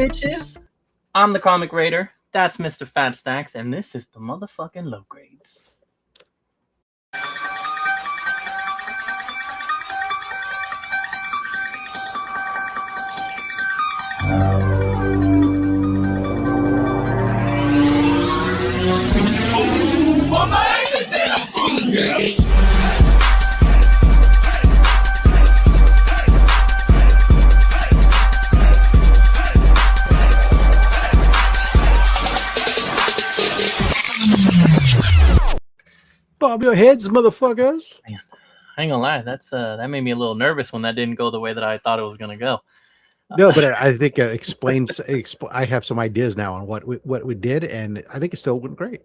bitches? I'm the Comic Raider. That's Mr. Fat Stacks, and this is the motherfucking low grades. Bob your heads, motherfuckers. Man, I ain't gonna lie, that made me a little nervous when that didn't go the way that I thought it was gonna go. No, but I think it explains. I have some ideas now on what we did, and I think it still went great.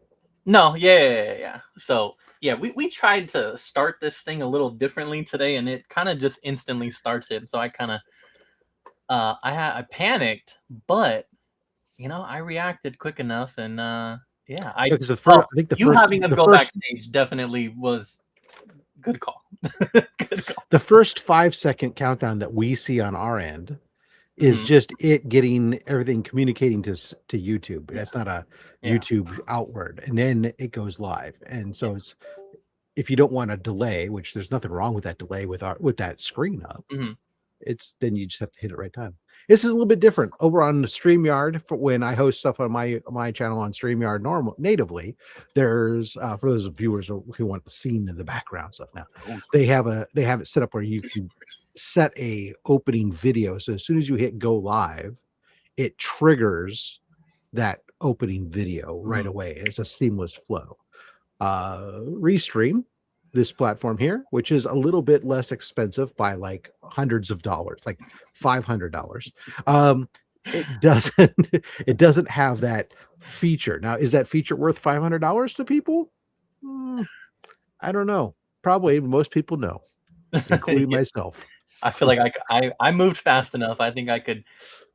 No, yeah. So yeah, we tried to start this thing a little differently today, and it kind of just instantly starts it. So I kind of I panicked, but I reacted quick enough, and yeah, I think having us go backstage definitely was good call. Good call. The first 5-second countdown that we see on our end is just it getting everything communicating to YouTube. That's not a YouTube outward, and then it goes live. And so it's, if you don't want a delay, which there's nothing wrong with that delay with that screen up, it's then you just have to hit it right time. This is a little bit different over on the StreamYard. For when I host stuff on my channel on StreamYard natively, there's for those viewers who want the scene in the background stuff now, they have it set up where you can set a opening video. So as soon as you hit go live, it triggers that opening video right away. It's a seamless flow. Restream, this platform here, which is a little bit less expensive by like hundreds of dollars, like $500. It doesn't have that feature. Now, is that feature worth $500 to people? I don't know. Probably most people know, including myself. I feel like I moved fast enough. I think I could.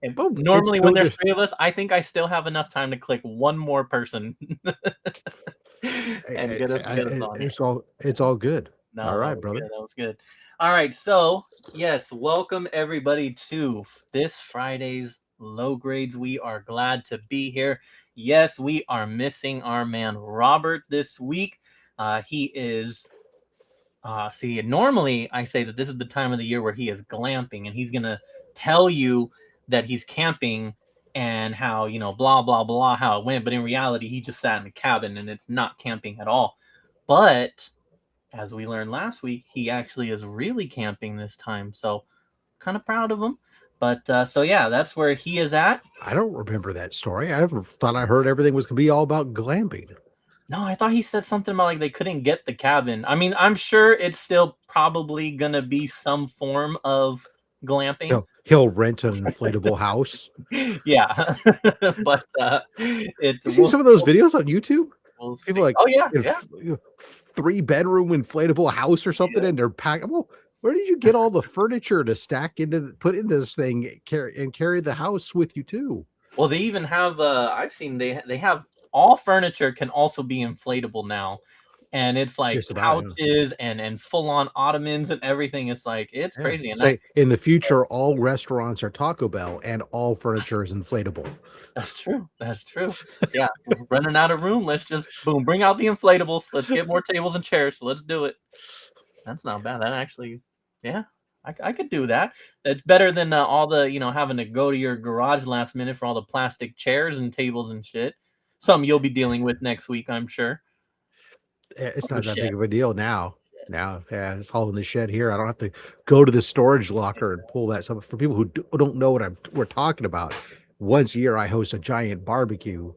Normally, when there's 3 of us, I think I still have enough time to click one more person and get us on. It's all good. No, all right, brother. That was good. All right, so yes, welcome everybody to this Friday's Low Grades. We are glad to be here. Yes, we are missing our man Robert this week. He is. See, normally I say that this is the time of the year where he is glamping, and he's gonna tell you that he's camping and how, blah, blah, blah, how it went. But in reality, he just sat in the cabin, and it's not camping at all. But as we learned last week, he actually is really camping this time. So kind of proud of him. But so, yeah, that's where he is at. I don't remember that story. I thought I heard everything was going to be all about glamping. No, I thought he said something about like they couldn't get the cabin. I mean, I'm sure it's still probably going to be some form of glamping. He'll rent an inflatable house. Yeah. But you see some of those videos on YouTube? People like, oh yeah, 3-bedroom inflatable house or something, and they're packing. Well, where did you get all the furniture to put into this thing, carry the house with you too? Well, they even have I've seen they have all furniture can also be inflatable now. And it's like couches and full-on ottomans and everything. It's like, it's crazy. And in the future, all restaurants are Taco Bell and all furniture is inflatable. That's true. Yeah, we're running out of room. Let's just bring out the inflatables. Let's get more tables and chairs. So let's do it. That's not bad. That actually, yeah, I could do that. It's better than all the having to go to your garage last minute for all the plastic chairs and tables and shit. Something you'll be dealing with next week, I'm sure. It's not that big of a deal now. Yeah, it's all in the shed here. I don't have to go to the storage locker and pull that stuff. For people who don't know what we're talking about, once a year I host a giant barbecue.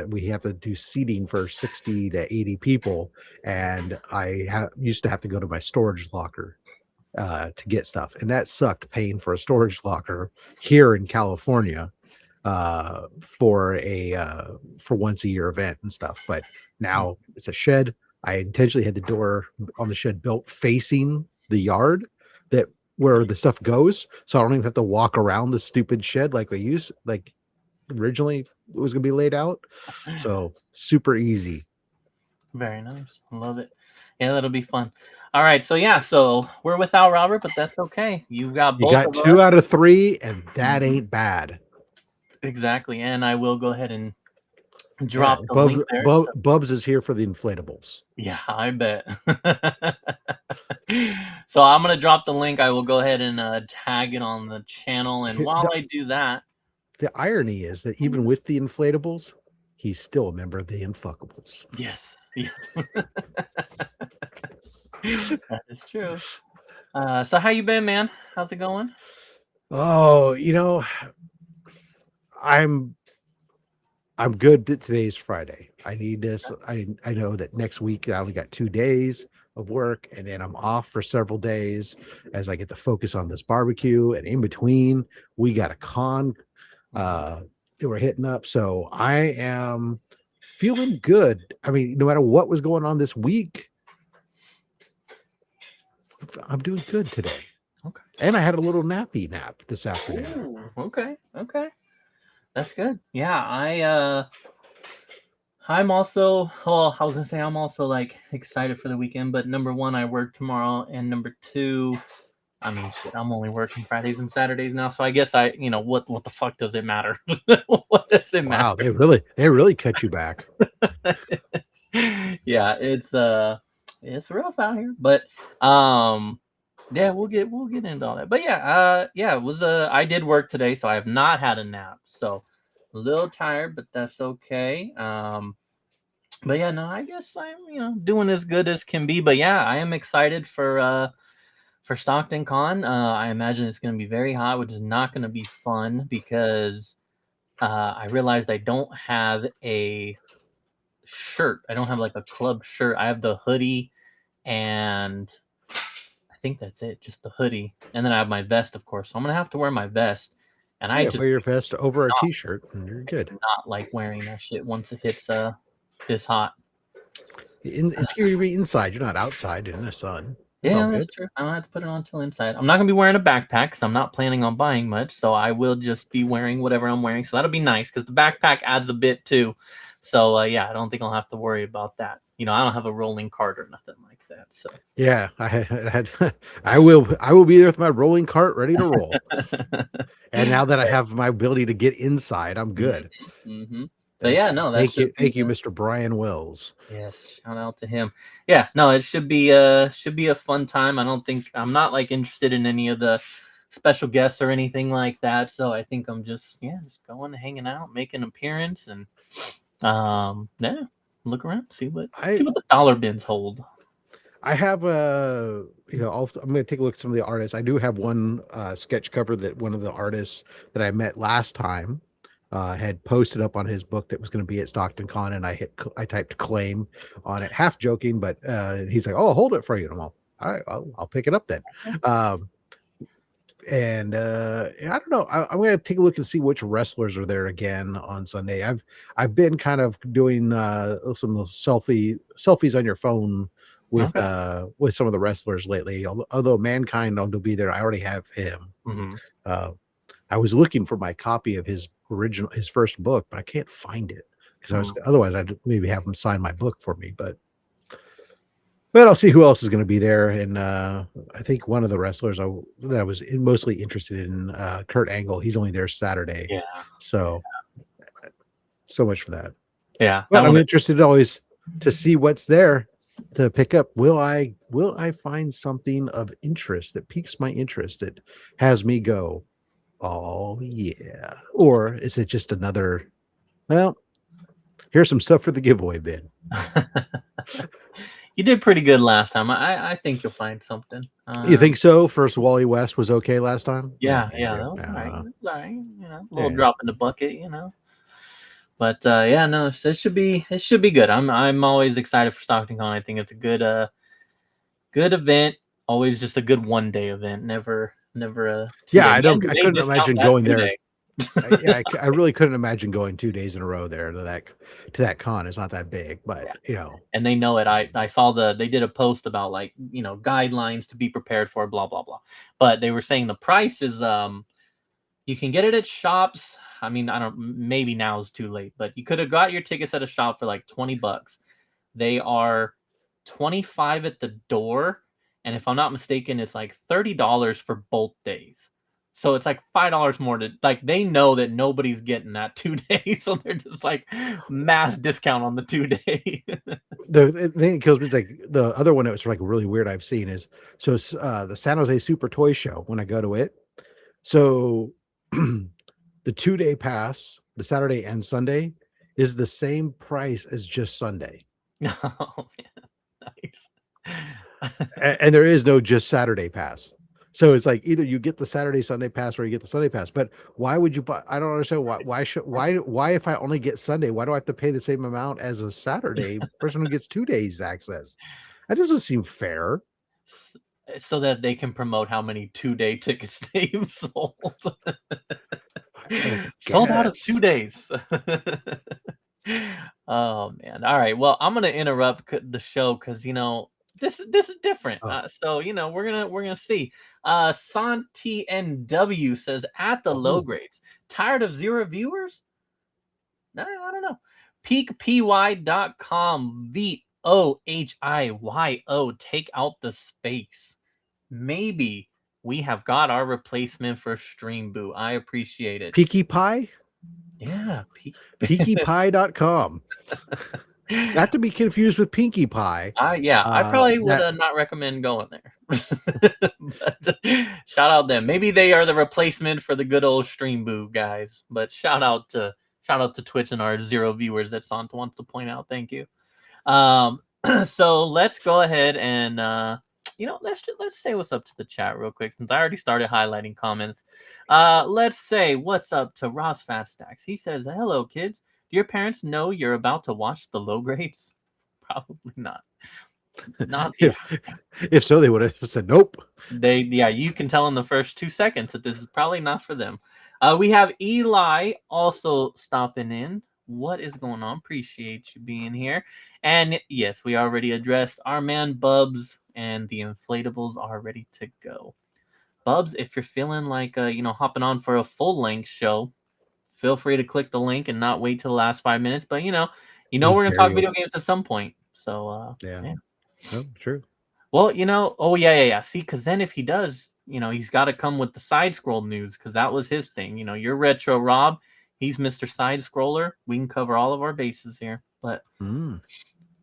We have to do seating for 60 to 80 people, and I used to have to go to my storage locker to get stuff, and that sucked paying for a storage locker here in California for once a year event and stuff. But now it's a shed. I intentionally had the door on the shed built facing the yard where the stuff goes, so I don't even have to walk around the stupid shed like originally it was gonna be laid out. So super easy. Very nice. I love it. Yeah, that'll be fun. All right, so we're without Robert, but that's okay. You got 2 out of 3, and that ain't bad. Exactly. And I will go ahead and Yeah, drop the link there. So, Bubs is here for the inflatables. yeah, I bet. So I'm gonna drop the link. I will go ahead and tag it on the channel. And while The, I do that, the irony is that even with the inflatables, he's still a member of the Unfuckables. yes, yes, that is true. So how you been, man? How's it going? Oh, I'm good. Today's Friday. I need this. I know that next week I only got 2 days of work, and then I'm off for several days as I get to focus on this barbecue. And in between, we got a con that we're hitting up. So I am feeling good. I mean, no matter what was going on this week, I'm doing good today. Okay. And I had a little nappy nap this afternoon. Ooh, okay. That's good. Yeah, I'm also, well, I was gonna say I'm also like excited for the weekend, but number one, I work tomorrow, and number two, I mean, shit, I'm only working Fridays and Saturdays now, so I guess what the fuck does it matter? What does it matter? Wow, they really cut you back. Yeah, it's rough out here, but yeah, we'll get into all that. But yeah, it was I did work today, so I have not had a nap, so a little tired, but that's okay. But yeah, no, I guess I'm doing as good as can be. But yeah, I am excited for Stockton Con. I imagine it's going to be very hot, which is not going to be fun because I realized I don't have a shirt. I don't have like a club shirt. I have the hoodie, and I think that's it, just the hoodie. And then I have my vest, of course. So I'm gonna have to wear my vest. And I just wear your vest over a t-shirt and you're good. not like wearing that shit once it hits this hot. It's going to be inside. You're not outside in the sun. It's all Yeah, that's good. true. I don't have to put it on till inside. I'm not gonna be wearing a backpack because I'm not planning on buying much. So I will just be wearing whatever I'm wearing. So that'll be nice because the backpack adds a bit too. So yeah, I don't think I'll have to worry about that. I don't have a rolling cart or nothing like that. So Yeah, I will be there with my rolling cart ready to roll. And now that I have my ability to get inside, I'm good. Mm-hmm. So yeah, no, thank you, Mr. Brian Wells. Yes, shout out to him. Yeah, no, it should be a fun time. I'm not like interested in any of the special guests or anything like that. So I think I'm just going hanging out, making an appearance, and yeah, look around, see what the dollar bins hold. I have I'm going to take a look at some of the artists. I do have one sketch cover that one of the artists that I met last time had posted up on his book that was going to be at Stockton Con, and I typed claim on it, half joking, but he's like, "Oh, hold it for you." And I'm all right, I'll pick it up then. And I don't know. I'm going to take a look and see which wrestlers are there again on Sunday. I've been kind of doing some selfies on your phone with some of the wrestlers lately. Although Mankind will be there, I already have him. Mm-hmm. I was looking for my copy of his first book, but I can't find it because otherwise I'd maybe have him sign my book for me. But I'll see who else is going to be there. And I think one of the wrestlers that I was mostly interested in, Kurt Angle. He's only there Saturday. Yeah. So much for that. Yeah. But I'm interested always to see what's there to pick up. Will I find something of interest that piques my interest, that has me go, oh yeah? Or is it just another, well, here's some stuff for the giveaway bin? You did pretty good last time. I think you'll find something. You think so? First Wally West was okay last time. Yeah, that was all right. A little drop in the bucket, But yeah, no, it should be good. I'm always excited for Stockton Con. I think it's a good event. Always just a good one day event. Never a I couldn't imagine going there. I really couldn't imagine going 2 days in a row there to that con. It's not that big, but and they know it. I saw they did a post about like guidelines to be prepared for, blah blah blah. But they were saying the price is you can get it at shops. I mean, maybe now is too late, but you could have got your tickets at a shop for like $20. They are $25 at the door, and if I'm not mistaken, it's like $30 for both days. So it's like $5 more to like they know that nobody's getting that 2 days, so they're just like mass discount on the 2 day. The thing that kills me is like the other one that was like really weird I've seen is so it's the San Jose Super Toy Show when I go to it. So the 2-day pass, the Saturday and Sunday, is the same price as just Sunday. Oh, yeah. Nice. And there is no just Saturday pass. So it's like either you get the Saturday Sunday pass or you get the Sunday pass. But why would you buy? I don't understand why if I only get Sunday, why do I have to pay the same amount as a Saturday person who gets 2 days access? That doesn't seem fair. So that they can promote how many 2-day tickets they've sold. Sold out of 2 days. Oh man. All right. Well, I'm gonna interrupt the show because this is different. So we're gonna see. Santi NW says at the low grades, tired of 0 viewers? No, I don't know. Peakpy.com VOHIYO. Take out the space. Maybe we have got our replacement for Stream Boo. I appreciate it. Peaky Pie? Yeah. PeakyPie.com. Not to be confused with Pinkie Pie. Yeah, I probably would not recommend going there. But shout out them. Maybe they are the replacement for the good old Stream Boo guys. But shout out to Twitch and our 0 viewers that Sant wants to point out. Thank you. So let's go ahead and let's say what's up to the chat real quick since I already started highlighting comments. Let's say what's up to Ross Fat Stacks. He says, "Hello, kids. Do your parents know you're about to watch the low grades?" Probably not. Not if so, they would have said nope. You can tell in the first 2 seconds that this is probably not for them. We have Eli also stopping in. What is going on? Appreciate you being here. And yes, we already addressed our man Bubs, and the inflatables are ready to go. Bubs, if you're feeling like hopping on for a full length show, feel free to click the link and not wait till the last 5 minutes. But we're gonna talk video games at some point. So yeah. Oh, true. Well, oh yeah. See, because then if he does, he's got to come with the side scroll news because that was his thing. You're Retro Rob, he's Mr. Side Scroller. We can cover all of our bases here. But and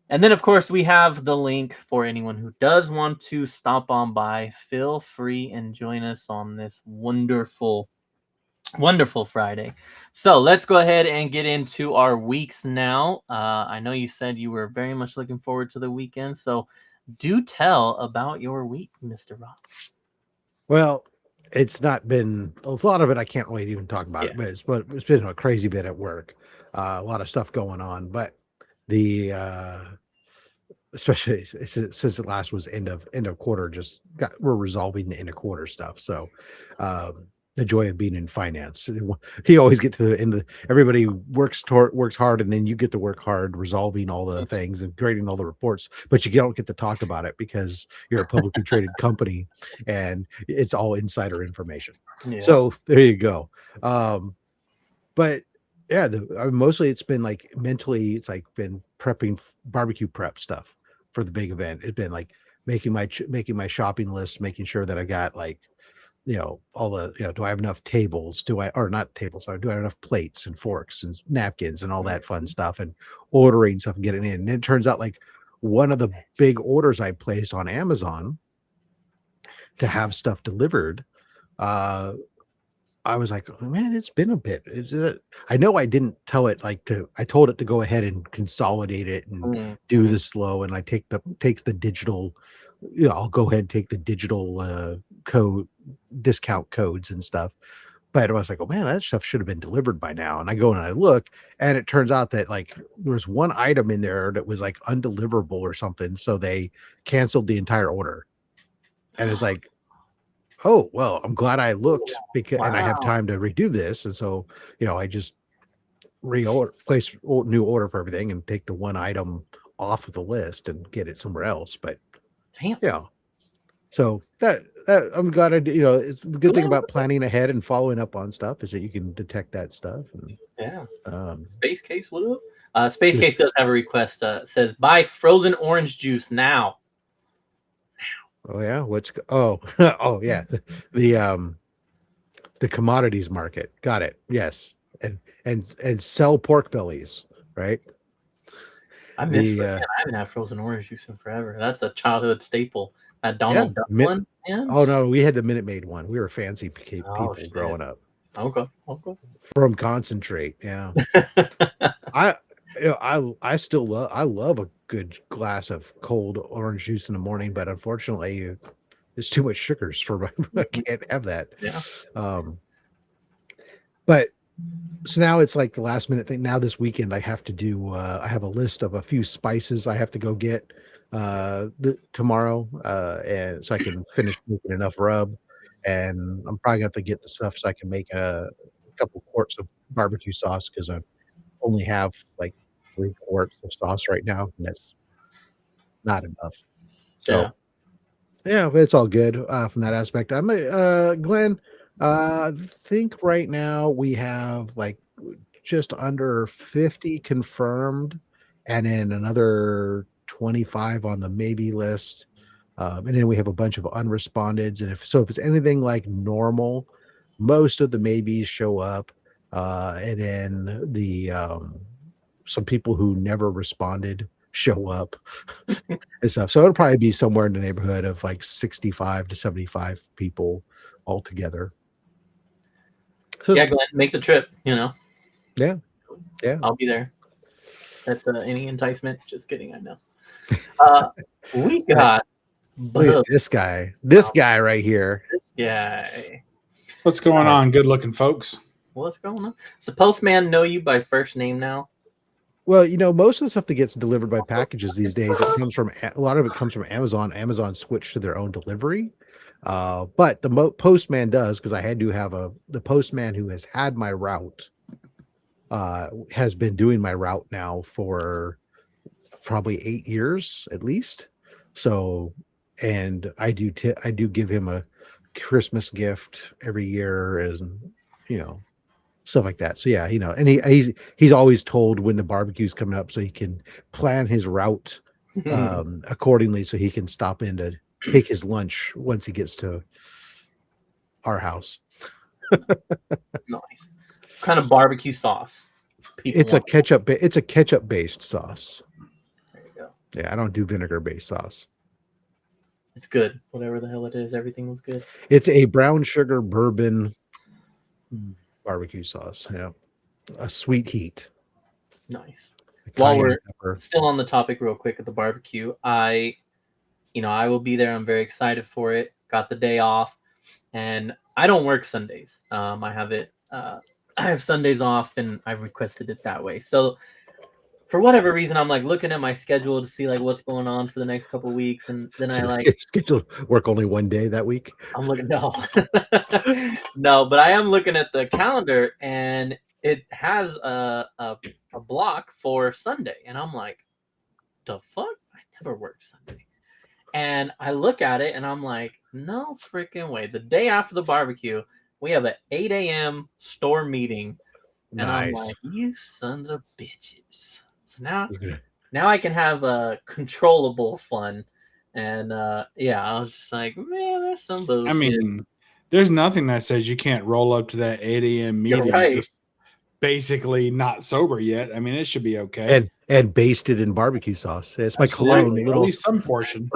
then of course we have the link for anyone who does want to stop on by. Feel free and join us on this wonderful Friday. So let's go ahead and get into our weeks now. I know you said you were very much looking forward to the weekend, so do tell about your week, Mr. Rob. Well, it's not been a lot of it. I can't really even talk about it, but it's been a crazy bit at work. A lot of stuff going on, but the especially since it last was end of quarter, we're resolving the end of quarter stuff. So the joy of being in finance. You always get to the end of everybody works hard, and then you get to work hard resolving all the things and grading all the reports, but you don't get to talk about it because you're a publicly traded company and it's all insider information. Yeah. So there you go. But yeah, mostly it's been like mentally, it's like been prepping barbecue prep stuff for the big event. It's been like making my shopping list, making sure that I got like, all the, do I have enough tables? Do I have enough plates and forks and napkins and all that fun stuff, and ordering stuff and getting in. And it turns out like one of the big orders I placed on Amazon to have stuff delivered, I was like, oh, man, it's been a bit. I know I didn't tell it I told it to go ahead and consolidate it and do the slow, and I takes the digital, I'll go ahead and take the digital code discount codes and stuff. But I was like, oh man, that stuff should have been delivered by now. And I go and I look, and it turns out that like there was one item in there that was like undeliverable or something, so they canceled the entire order. And it's like, oh well, I'm glad I looked because and I have time to redo this. And so I just place new order for everything and take the one item off of the list and get it somewhere else. But so that I'm glad I did. It's the good thing about planning ahead and following up on stuff is that you can detect that stuff. And, Space Case, what up? Space Case does have a request. Says buy frozen orange juice now. Oh yeah, oh yeah, the The commodities market. Got it. Yes. And sell pork bellies, right? I haven't had frozen orange juice in forever. That's a childhood staple. That Donald Duck one, man. Oh no, we had the Minute Maid one. We were fancy people growing up. Okay. From concentrate, yeah. I still love a good glass of cold orange juice in the morning, but unfortunately, there's too much sugars for my. I can't have that. Yeah. But so now it's like the last minute thing. Now this weekend I have to do. I have a list of a few spices I have to go get tomorrow, and so I can finish making enough rub. And I'm probably gonna have to get the stuff so I can make a couple quarts of barbecue sauce because I only have like 3 quarts of sauce right now, and that's not enough. So yeah, it's all good from that aspect. I'm Glenn. I think right now we have like just under 50 confirmed, and then another 25 on the maybe list. And then we have a bunch of unrespondeds. And if it's anything like normal, most of the maybes show up. And then the some people who never responded show up and stuff. So it'll probably be somewhere in the neighborhood of like 65 to 75 people altogether. So yeah, Glenn, make the trip, Yeah. I'll be there. That's any enticement. Just kidding, I know. We got look at this guy right here. Yeah. What's going on, good looking folks? What's going on? Does the postman know you by first name now? Well, most of the stuff that gets delivered by packages these days, a lot of it comes from Amazon. Amazon switched to their own delivery. But the postman does, because I had to have the postman who has had my route has been doing my route now for probably 8 years at least. So, and I do give him a Christmas gift every year, and stuff like that. So yeah, and he's always told when the barbecue's coming up, so he can plan his route accordingly, so he can stop in to take his lunch once he gets to our house. Nice. What kind of barbecue sauce? It's a ketchup based sauce. There you go. Yeah, I don't do vinegar based sauce. It's good. Whatever the hell it is, everything was good. It's a brown sugar bourbon barbecue sauce. Yeah, a sweet heat. Nice. While we're still on the topic real quick of the barbecue, I will be there. I'm very excited for it. Got the day off, and I don't work Sundays. I have Sundays off, and I've requested it that way. So for whatever reason, I'm like looking at my schedule to see like what's going on for the next couple of weeks, and then scheduled work only one day that week. I'm looking no, but I am looking at the calendar, and it has a block for Sunday, and I'm like, the fuck? I never work Sunday. And I look at it, and I'm like, no freaking way. The day after the barbecue, we have an 8 a.m. store meeting, and I'm like, you sons of bitches. So now I can have controllable fun, and I was just like, man, that's some bullshit. I mean, there's nothing that says you can't roll up to that 8 a.m. meeting just basically not sober yet. I mean, it should be okay. And basted in barbecue sauce. It's my cologne, at least some portion.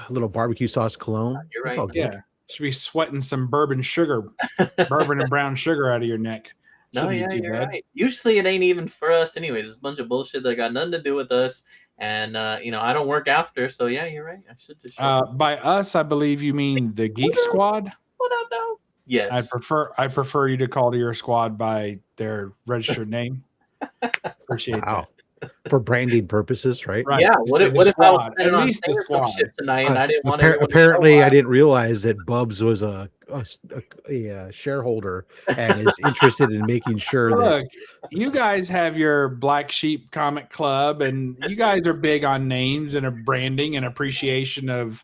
Little barbecue sauce cologne. You're right. It's all good. Yeah, should be sweating some bourbon and brown sugar out of your neck. No, yeah, you're right. Usually it ain't even for us anyways. It's a bunch of bullshit that got nothing to do with us. And, I don't work after. So, yeah, you're right. I should just by us, I believe you mean the Geek Squad. What up, though? Yes. I prefer you to call to your squad by their registered name. Appreciate that. For branding purposes, right? Yeah. What if I was at least the squad shit tonight, and I didn't want to? Apparently, I didn't realize that Bubs was a shareholder and is interested in making sure Look, you guys have your Black Sheep Comic Club, and you guys are big on names and a branding and appreciation of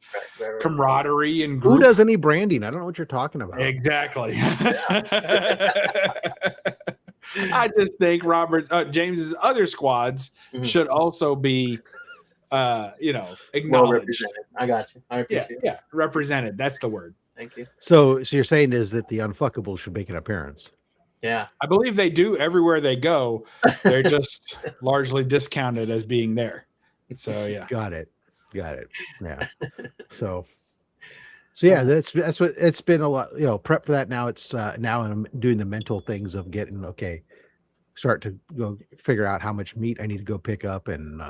camaraderie and group. Who does any branding? I don't know what you're talking about. Exactly. I just think James's other squads should also be, acknowledged. I got you. I appreciate it. Yeah, represented. That's the word. Thank you. So you're saying is that the unfuckables should make an appearance? Yeah. I believe they do everywhere they go. They're just largely discounted as being there. So yeah. Got it. Yeah. So yeah, that's what it's been a lot. Prep for that. Now it's now I'm doing the mental things of getting start to go figure out how much meat I need to go pick up and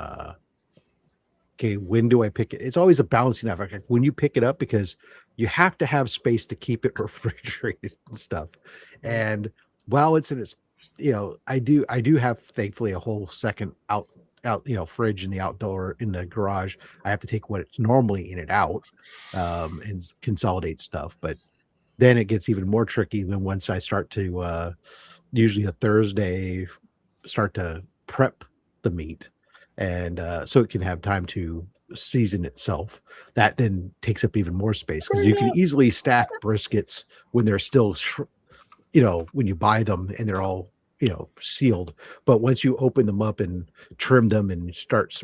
okay, when do I pick it? It's always a balancing act. Like when you pick it up, because you have to have space to keep it refrigerated and stuff. And while it's in its, I do have thankfully a whole second out, fridge in the outdoor in the garage. I have to take what it's normally in and out, and consolidate stuff. But then it gets even more tricky when once I start to, usually a Thursday, start to prep the meat. And so it can have time to season itself. That then takes up even more space because you can easily stack briskets when they're still, when you buy them and they're all, sealed. But once you open them up and trim them and start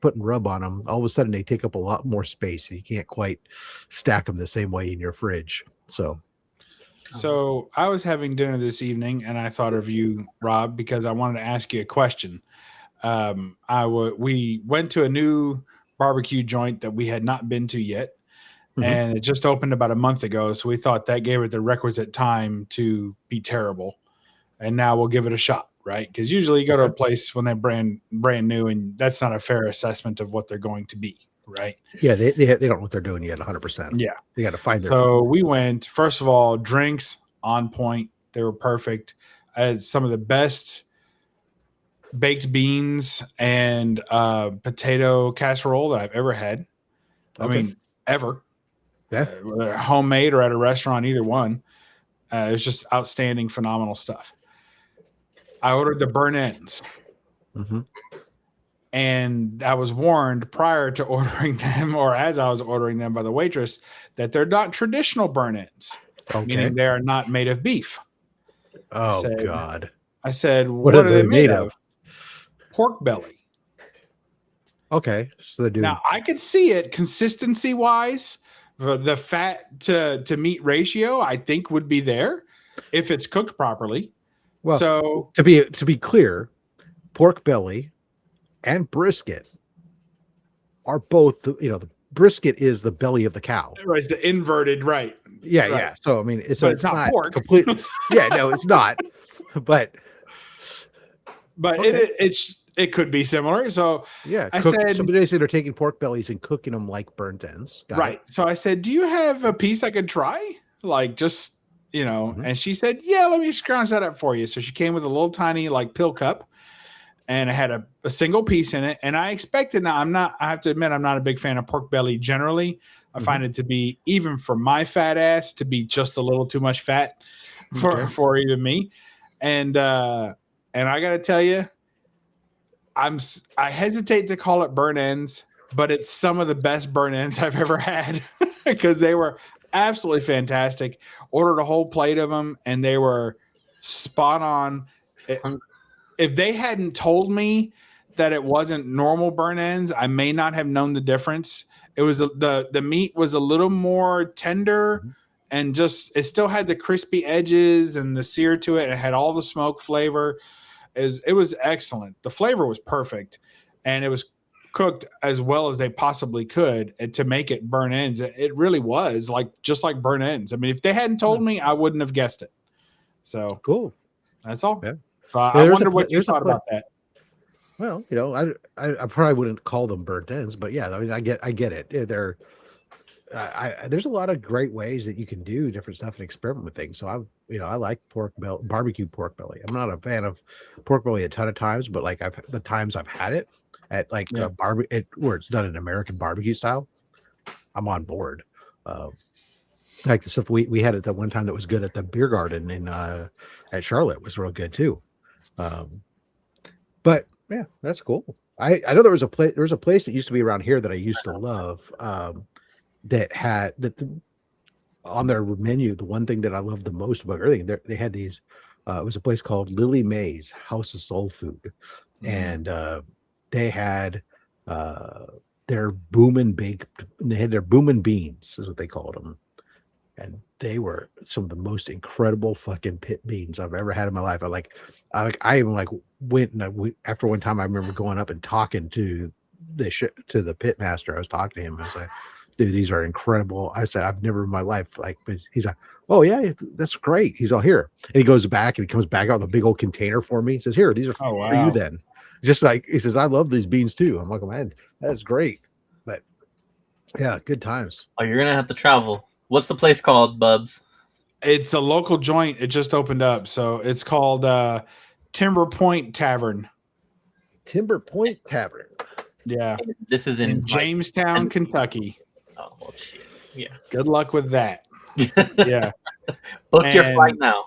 putting rub on them, all of a sudden they take up a lot more space. You can't quite stack them the same way in your fridge. So I was having dinner this evening and I thought of you, Rob, because I wanted to ask you a question. We went to a new barbecue joint that we had not been to yet, and it just opened about a month ago. So we thought that gave it the requisite time to be terrible, and now we'll give it a shot, right? Because usually you go to a place when they're brand new, and that's not a fair assessment of what they're going to be, right? Yeah, they don't know what they're doing yet, 100%. Yeah, they got to find their. So we went. First of all, drinks on point; they were perfect. I had some of the best baked beans and potato casserole that I've ever had. I mean, ever. Yeah. Whether homemade or at a restaurant, either one. It was just outstanding, phenomenal stuff. I ordered the burn ends. And I was warned prior to ordering them, or as I was ordering them by the waitress, that they're not traditional burn ends, meaning they are not made of beef. God. I said, what are they made of? Pork belly. Okay, so they do. Now I could see it consistency wise. The fat to meat ratio, I think, would be there if it's cooked properly. Well, so to be clear, pork belly and brisket are both. The brisket is the belly of the cow. Right, it's the inverted, right? Yeah, right. Yeah. So I mean, it's not pork. Completely. Yeah, no, it's not. But it could be similar. So yeah, I said somebody said they're taking pork bellies and cooking them like burnt ends. Got it. So I said, do you have a piece I could try? Like just, and she said, yeah, let me scrounge that up for you. So she came with a little tiny like pill cup and it had a single piece in it. And I expected, now I have to admit, I'm not a big fan of pork belly generally. I find it to be, even for my fat ass, to be just a little too much fat for even me. And I got to tell you, I hesitate to call it burn ends, but it's some of the best burn ends I've ever had because they were absolutely fantastic. Ordered a whole plate of them and they were spot on. If they hadn't told me that it wasn't normal burn ends, I may not have known the difference. It was the meat was a little more tender and just it still had the crispy edges and the sear to it. It had all the smoke flavor. It was excellent. The flavor was perfect, and it was cooked as well as they possibly could to make it burn ends. It really was just like burn ends. I mean, if they hadn't told me, I wouldn't have guessed it. So cool. That's all. Yeah. So I wonder what you thought about that. Well, I probably wouldn't call them burnt ends, but yeah, I mean, I get it. They're there's a lot of great ways that you can do different stuff and experiment with things. So I like barbecue pork belly. I'm not a fan of pork belly a ton of times, but like the times I've had it at like where it's done in American barbecue style, I'm on board. Like the stuff we had it that one time that was good at the beer garden in at Charlotte was real good too. But yeah, that's cool. I know there was a place that used to be around here that I used to love. That had on their menu, the one thing that I loved the most about everything, they had these. It was a place called Lily Mae's House of Soul Food, and they had their boomin' baked. They had their boomin' beans, is what they called them, and they were some of the most incredible fucking pit beans I've ever had in my life. I even went and after one time I remember going up and talking to the pit master. I was talking to him. I was like, dude, these are incredible. I said, I've never in my life but he's like, oh yeah, that's great. He's all here. And he goes back and he comes back out with a big old container for me. He says, here, these are for you then. Just like he says, I love these beans too. I'm like, oh, man, that's great. But yeah, good times. Oh, you're gonna have to travel. What's the place called, Bubs? It's a local joint. It just opened up. So it's called Timber Point Tavern. Timber Point Tavern. Yeah. This is in Jamestown, Kentucky. Oh, well, shit. Yeah. Good luck with that. Yeah. Book your flight now.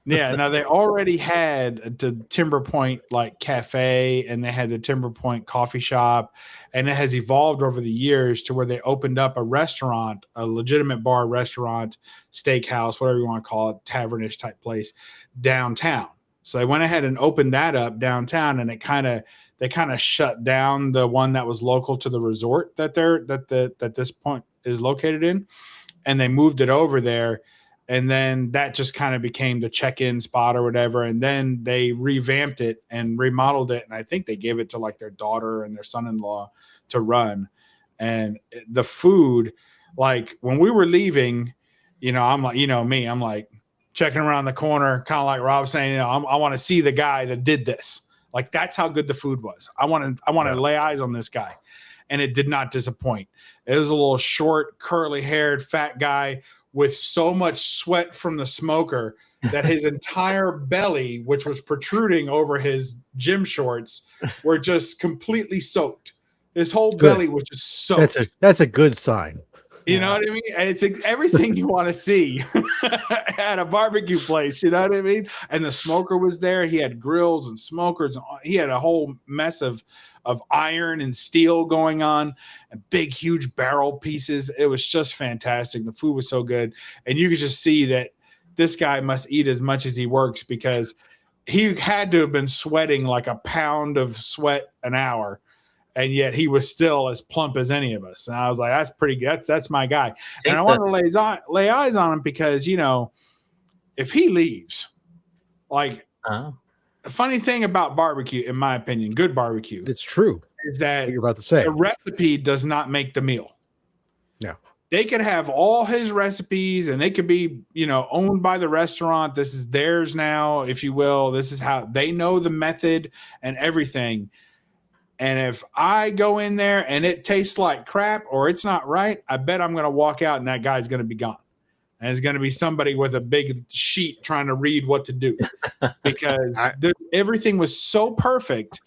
Yeah. Now they already had the Timber Point cafe, and they had the Timber Point coffee shop, and it has evolved over the years to where they opened up a restaurant, a legitimate bar, restaurant, steakhouse, whatever you want to call it, tavernish type place downtown. So they went ahead and opened that up downtown, and they kind of shut down the one that was local to the resort that this point is located in, and they moved it over there. And then that just kind of became the check-in spot or whatever. And then they revamped it and remodeled it. And I think they gave it to their daughter and their son-in-law to run. And the food, when we were leaving, I'm like, me, I'm like checking around the corner, kind of like Rob saying, I want to see the guy that did this. That's how good the food was. I want to lay eyes on this guy. And it did not disappoint. It was a little short, curly-haired, fat guy with so much sweat from the smoker that his entire belly, which was protruding over his gym shorts, were just completely soaked. His whole belly was just soaked. That's a good sign. You know what I mean? And it's everything you want to see at a barbecue place. You know what I mean? And the smoker was there. He had grills and smokers. He had a whole mess of iron and steel going on, and big, huge barrel pieces. It was just fantastic. The food was so good. And you could just see that this guy must eat as much as he works, because he had to have been sweating like a pound of sweat an hour. And yet he was still as plump as any of us. And I was like, that's pretty good. That's my guy. And I want to lay eyes on him because, if he leaves, the funny thing about barbecue, in my opinion, good barbecue. It's true. Is that what you're about to say. The recipe does not make the meal. Yeah. They could have all his recipes and they could be, owned by the restaurant. This is theirs now, if you will. This is how they know the method and everything. And if I go in there and it tastes like crap or it's not right, I bet I'm going to walk out and that guy's going to be gone. And it's going to be somebody with a big sheet trying to read what to do, because everything was so perfect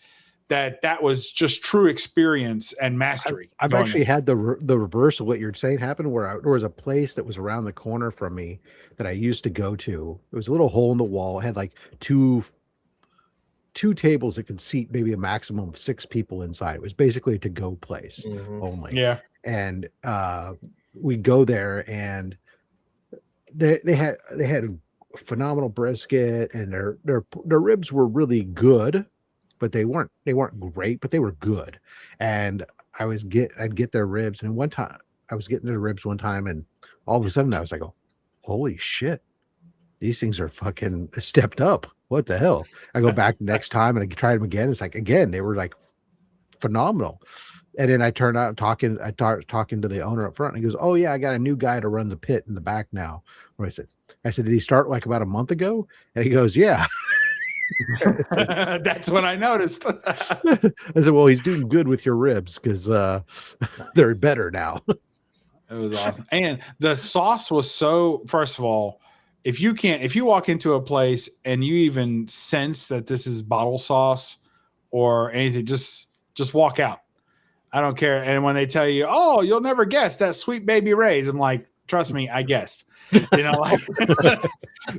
that was just true experience and mastery. I've actually had the reverse of what you're saying happen, where there was a place that was around the corner from me that I used to go to. It was a little hole in the wall. It had two tables that could seat maybe a maximum of 6 people inside. It was basically a to-go place only. Yeah. And we'd go there, and they had phenomenal brisket, and their ribs were really good, but they weren't great, but they were good. And I'd get their ribs, and one time I was getting their ribs one time, and all of a sudden I was like, oh, holy shit, these things are fucking stepped up. What the hell? I go back next time and I tried them again. It's like, again, they were phenomenal. And then I turned out talking to the owner up front, and he goes, oh yeah, I got a new guy to run the pit in the back now. Where I said, did he start about a month ago? And he goes, yeah. That's what I noticed. I said, well, he's doing good with your ribs, because they're better now. It was awesome. And the sauce was so, first of all, if you walk into a place and you even sense that this is bottle sauce or anything, just walk out. I don't care. And when they tell you, oh, you'll never guess that Sweet Baby Ray's, I'm like, trust me, I guessed.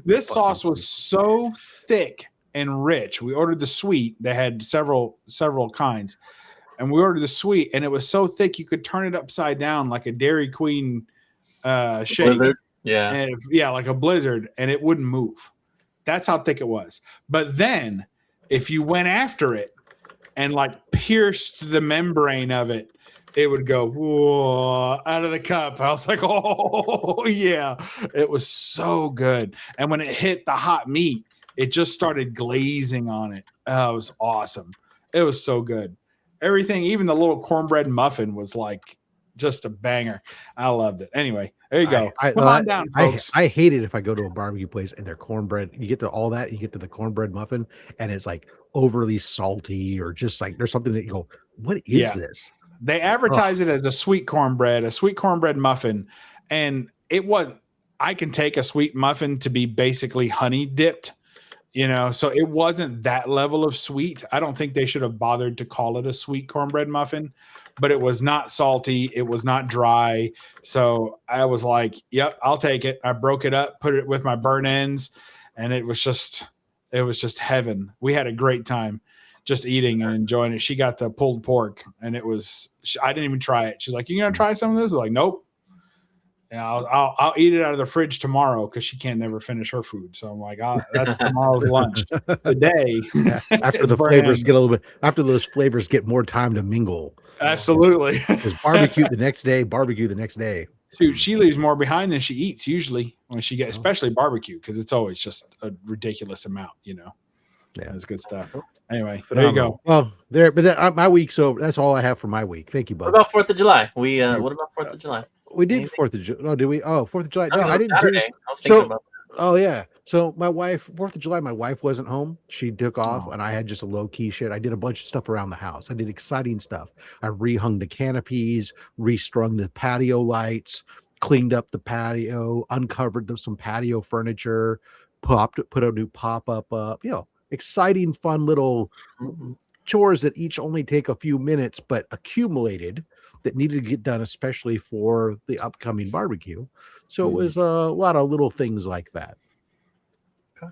This sauce was so thick and rich. We ordered the sweet. They had several kinds, and we ordered the sweet, and it was so thick you could turn it upside down like a Dairy Queen shake. Blizzard. Yeah. And like a blizzard, and it wouldn't move. That's how thick it was. But then if you went after it and pierced the membrane of it, it would go whoa, out of the cup. I was like, oh yeah, it was so good. And when it hit the hot meat, it just started glazing on it. Oh, it was awesome. It was so good. Everything, even the little cornbread muffin was like just a banger. I loved it. Anyway, there you go. Come on down, folks. I hate it if I go to a barbecue place and their cornbread, you get to all that, you get to the cornbread muffin, and it's like overly salty or just like there's something that you go, what is this? They advertise it as a sweet cornbread muffin. And I can take a sweet muffin to be basically honey dipped. So it wasn't that level of sweet. I don't think they should have bothered to call it a sweet cornbread muffin, but it was not salty. It was not dry. So I was like, yep, I'll take it. I broke it up, put it with my burnt ends, and it was just heaven. We had a great time just eating and enjoying it. She got the pulled pork, and I didn't even try it. She's like, you going to try some of this? I was like, nope. Yeah, I'll eat it out of the fridge tomorrow because she can't never finish her food. So I'm like, that's tomorrow's lunch. Today, after the flavors get a little bit, after those flavors get more time to mingle. Absolutely. Because barbecue the next day. Shoot, she leaves more behind than she eats usually when she gets, especially barbecue, because it's always just a ridiculous amount. Yeah, it's good stuff. Anyway, phenomenal. There you go. Well, but my week's over. That's all I have for my week. Thank you, Bubs. What about 4th of July? What about 4th of July? We did 4th of July. No, did we? Oh, 4th of July. No, I didn't. Saturday. I was thinking about that. Oh yeah. So my wife, 4th of July, my wife wasn't home. She took off, and I had just a low key shit. I did a bunch of stuff around the house. I did exciting stuff. I rehung the canopies, restrung the patio lights, cleaned up the patio, uncovered some patio furniture, put a new pop-up up. Exciting, fun little chores that each only take a few minutes, but accumulated that needed to get done, especially for the upcoming barbecue. So it was a lot of little things like that. Okay.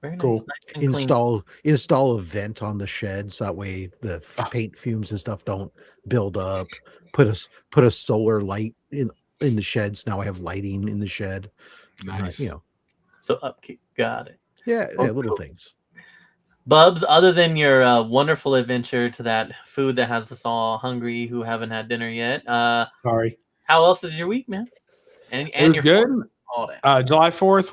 Very nice. Cool. Nice install a vent on the shed so that way the paint fumes and stuff don't build up. Put a solar light in the sheds. Now I have lighting in the shed. Nice. So upkeep. Got it. Yeah, little things. Bubs, other than your wonderful adventure to that food that has us all hungry who haven't had dinner yet. Sorry. How else is your week, man? And it was your good. All that. July 4th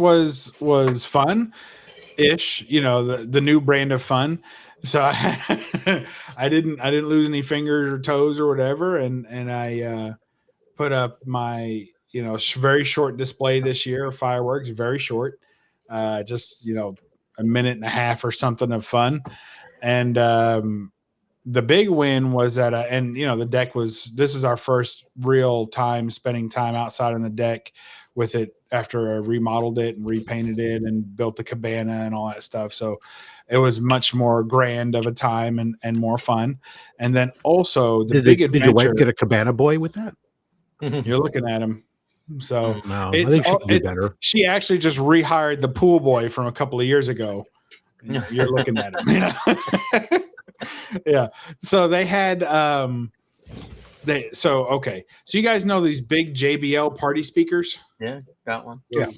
was fun-ish. The new brand of fun. So I didn't lose any fingers or toes or whatever, and I put up my very short display this year of fireworks. Very short, just a minute and a half or something of fun. And the big win was that the deck this is our first real time spending time outside on the deck with it after I remodeled it and repainted it and built the cabana and all that stuff. So it was much more grand of a time and more fun. And then also did your wife get a cabana boy with that? You're looking at him. So no, I think she could do better. She actually just rehired the pool boy from a couple of years ago. You're looking at him. Yeah. So they had so you guys know these big JBL party speakers? Yeah, got one. Yeah.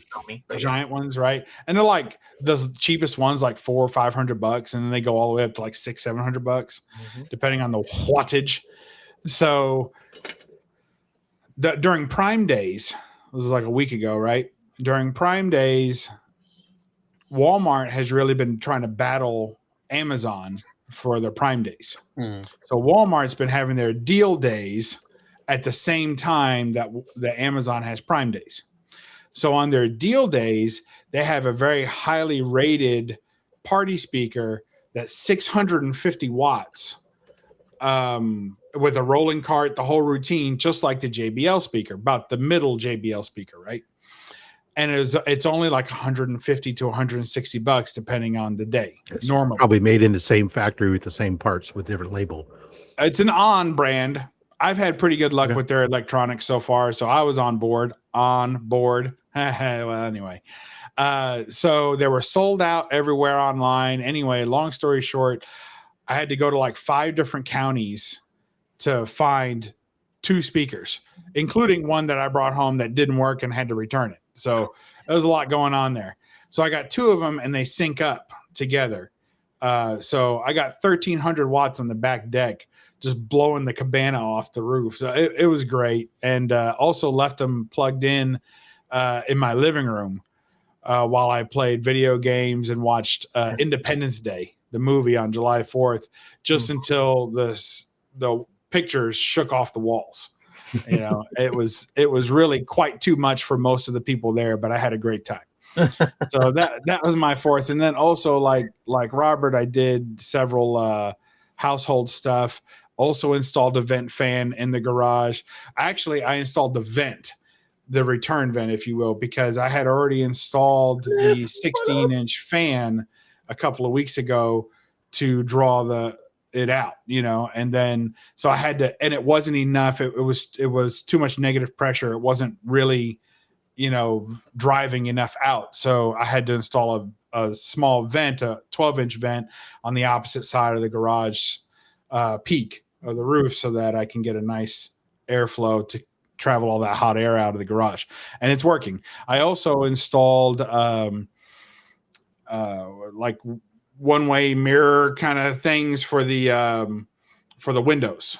The giant ones, right? And they're like the cheapest ones, like $400 or $500, and then they go all the way up to like $600-$700, depending on the wattage. So during Prime Days, this was like a week ago, right? During Prime Days, Walmart has really been trying to battle Amazon for their Prime Days. So Walmart's been having their deal days at the same time that Amazon has Prime Days. So on their deal days, they have a very highly rated party speaker that's 650 watts. With a rolling cart, the whole routine, just like the JBL speaker, about the middle JBL speaker, right? And it's only like $150 to $160 depending on the day. Normally, probably made in the same factory with the same parts with different label. It's an On brand. I've had pretty good luck with their electronics so far, so I was on board. Well, anyway, so they were sold out everywhere online. Anyway, long story short, I had to go to like 5 different counties to find 2 speakers, including one that I brought home that didn't work and had to return it. So there was a lot going on there. So I got 2 of them and they sync up together. So I got 1,300 watts on the back deck just blowing the cabana off the roof. So it was great. And also left them plugged in my living room while I played video games and watched Independence Day, the movie on July 4th, just until the pictures shook off the walls. You know, it was really quite too much for most of the people there, but I had a great time. So that was my 4th. And then also like Robert, I did several household stuff. Also installed a vent fan in the garage. Actually, I installed the return vent, if you will, because I had already installed the 16-inch fan a couple of weeks ago to draw it out, you know, and then so I had to, and it wasn't enough. It was too much negative pressure. It wasn't really, you know, driving enough out. So I had to install a small vent, a 12-inch vent on the opposite side of the garage peak of the roof, so that I can get a nice airflow to travel all that hot air out of the garage. And it's working. I also installed like one-way mirror kind of things for the windows,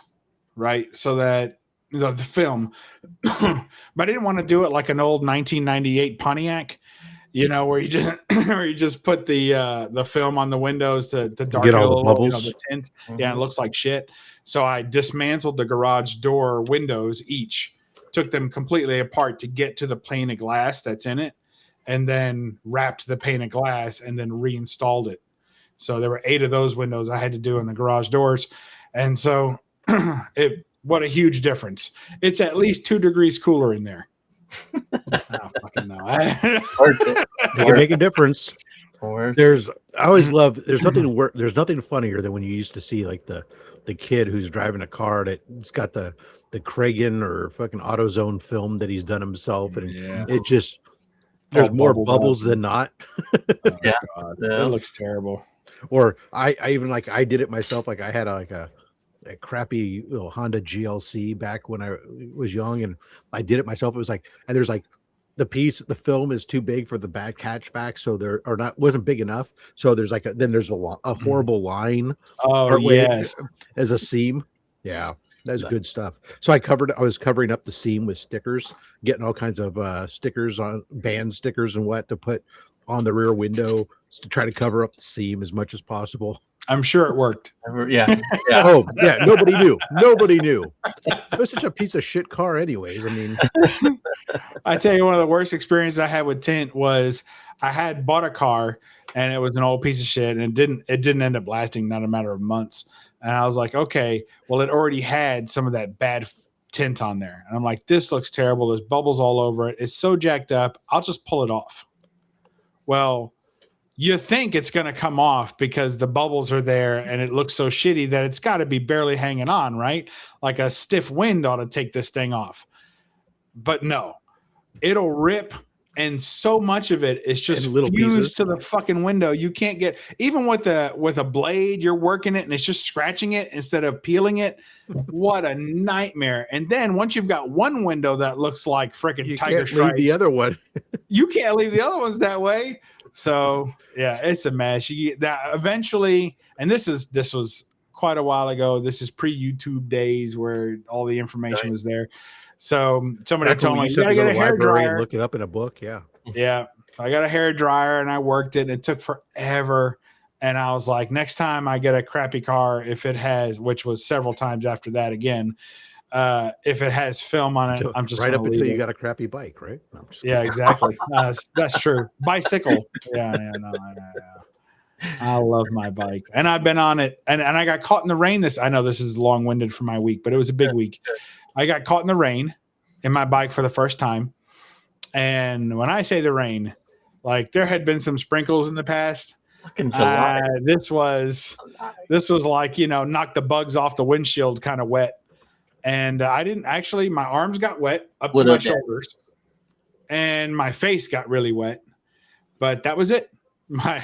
right? So that the film, but I didn't want to do it like an old 1998 Pontiac, you know, where you just put the film on the windows to darken get all a the little, bubbles. the tint. Yeah, it looks like shit. So I dismantled the garage door windows each, took them completely apart to get to the pane of glass that's in it, and then wrapped the pane of glass and then reinstalled it. So there were 8 of those windows I had to do in the garage doors. And so what a huge difference. It's at least 2 degrees cooler in there. I don't fucking know. They can make a difference. There's nothing funnier than when you used to see like the kid who's driving a car that's got the Cajun or fucking AutoZone film that he's done himself, and it just there's more bubbles than not. Yeah, it looks terrible. Or I even like I did it myself. Like I had a crappy little Honda GLC back when I was young, and I did it myself. It was like, and there's like the film is too big for the back hatchback, so there or not wasn't big enough. So there's like there's a horrible line. Oh yes, as a seam. Yeah, that's good stuff. So I was covering up the seam with stickers, getting all kinds of stickers on band stickers and what to put on the rear window to try to cover up the seam as much as possible. I'm sure it worked. Yeah. Oh yeah, nobody knew. It was such a piece of shit car anyways. I mean, I tell you, one of the worst experiences I had with tint was I had bought a car and it was an old piece of shit, and it didn't end up lasting, not a matter of months. And I was like, okay, well, it already had some of that bad tint on there. And I'm like, this looks terrible. There's bubbles all over it. It's so jacked up. I'll just pull it off. Well, you think it's going to come off because the bubbles are there and it looks so shitty that it's got to be barely hanging on, right? Like a stiff wind ought to take this thing off. But no, it'll rip, and so much of it is just fused to the fucking window. You can't get, even with a blade, you're working it and it's just scratching it instead of peeling it. What a nightmare. And then once you've got one window that looks like freaking tiger stripes, the other one. You can't leave the other ones that way. So yeah, it's a mess. You get that eventually, and this was quite a while ago. This is pre-YouTube days where all the information was there. So somebody told me, you gotta get a hair dryer and look it up in a book. Yeah. Yeah. I got a hair dryer and I worked it, and it took forever. And I was like, next time I get a crappy car, if it has, which was several times after that again, if it has film on it, I'm just right up until you got a crappy bike, right? No, yeah, exactly. That's true. Bicycle. Yeah. I love my bike, and I've been on it, and I got caught in the rain. I know this is long-winded for my week, but it was a big week. I got caught in the rain in my bike for the first time. And when I say the rain, like there had been some sprinkles in the past. This was like, knock the bugs off the windshield kind of wet. And I didn't actually, my arms got wet up to my shoulders, and my face got really wet, but that was it.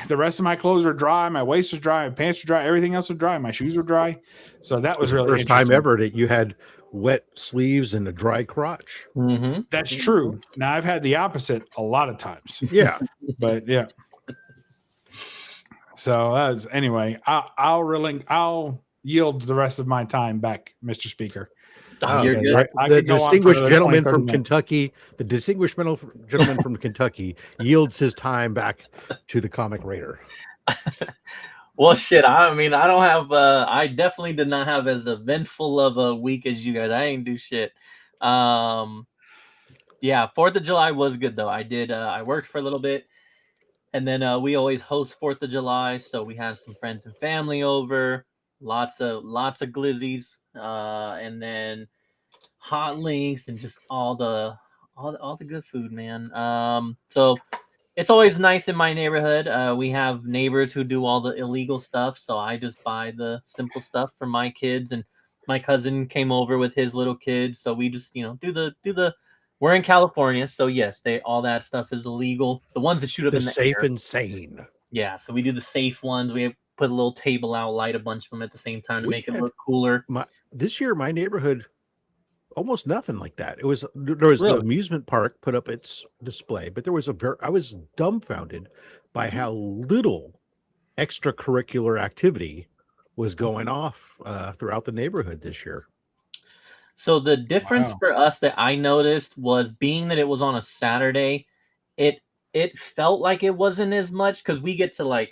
The rest of my clothes were dry. My waist was dry. My pants were dry. Everything else was dry. My shoes were dry. So that was really first time ever that you had wet sleeves and a dry crotch. Mm-hmm. That's true. Now I've had the opposite a lot of times. Yeah. But yeah. So anyway, I'll yield the rest of my time back, Mr. Speaker. You're good. The distinguished gentleman from Kentucky, yields his time back to the Comic Raider. Well, shit. I mean, I don't have. I definitely did not have as eventful of a week as you guys. I ain't do shit. Yeah, 4th of July was good though. I did. I worked for a little bit, and then we always host 4th of July, so we had some friends and family over. Lots of glizzies, and then hot links and just all the good food, man. So it's always nice in my neighborhood. We have neighbors who do all the illegal stuff, so I just buy the simple stuff for my kids. And my cousin came over with his little kids, so we just do the. We're in California, so yes, all that stuff is illegal. The ones that shoot up in the safe air. and sane. Yeah, so we do the safe ones. We put a little table out, light a bunch of them at the same time to make it look cooler. This year, my neighborhood, almost nothing like that. There was the amusement park put up its display, but I was dumbfounded by how little extracurricular activity was going off throughout the neighborhood this year. So the difference for us that I noticed was, being that it was on a Saturday, it felt like it wasn't as much, because we get to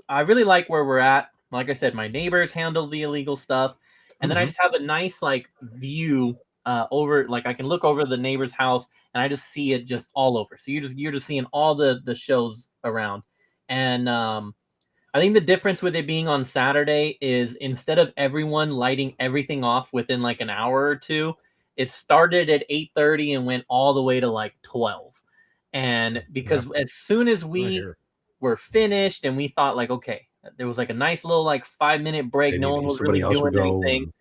I really like where we're at. Like I said, my neighbors handle the illegal stuff, and then I just have a nice view over, I can look over the neighbor's house and I just see it just all over. So you're just seeing all the shows around. And I think the difference with it being on Saturday is, instead of everyone lighting everything off within an hour or two, it started at 8:30 and went all the way to 12. And because as soon as we were finished and we thought okay, there was a nice little 5-minute break, no one was really doing anything.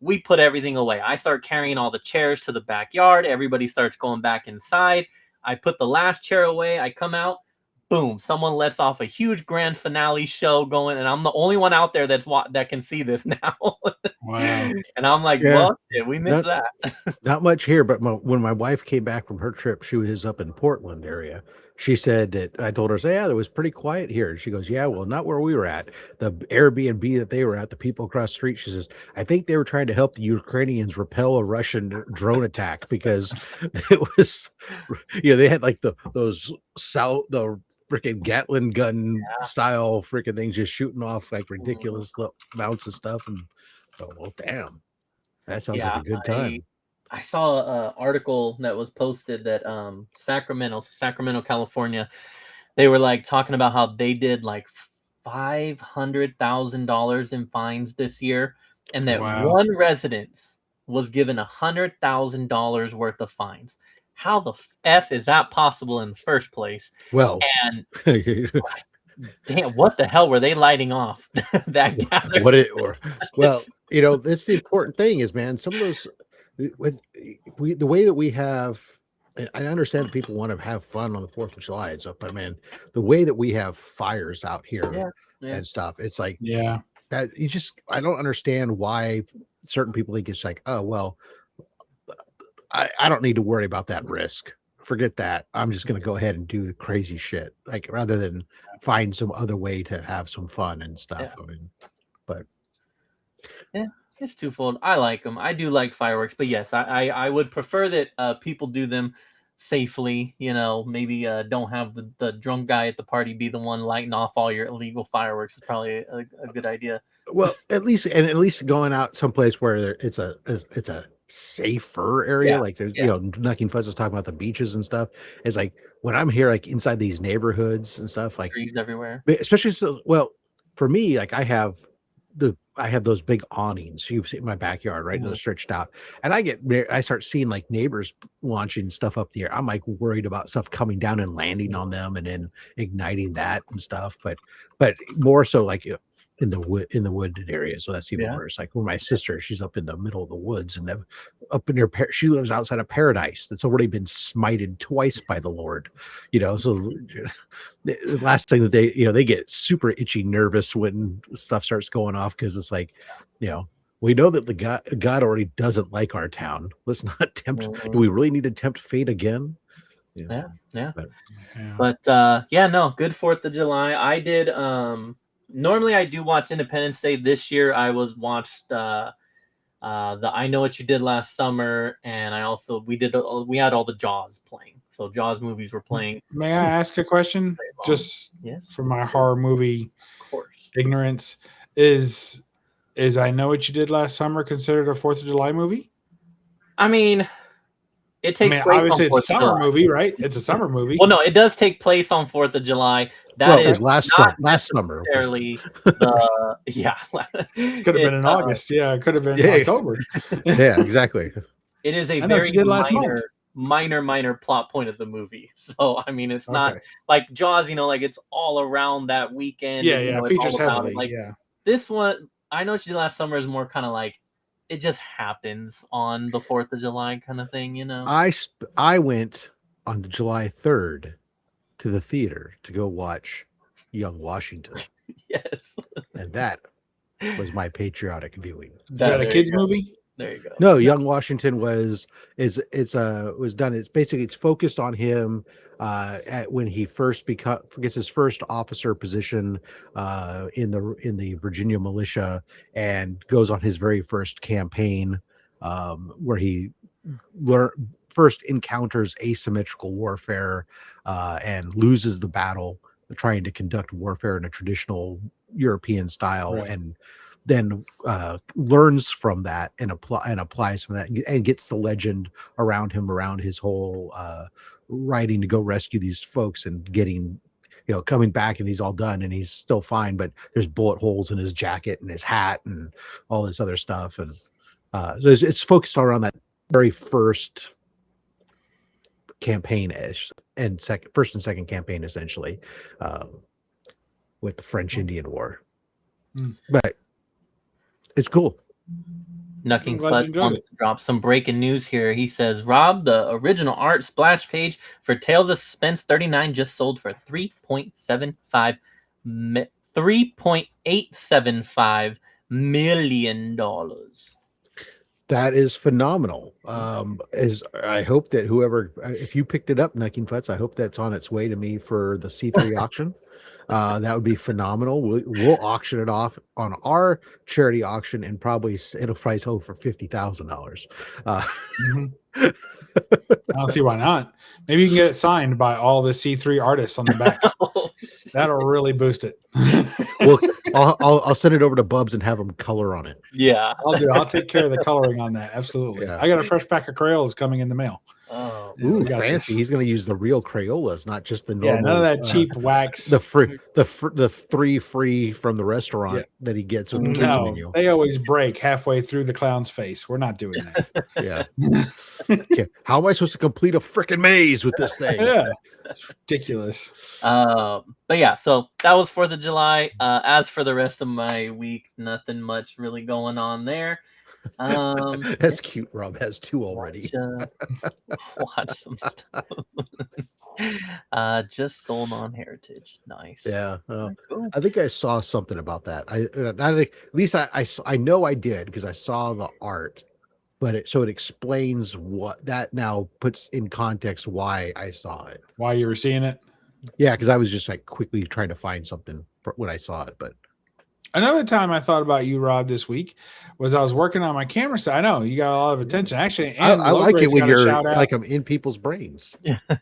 We put everything away. I start carrying all the chairs to the backyard. Everybody starts going back inside. I put the last chair away. I come out. Boom. Someone lets off a huge grand finale show going. And I'm the only one out there that can see this now. Wow. And I'm like, well, shit, we missed that. Not much here, but when my wife came back from her trip, she was up in Portland area. She said that, I told her, yeah, it was pretty quiet here. And she goes, yeah, well, not where we were at. The Airbnb that they were at, the people across the street, she says, I think they were trying to help the Ukrainians repel a Russian drone attack, because it was, they had the freaking Gatling gun style freaking things just shooting off ridiculous amounts of stuff. And well, damn, that sounds like a good time. I saw an article that was posted that Sacramento, California, they were talking about how they did $500,000 in fines this year, and that one residence was given $100,000 worth of fines. How the F is that possible in the first place? Well, and damn, what the hell were they lighting off? That's the important thing is, man, some of those, the way that we have, I understand that people want to have fun on the 4th of July and stuff, but man, the way that we have fires out here and stuff, it's that I don't understand why certain people think it's oh, well, I don't need to worry about that risk. Forget that. I'm just going to go ahead and do the crazy shit, rather than find some other way to have some fun and stuff. I mean, but it's twofold. I like them. I do like fireworks, but yes, I would prefer that people do them safely. Maybe don't have the drunk guy at the party be the one lighting off all your illegal fireworks. Is probably a good idea. Well, at least going out someplace where it's a safer area, there's Nucking Fuzz was talking about the beaches and stuff. It's when I'm here inside these neighborhoods and stuff, trees everywhere, especially for me, I have those big awnings you see in my backyard, right? They're stretched out, and I start seeing neighbors launching stuff up the air. I'm worried about stuff coming down and landing on them and then igniting that and stuff, but more so in the wooded area. So that's even worse. Where my sister, she's up in the middle of the woods, and up in she lives outside of paradise that's already been smited twice by the Lord. So the last thing that they get super itchy nervous when stuff starts going off, because it's we know that the God already doesn't like our town. Let's not tempt. Do we really need to tempt fate again? But no, good 4th of July. I did normally I do watch Independence Day. This year I watched the I Know What You Did Last Summer, and we had all the Jaws playing. So Jaws movies were playing. May I ask a question? Just for my horror movie ignorance, is I Know What You Did Last Summer considered a 4th of July movie? I mean, it takes place obviously on it's a summer movie, right? It's a summer movie. Well, no, it does take place on 4th of July. That is last not summer. Necessarily the It could have been in August. Yeah, it could have been October. Yeah, exactly. It is a very minor plot point of the movie. So I mean, it's not like Jaws. Like it's all around that weekend. Yeah, features heavily. Like this one, I Know What You Did Last Summer is more kind of like it just happens on the 4th of July kind of thing. I went on July 3rd to the theater to go watch Young Washington. Yes, and that was my patriotic viewing. Is that a kids movie? There you go. No, Young Washington was done. It's focused on him when he first gets his first officer position in the Virginia militia and goes on his very first campaign where he first encounters asymmetrical warfare and loses the battle trying to conduct warfare in a traditional European style, and then learns from that and applies some of that and gets the legend around him, around his whole riding to go rescue these folks and getting, coming back, and he's all done and he's still fine, but there's bullet holes in his jacket and his hat and all this other stuff. And so it's focused around that very first campaign and first and second campaign, essentially, with the French Indian War. But it's cool. Knucking Clutch wants to drop some breaking news here. He says, Rob, the original art splash page for Tales of Suspense 39 just sold for $3.875 million. That is phenomenal. I hope that if you picked it up, Knucking Clutch, I hope that's on its way to me for the C3 auction. That would be phenomenal. We'll auction it off on our charity auction, and it'll price over for $50,000. I don't see why not. Maybe you can get it signed by all the C3 artists on the back. That'll really boost it. Well, I'll send it over to Bubs and have them color on it. Yeah, I'll take care of the coloring on that. Absolutely. Yeah. I got a fresh pack of Crayolas coming in the mail. Oh, ooh, fancy! He's going to use the real Crayolas, not just the normal. Yeah, none of that cheap wax. The three free from the restaurant that he gets with the kids menu. They always break halfway through the clown's face. We're not doing that. Yeah. Okay. How am I supposed to complete a freaking maze with this thing? Yeah, it's ridiculous. But yeah, so that was 4th of July. As for the rest of my week, nothing much really going on there. That's cute. Rob has 2 already. Watch some stuff. Just sold on Heritage. Nice. Yeah. Cool. I think I saw something about that. At least I know I did, because I saw the art, but it explains what that now puts in context why I saw it. Why you were seeing it? Yeah, because I was just like quickly trying to find something when I saw it, but. Another time I thought about you, Rob, this week was I was working on my camera side. I know you got a lot of attention. Actually, and I like it when you're like I'm in people's brains.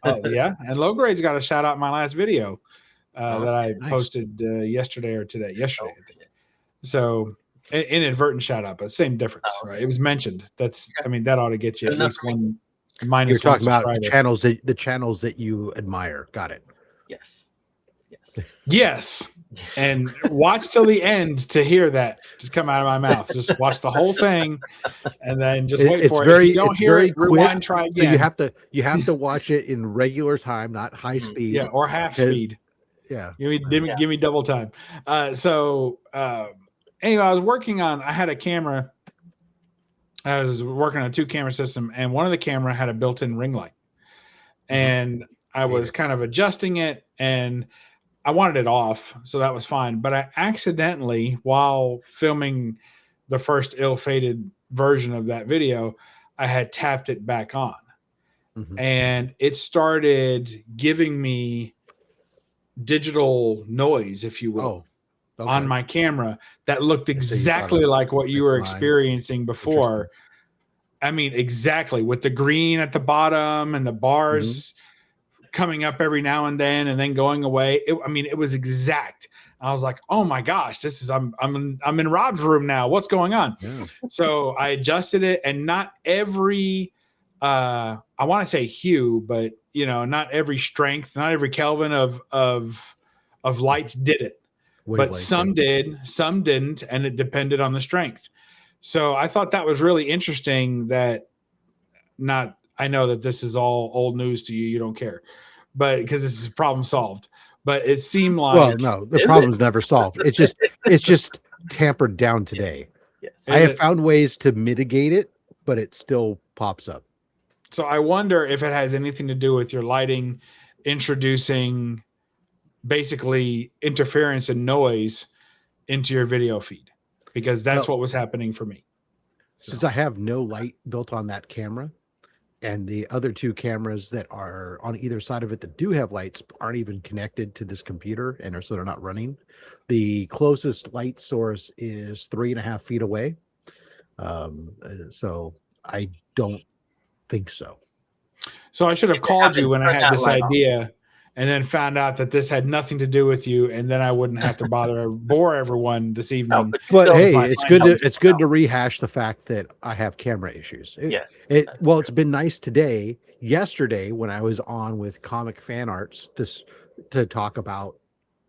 Oh, yeah. And Low Grade's got to shout out my last video that I posted yesterday or today. Yesterday, I think. So inadvertent shout out, but same difference, right? It was mentioned. That ought to get you at least one minus. You're talking about the channels that you admire. Got it. Yes. And watch till the end to hear that just come out of my mouth. Just watch the whole thing, and then just wait for it. If you don't hear it, rewind, try again. You have to watch it in regular time, not high speed. Yeah, or half speed. Yeah, give me double time. Anyway, I had a camera. I was working on a 2-camera system, and one of the camera had a built-in ring light, and I was kind of adjusting it, and I wanted it off, so that was fine. But I accidentally, while filming the first ill-fated version of that video, I had tapped it back on. And it started giving me digital noise, if you will. on my camera that looked exactly like what you were experiencing before. I mean, exactly, with the green at the bottom and the bars coming up every now and then going away. It was exact. I was like, oh my gosh, this is I'm in Rob's room now. What's going on? Yeah. So I adjusted it, and not every I want to say hue, but not every strength, not every Kelvin of lights did it. But some did, some didn't, and it depended on the strength. So I thought that was really interesting. I know that this is all old news to you. You don't care, but because this is problem solved. But it seemed like no, the problem's never solved. It's just tampered down today. Yes. I have found ways to mitigate it, but it still pops up. So I wonder if it has anything to do with your lighting introducing basically interference and noise into your video feed, because that's what was happening for me. Since I have no light built on that camera, and the other two cameras that are on either side of it that do have lights aren't even connected to this computer, and so they're not running. The closest light source is 3.5 feet away. So I don't think so. So I should have called you when I had this idea, and then found out that this had nothing to do with you, and then I wouldn't have to bore everyone this evening. But hey, it's good to rehash the fact that I have camera issues. It's been nice today. Yesterday, when I was on with Comic Fan Arts to talk about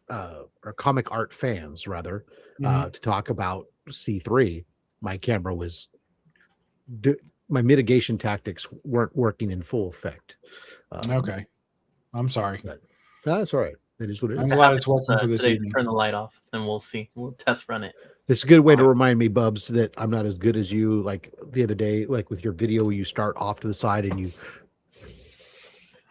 or Comic Art Fans rather, to talk about C3, my camera was my mitigation tactics weren't working in full effect. Okay. I'm sorry. But that's all right. That is what it is. I'm glad it's working for this evening. Turn the light off, and we'll see. We'll test run it. It's a good way to remind me, Bubs, that I'm not as good as you. Like the other day, like with your video, where you start off to the side and you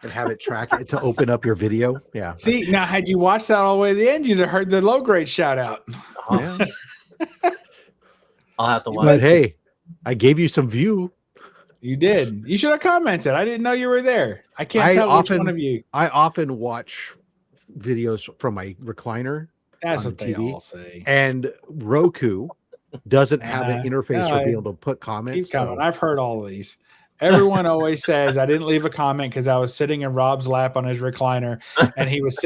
have it track it to open up your video. Yeah. See, now had you watched that all the way to the end, you'd have heard the low grade shout out. Yeah. I'll have to watch. But hey, I gave you some view. You did. You should have commented. I didn't know you were there. I can't tell which one of you. I often watch videos from my recliner. That's what they all say. And Roku doesn't have an interface for being able to put comments. Keep coming. I've heard all of these. Everyone always says I didn't leave a comment because I was sitting in Rob's lap on his recliner, and he was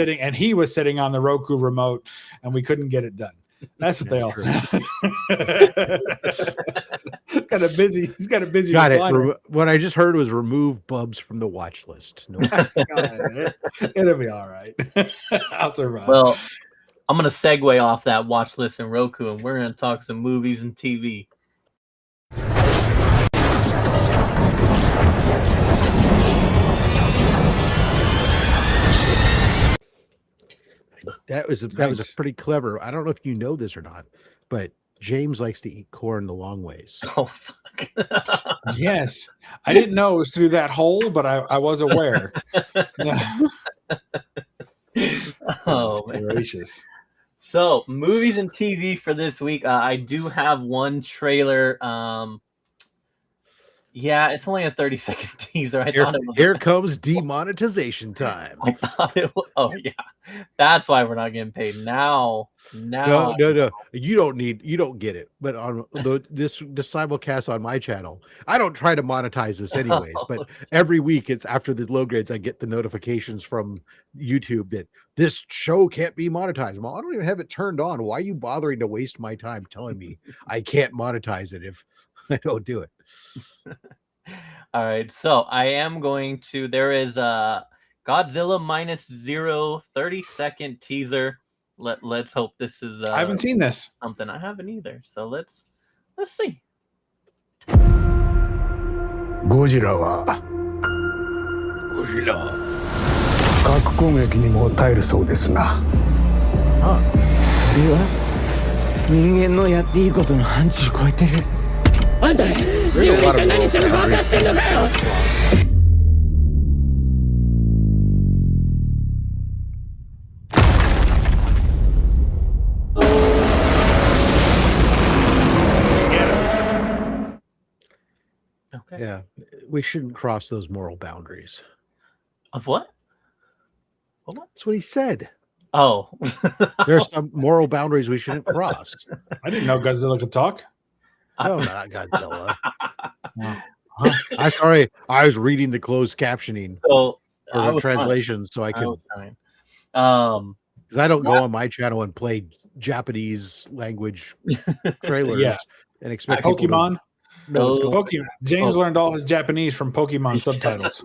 sitting on the Roku remote, and we couldn't get it done. That's what they all say. He's got a busy recliner. It. What I just heard was remove Bubs from the watch list. No. It'll be all right. I'll survive. Well, I'm going to segue off that watch list in Roku, and we're going to talk some movies and TV. That was a pretty clever. I don't know if you know this or not, but James likes to eat corn the long ways. Oh, fuck. Yes. I didn't know it was through that hole, but I was aware. Oh, man. Gracious. So, movies and TV for this week. I do have one trailer. Yeah, it's only a 30-second teaser. Here comes demonetization time. I thought it was. Oh yeah, that's why we're not getting paid now. No. You don't get it. But on this simulcast on my channel, I don't try to monetize this anyways. But every week, it's after the low grades, I get the notifications from YouTube that this show can't be monetized. Well, I don't even have it turned on. Why are you bothering to waste my time telling me I can't monetize it if I don't do it? All right, so I am going to. There is a Godzilla -0 30-second teaser. Let's hope this is. I haven't seen this. Something I haven't either. So let's see. Godzilla 核攻撃にも耐えるそうですな。それは人間のやっていいことの範疇を超えてる。あんた自分一体何してるか分かってんのかよ。Okay. Yeah, we shouldn't cross those moral boundaries. Of what? That's what he said. Oh, There's some moral boundaries we shouldn't cross. I didn't know Godzilla could talk. No, not Godzilla. Wow. I'm sorry. I was reading the closed captioning so I or was translation, so I I could. was trying. Because I don't go on my channel and play Japanese language trailers Yeah. and expect people to Pokemon. know what's going on. Pokemon. James learned all his Japanese from Pokemon subtitles.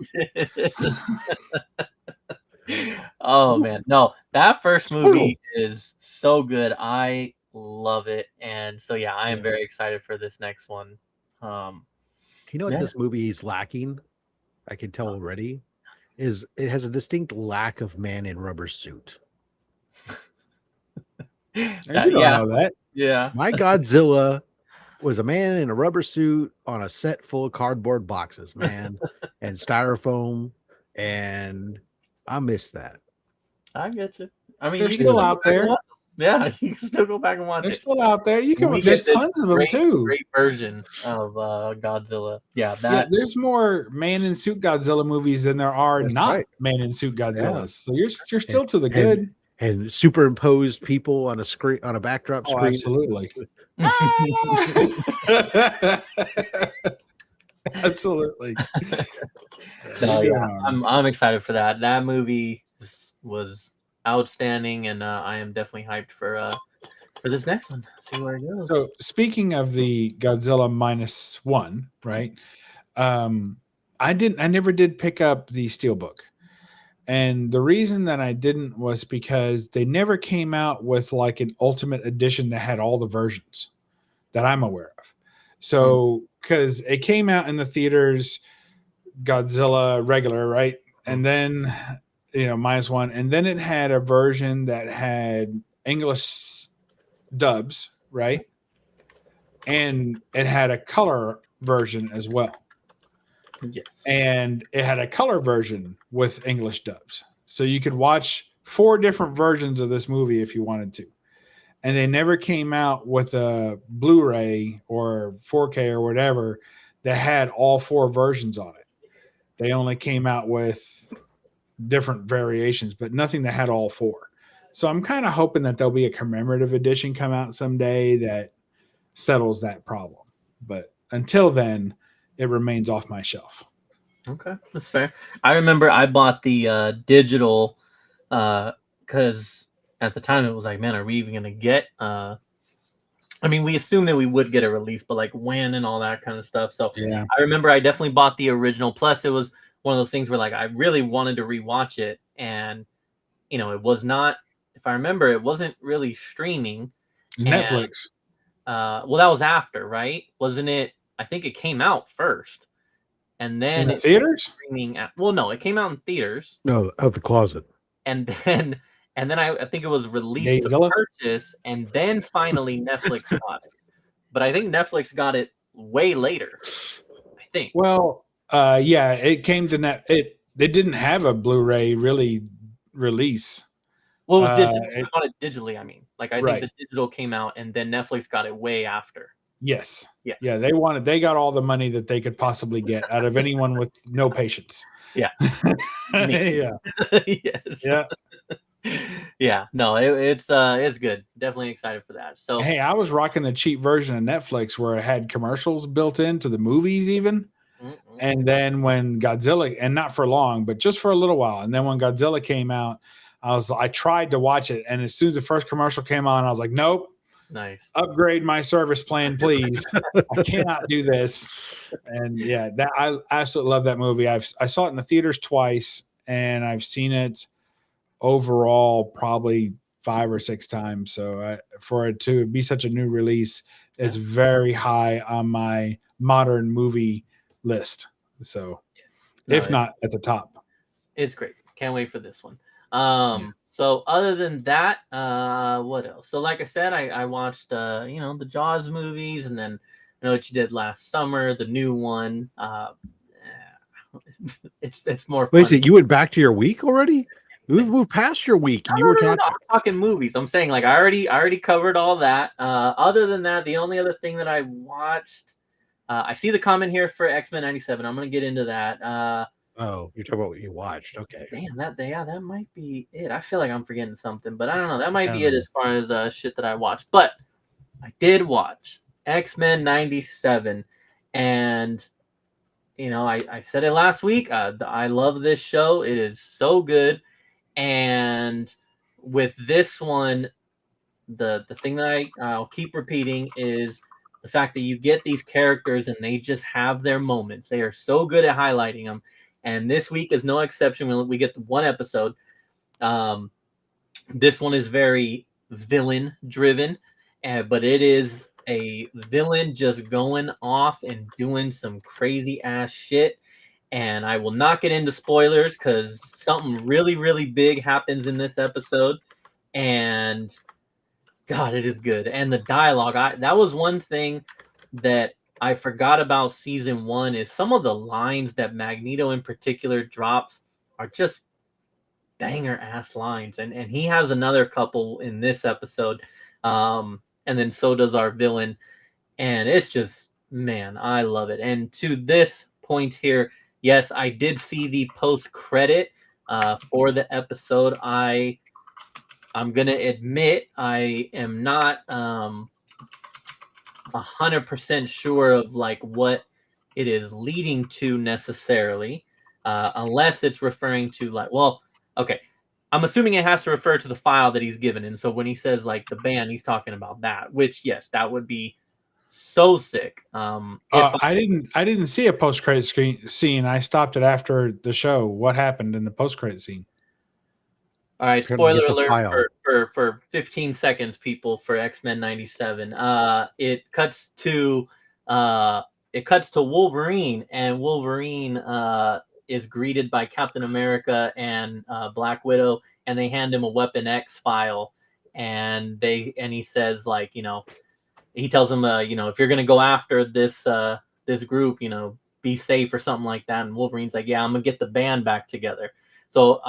Oh man, no, that first movie is so good. I love it, and so yeah, I am very excited for this next one. You know what this movie is lacking? I can tell already. Is it has a distinct lack of man in rubber suit. You don't know that. Yeah. My Godzilla was a man in a rubber suit on a set full of cardboard boxes, man, and styrofoam, and I miss that. I get you. I mean, They're still out there. Yeah, you can still go back and watch They're it. still out there. You can. There's tons of them too. Great version of Godzilla. Yeah, there's more man in suit Godzilla movies than there are man in suit Godzillas. So you're still to the good. And superimposed people on a screen, on a backdrop screen. Absolutely. Absolutely. No, yeah, I'm excited for that. That movie was outstanding, and I am definitely hyped for this next one. See where it goes. So speaking of the Godzilla -1, right? I never did pick up the Steelbook. And the reason that I didn't was because they never came out with like an ultimate edition that had all the versions that I'm aware of. So, because it came out in the theaters, Godzilla regular, right? And then, -1. And then it had a version that had English dubs, right? And it had a color version as well. Yes. And it had a color version with English dubs. So you could watch 4 different versions of this movie if you wanted to. And they never came out with a Blu-ray or 4K or whatever that had all 4 versions on it. They only came out with different variations, but nothing that had all 4. So I'm kind of hoping that there'll be a commemorative edition come out someday that settles that problem. But until then, it remains off my shelf. Okay, that's fair. I remember I bought the digital because at the time it was like, man, are we even gonna get? I mean, we assumed that we would get a release, but like when and all that kind of stuff. So yeah, I remember I definitely bought the original. Plus, it was one of those things where like I really wanted to rewatch it, and it was not. If I remember, it wasn't really streaming. Netflix. Well, that was after, right? Wasn't it? I think it came out first, and then in the theaters. Streaming no, it came out in theaters. No, Out the Closet. And then I think it was released to purchase, and then finally Netflix got it. But I think Netflix got it way later. I think. Well, yeah, it came to net. It didn't have a Blu-ray really release. Well, it was digital. I got it digitally. I mean, like I think the digital came out, and then Netflix got it way after. Yes. Yeah. They got all the money that they could possibly get out of anyone with no patience. Yeah. Yeah. Yes. Yeah. Yeah. No, it's good. Definitely excited for that. So hey, I was rocking the cheap version of Netflix where it had commercials built into the movies even. And then when Godzilla, and not for long, but just for a little while. And then when Godzilla came out, I tried to watch it. And as soon as the first commercial came on, I was like, nope. Nice. Upgrade my service plan, please. I cannot do this. And yeah, that I absolutely love that movie. I saw it in the theaters twice, and I've seen it overall probably 5 or 6 times. So for it to be such a new release is very high on my modern movie list. So if not at the top. It's great. Can't wait for this one. So other than that, what else? So like I said, I watched the Jaws movies, and then I know what you did last summer, the new one. It's more fun. Wait, you went back to your week already? We've moved past your week. No, I'm talking movies. I'm saying like I already covered all that. Other than that, the only other thing that I watched, I see the comment here for X-Men 97. I'm gonna get into that. Oh, you're talking about what you watched. Okay. Damn, that might be it. I feel like I'm forgetting something, but I don't know. That might be Yeah. it as far as shit that I watched. But I did watch X-Men 97, and I said it last week. I love this show. It is so good, and with this one, the thing that I'll keep repeating is the fact that you get these characters and they just have their moments. They are so good at highlighting them. And this week is no exception. We get one episode. This one is very villain driven, but it is a villain just going off and doing some crazy ass shit. And I will not get into spoilers because something really, really big happens in this episode. And God, it is good. And the dialogue, that was one thing that I forgot about season 1 is some of the lines that Magneto in particular drops are just banger ass lines. And he has another couple in this episode. And then so does our villain. And it's just, man, I love it. And to this point here, yes, I did see the post-credit for the episode. I'm gonna admit I am not 100% sure of like what it is leading to necessarily, unless it's referring to like, well, okay, I'm assuming it has to refer to the file that he's given, and so when he says like the band, he's talking about that. Which yes, that would be so sick. I didn't see a post credit scene. I stopped it after the show. What happened in the post credit scene? All right, spoiler alert for 15 seconds, people, for X-Men 97. It cuts to Wolverine, and Wolverine is greeted by Captain America and Black Widow, and they hand him a Weapon X file, and he says like, he tells him if you're gonna go after this group, be safe or something like that, and Wolverine's like, yeah, I'm gonna get the band back together. So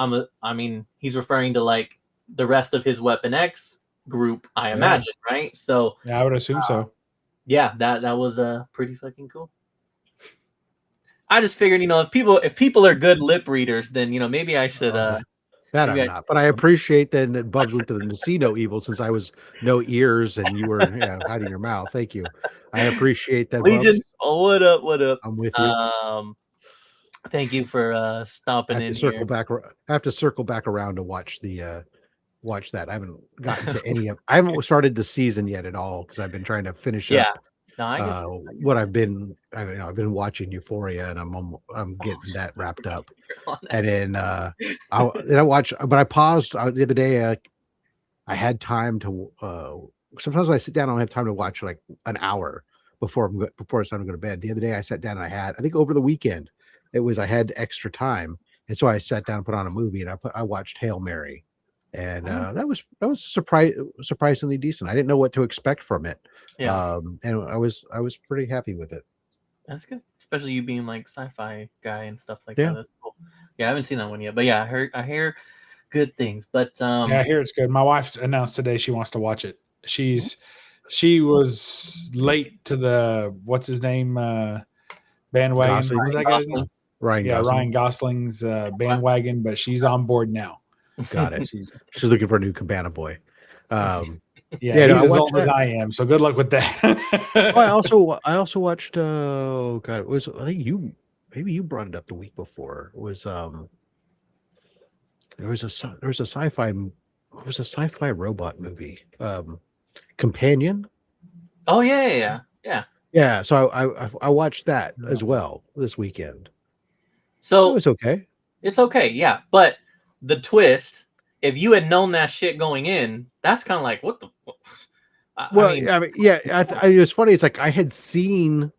he's referring to like the rest of his Weapon X group, I imagine, right? So yeah, I would assume so. Yeah, that was pretty fucking cool. I just figured, if people are good lip readers, then maybe I should. That I'm not, but I appreciate that it bugged me to see no evil since I was no ears and you were hiding your mouth. Thank you. I appreciate that. Legion, what up? What up? I'm with you. Thank you for stopping in. I have to circle back around to watch watch that. I haven't gotten to any of. I haven't started the season yet at all because I've been trying to finish up. No, what I've been watching Euphoria, and I'm getting that wrapped up. And then I watch, but I paused the other day. I had time to. Sometimes when I sit down, I don't have time to watch like an hour before it's time to go to bed. The other day, I sat down and I think over the weekend. I had extra time, and so I sat down and put on a movie, and I watched Hail Mary, and that was surprisingly decent. I didn't know what to expect from it, and I was pretty happy with it. That's good, especially you being like sci-fi guy and stuff like that. That's cool. Yeah, I haven't seen that one yet, but yeah, I hear good things. But I hear it's good. My wife announced today she wants to watch it. She was late to the what's his name bandwagon. What was that guy's name? Ryan Gosling's bandwagon, but she's on board now. Got it. She's looking for a new Cabana boy. He's as old as I am, so good luck with that. I also watched. Oh God, I think maybe you brought it up the week before. It was there was a sci-fi robot movie, Companion. Oh yeah. So I watched that as well this weekend. So it was okay. It's okay, yeah. But the twist, if you had known that shit going in, that's kind of like, what the? It was funny. It's like I had seen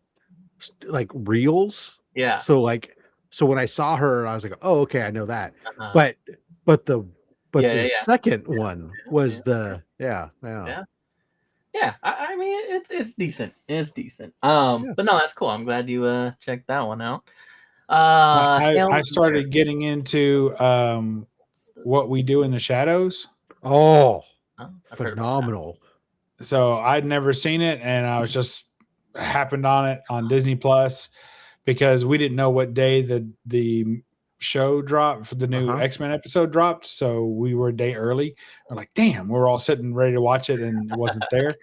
like reels. Yeah. So when I saw her, I was like, oh, okay, I know that. But the second one was the. I mean, it's decent. It's decent. But no, that's cool. I'm glad you checked that one out. I started getting into What We Do in the Shadows. Oh, phenomenal. So I'd never seen it, and I was just happened on it on Disney Plus because we didn't know what day the show dropped, for the new X-Men episode dropped. So we were a day early. We're like, damn, we were all sitting ready to watch it and it wasn't there.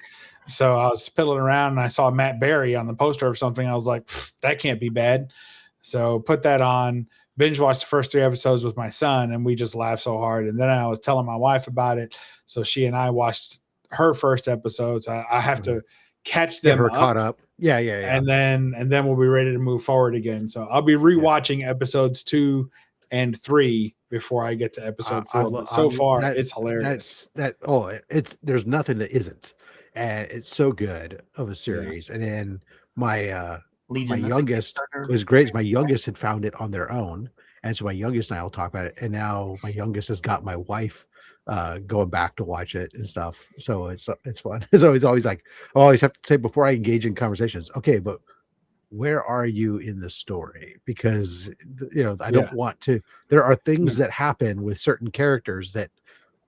So I was fiddling around and I saw Matt Berry on the poster of something. I was like, that can't be bad. So put that on, binge watched the first 3 episodes with my son, and we just laughed so hard. And then I was telling my wife about it. So she and I watched her first episodes. I have to catch them up, caught up. Yeah. And then we'll be ready to move forward again. So I'll be rewatching episodes 2 and 3 before I get to episode 4. But so far, it's hilarious. There's nothing that isn't. And it's so good of a series. And then my youngest was great. My youngest had found it on their own. And so my youngest and I will talk about it. And now my youngest has got my wife going back to watch it and stuff. So it's fun. So it's always like, I always have to say before I engage in conversations, okay, but where are you in the story? Because, I don't want to, there are things that happen with certain characters that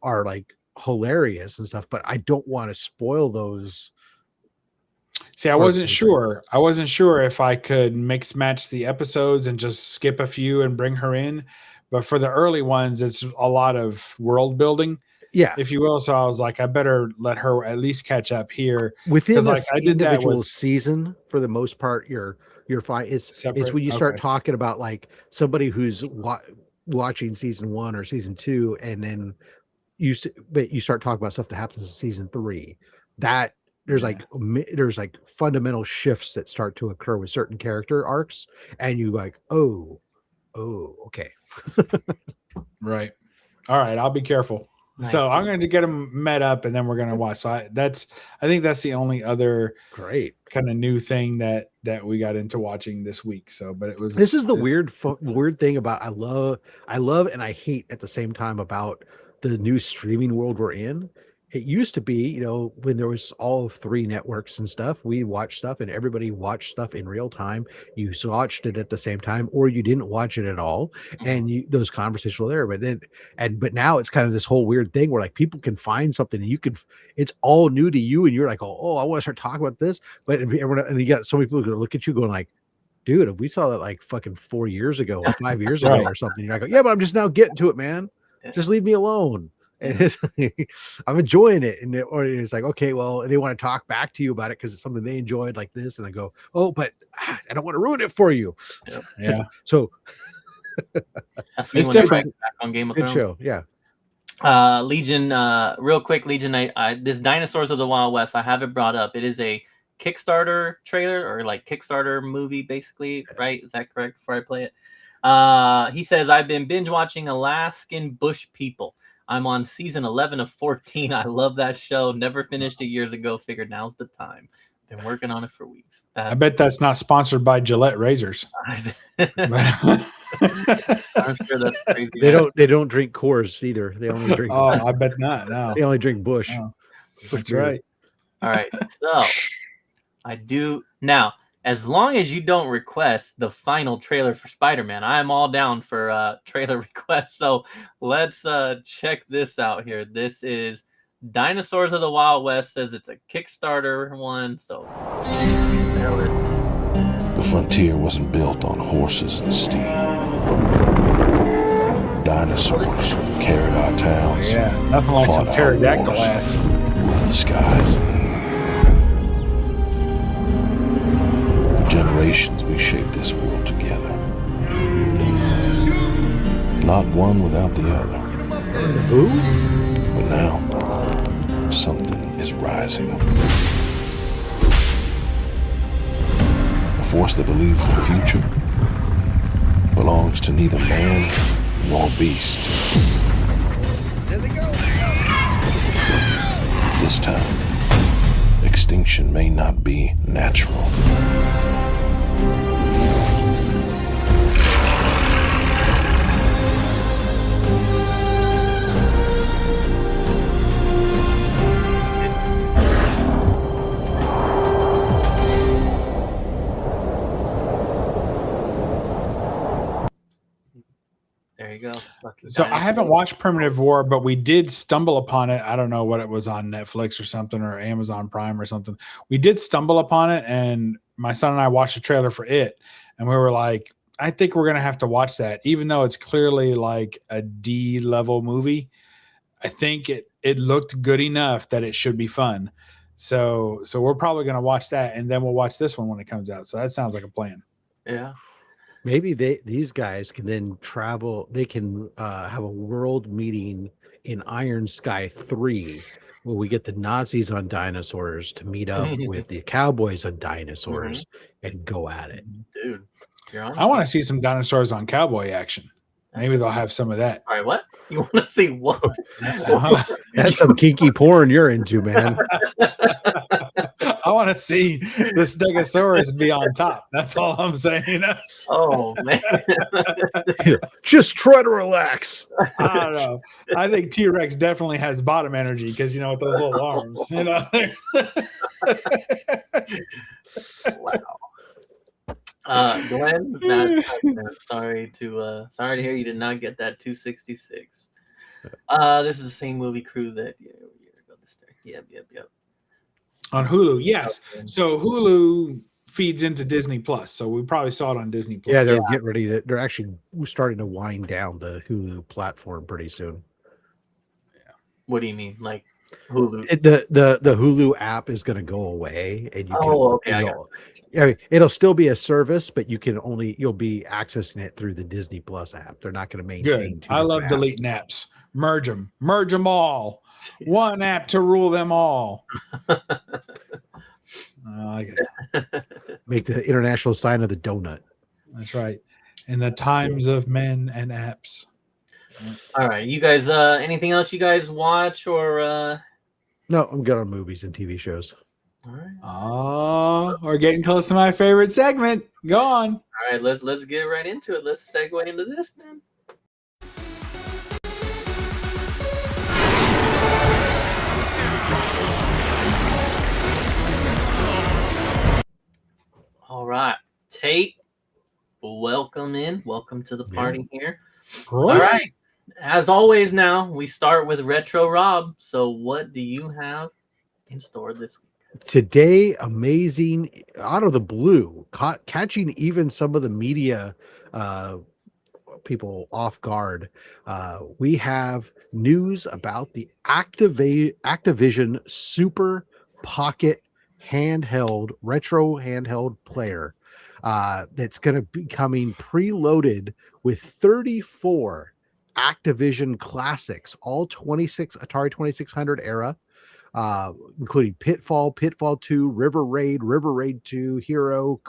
are like hilarious and stuff, but I don't want to spoil those. See, I wasn't sure if I could mix match the episodes and just skip a few and bring her in. But for the early ones, it's a lot of world building, if you will. So I was like, I better let her at least catch up here within like individual season. For the most part, you're fine. It's when you start talking about like somebody who's watching season 1 or season 2, and then you start talking about stuff that happens in season 3. That there's like fundamental shifts that start to occur with certain character arcs, and you like, oh, okay. Right. All right. I'll be careful. Nice. So I'm going to get them met up, and then we're going to watch. So I think that's the only other great kind of new thing that we got into watching this week. So, but this is the weird thing about, I love and I hate at the same time about the new streaming world we're in. It used to be, when there was all 3 networks and stuff, we watched stuff and everybody watched stuff in real time. You watched it at the same time, or you didn't watch it at all. And those conversations were there. But now it's kind of this whole weird thing where like people can find something and it's all new to you. And you're like, oh, I want to start talking about this. But and you got so many people who look at you going like, dude, if we saw that like fucking 4 years ago or 5 years ago or something, you're like, yeah, but I'm just now getting to it, man. Just leave me alone. And I'm enjoying it. And it's like, okay, well, they want to talk back to you about it because it's something they enjoyed like this. And I go, oh, but I don't want to ruin it for you. Yeah. So it's different. Back on Game of Good Thrones. show. Yeah. Legion, real quick, Legion, this Dinosaurs of the Wild West, I have it brought up. It is a Kickstarter trailer or like Kickstarter movie, basically, right? Is that correct before I play it? He says, I've been binge watching Alaskan Bush People. I'm on season 11 of 14. I love that show. Never finished it years ago. Figured now's the time. Been working on it for weeks. I bet that's not sponsored by Gillette razors. I'm sure that's crazy. They don't drink Coors either. They only drink. I bet not. No, they only drink Bush. Oh, that's right. All right. So I do now. As long as you don't request the final trailer for Spider-Man, I'm all down for trailer requests. So let's check this out here. This is Dinosaurs of the Wild West. Says it's a Kickstarter one. So the frontier wasn't built on horses and steam. Dinosaurs carried our towns. Yeah, nothing like some pterodactyl ass. In the skies. Generations we shaped this world together. Not one without the other. But now, something is rising. A force that believes the future belongs to neither man nor beast. This time, extinction may not be natural. There you go. So I haven't watched Primitive War, but we did stumble upon it. I don't know what it was on Netflix or something, or Amazon Prime or something. We did stumble upon it, and my son and I watched the trailer for it, and we were like, I think we're gonna have to watch that, even though it's clearly like a D level movie. I think it looked good enough that it should be fun. So we're probably gonna watch that, and then we'll watch this one when it comes out. So that sounds like a plan. Yeah. Maybe these guys can then travel. They can have a world meeting in Iron Sky 3, where we get the Nazis on dinosaurs to meet up with the cowboys on dinosaurs and go at it. Dude, you're on. I want to see some dinosaurs on cowboy action. Maybe they'll have some of that. All right, what? You want to see what? That's some kinky porn you're into, man. I want to see the Stegosaurus be on top. That's all I'm saying. Oh, man. Just try to relax. I don't know. I think T-Rex definitely has bottom energy because, with those little arms, Wow. Glenn, sorry to hear you did not get that 266. This is the same movie crew that Yep. On Hulu, yes. So Hulu feeds into Disney Plus, so we probably saw it on Disney Plus. Yeah, they're getting ready to. They're actually starting to wind down the Hulu platform pretty soon. Yeah. What do you mean, like Hulu? The Hulu app is going to go away, and you can. Okay. I mean, it'll still be a service, but you'll be accessing it through the Disney Plus app. They're not going to maintain. Good. I love deleting apps. Merge them all. One app to rule them all. Make the international sign of the donut. That's right. In the times of men and apps. All right, you guys. Anything else you guys watch or? No, I'm good on movies and TV shows. All right. Oh, we're getting close to my favorite segment. Go on. All right, let's get right into it. Let's segue into this then. All right, Tate, welcome to the party here. All right, as always now, we start with Retro Rob. So what do you have in store this week? Today, amazing, out of the blue, catching even some of the media people off guard. We have news about the Activision Super Pocket retro handheld player that's going to be coming preloaded with 34 Activision classics, all Atari 2600 era, including Pitfall 2, River Raid 2, Hero,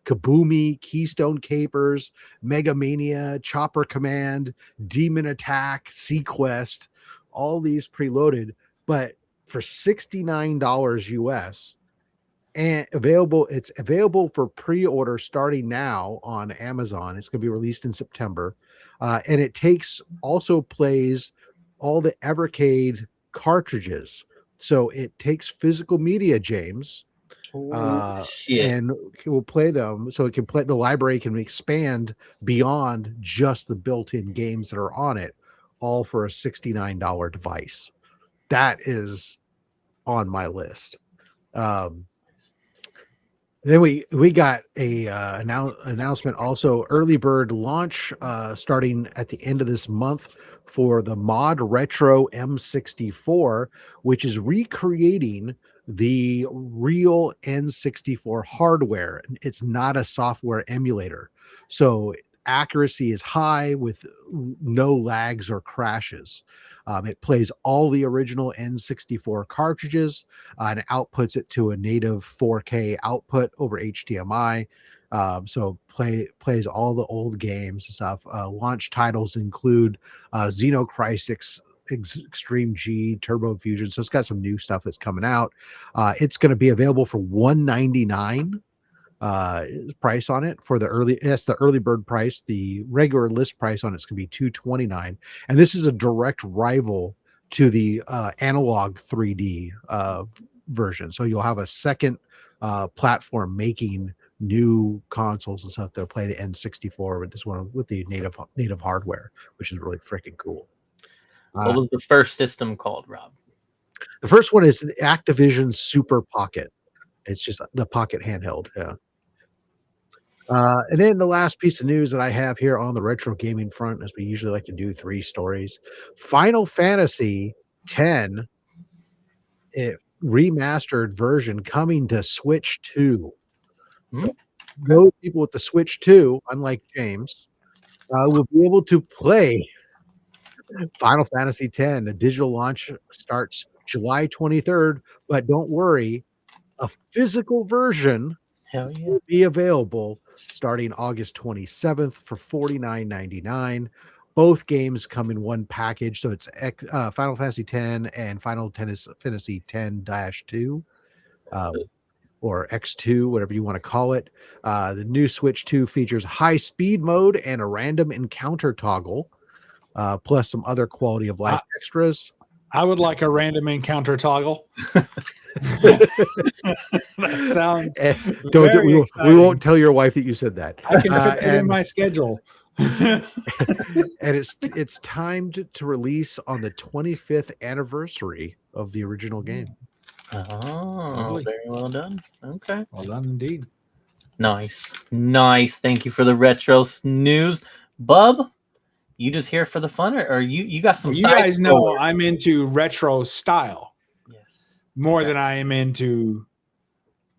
Kaboomy, Keystone Capers, Mega Mania, Chopper Command, Demon Attack, Sequest, all these preloaded, but for $69 US. And it's available for pre-order starting now on Amazon. It's going to be released in September. And it plays all the Evercade cartridges. So it takes physical media, James, and it will play them. So it can play, the library can expand beyond just the built-in games that are on it, all for a $69 device. That is on my list. Then we got a announcement also, early bird launch starting at the end of this month for the Mod Retro M64, which is recreating the real N64 hardware. It's not a software emulator. So accuracy is high with no lags or crashes. It plays all the original N64 cartridges and outputs it to a native 4K output over HDMI. So plays all the old games and stuff. Launch titles include Xenocrisis Extreme G, Turbo Fusion. So it's got some new stuff that's coming out. It's going to be available for $199 price on it for the early bird price. The regular list price on it's going to be $229, and this is a direct rival to the analog 3D version. So you'll have a second platform making new consoles and stuff that'll play the N64 with this one with the native hardware, which is really freaking cool. What was the first system called, Rob? The first one is the Activision Super Pocket. It's just the pocket handheld. Yeah. And then the last piece of news that I have here on the retro gaming front, as we usually like to do 3 stories. Final Fantasy X remastered version coming to Switch 2. So those people with the Switch 2, unlike James, will be able to play Final Fantasy X. The digital launch starts July 23rd, but don't worry, a physical version will be available starting August 27th for $49.99. Both games come in one package, so it's Final Fantasy X and Final Fantasy X-2, or X2, whatever you want to call it. The new Switch 2 features high speed mode and a random encounter toggle, plus some other quality of life extras. I would like a random encounter toggle. That sounds we won't tell your wife that you said that. I can fit it in my schedule. And it's timed to release on the 25th anniversary of the original game. Oh, very well done. Okay. Well done indeed. Nice. Thank you for the retro news. Bub, you just here for the fun, or you got some? You guys know I'm into retro style. Yes. More than I am into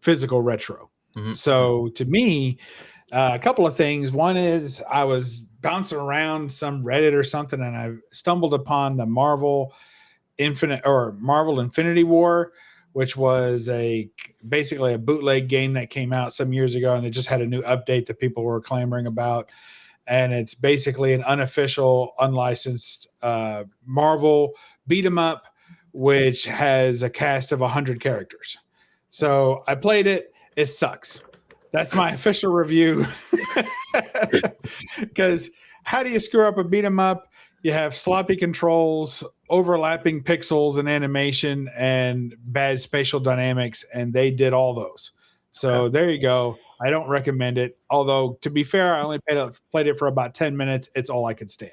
physical retro. Mm-hmm. So to me, a couple of things. One is I was bouncing around some Reddit or something, and I stumbled upon the Marvel Infinity War, which was basically a bootleg game that came out some years ago, and they just had a new update that people were clamoring about. And it's basically an unofficial, unlicensed Marvel beat 'em up, which has a cast of 100 characters. So I played it. It sucks. That's my official review. Because how do you screw up a beat 'em up? You have sloppy controls, overlapping pixels and animation, and bad spatial dynamics, and they did all those. So there you go. I don't recommend it. Although, to be fair, I only played it for about 10 minutes. It's all I could stand.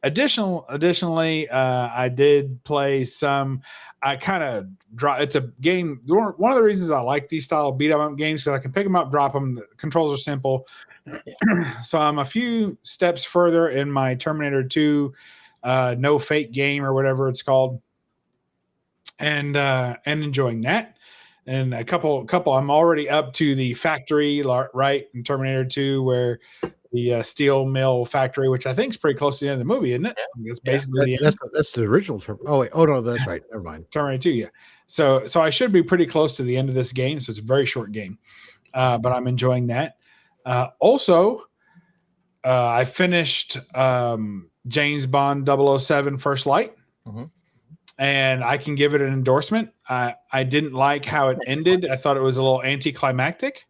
Additionally, I did play some. It's a game. One of the reasons I like these style beat 'em up games is I can pick them up, drop them. The controls are simple. So I'm a few steps further in my Terminator 2 No Fate game, or whatever it's called, and enjoying that. And a couple, I'm already up to the factory, right, in Terminator 2, where the steel mill factory, which I think is pretty close to the end of the movie, isn't it? Yeah. That's basically that's the original term. Oh wait, no, that's right. Never mind. Terminator 2, yeah. So I should be pretty close to the end of this game. So it's a very short game, but I'm enjoying that. Also, I finished James Bond 007 First Light. Mm-hmm. And I can give it an endorsement. I didn't like how it ended. I thought it was a little anticlimactic.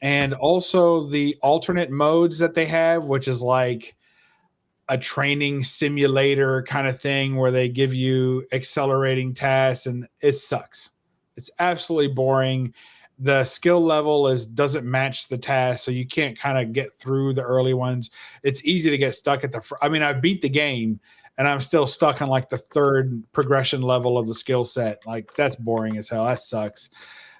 And also the alternate modes that they have, which is like a training simulator kind of thing where they give you accelerating tasks, and it sucks. It's absolutely boring. The skill level doesn't match the task, so you can't kind of get through the early ones. It's easy to get stuck at I've beat the game, and I'm still stuck on like the third progression level of the skill set. Like, that's boring as hell. That sucks.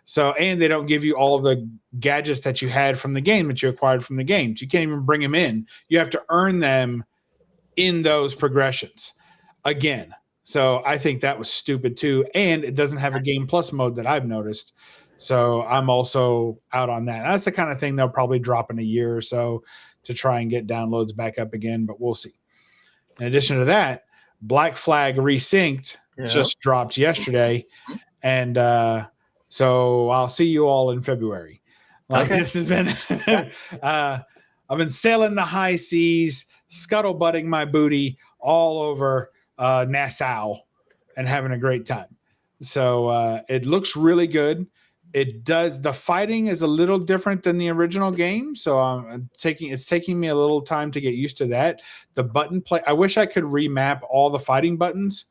So, and they don't give you all the gadgets that you had from the game that you acquired from the game. So you can't even bring them in. You have to earn them in those progressions again. So I think that was stupid too. And it doesn't have a Game Plus mode that I've noticed. So I'm also out on that. That's the kind of thing they'll probably drop in a year or so to try and get downloads back up again, but we'll see. In addition to that, Black Flag Resynced just dropped yesterday. And so I'll see you all in February. This has been, I've been sailing the high seas, scuttlebutting my booty all over Nassau and having a great time. So it looks really good. The fighting is a little different than the original game. So it's taking me a little time to get used to that. The button play, I wish I could remap all the fighting buttons,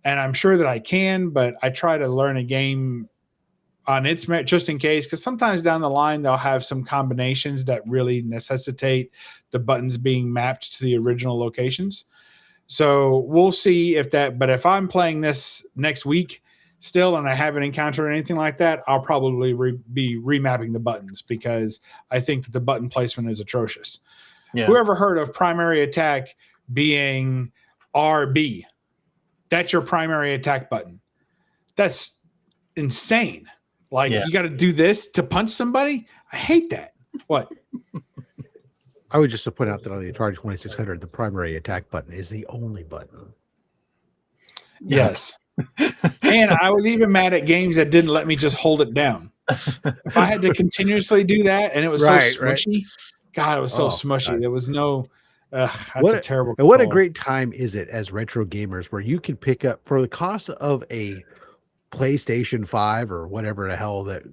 and I'm sure that I can, but I try to learn a game on its merit just in case, because sometimes down the line they'll have some combinations that really necessitate the buttons being mapped to the original locations. So we'll see but if I'm playing this next week, still and I haven't encountered anything like that, I'll probably be remapping the buttons because I think that the button placement is atrocious. Yeah. Whoever heard of primary attack being RB? That's your primary attack button. That's insane. Like, you got to do this to punch somebody? I hate that. What? I would just point out that on the Atari 2600, the primary attack button is the only button. Yes. And I was even mad at games that didn't let me just hold it down. If I had to continuously do that and it was so smushy, God, it was so smushy. God. There was no, that's a terrible control. What a great time is it as retro gamers where you can pick up for the cost of a PlayStation 5 or whatever the hell that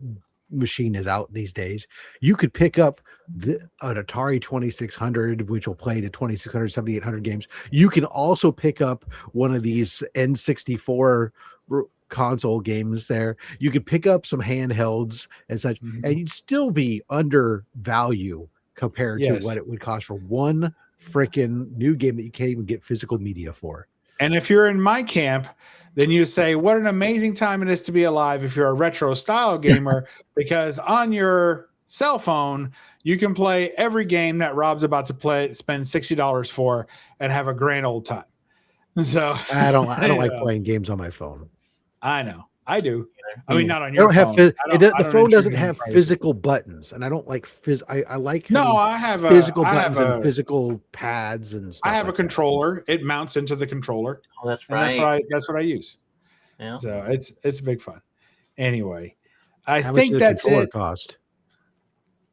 machine is out these days, you could pick up an Atari 2600, which will play to 2600, 7800 games. You can also pick up one of these N64 console games there. You could pick up some handhelds and such, and you'd still be under value compared to what it would cost for one freaking new game that you can't even get physical media for. And if you're in my camp, then you say, what an amazing time it is to be alive if you're a retro style gamer, because on your cell phone, you can play every game that Rob's about to spend $60 for and have a grand old time. So I don't like playing games on my phone. I know. I do. I mean, not on your phone. The phone doesn't have physical buttons, and I don't like I like I have physical buttons and physical pads and stuff. I have a controller. It mounts into the controller. Oh, that's right. That's what I use. Yeah. So it's big fun. Anyway, I How think much does that's the controller it. Cost?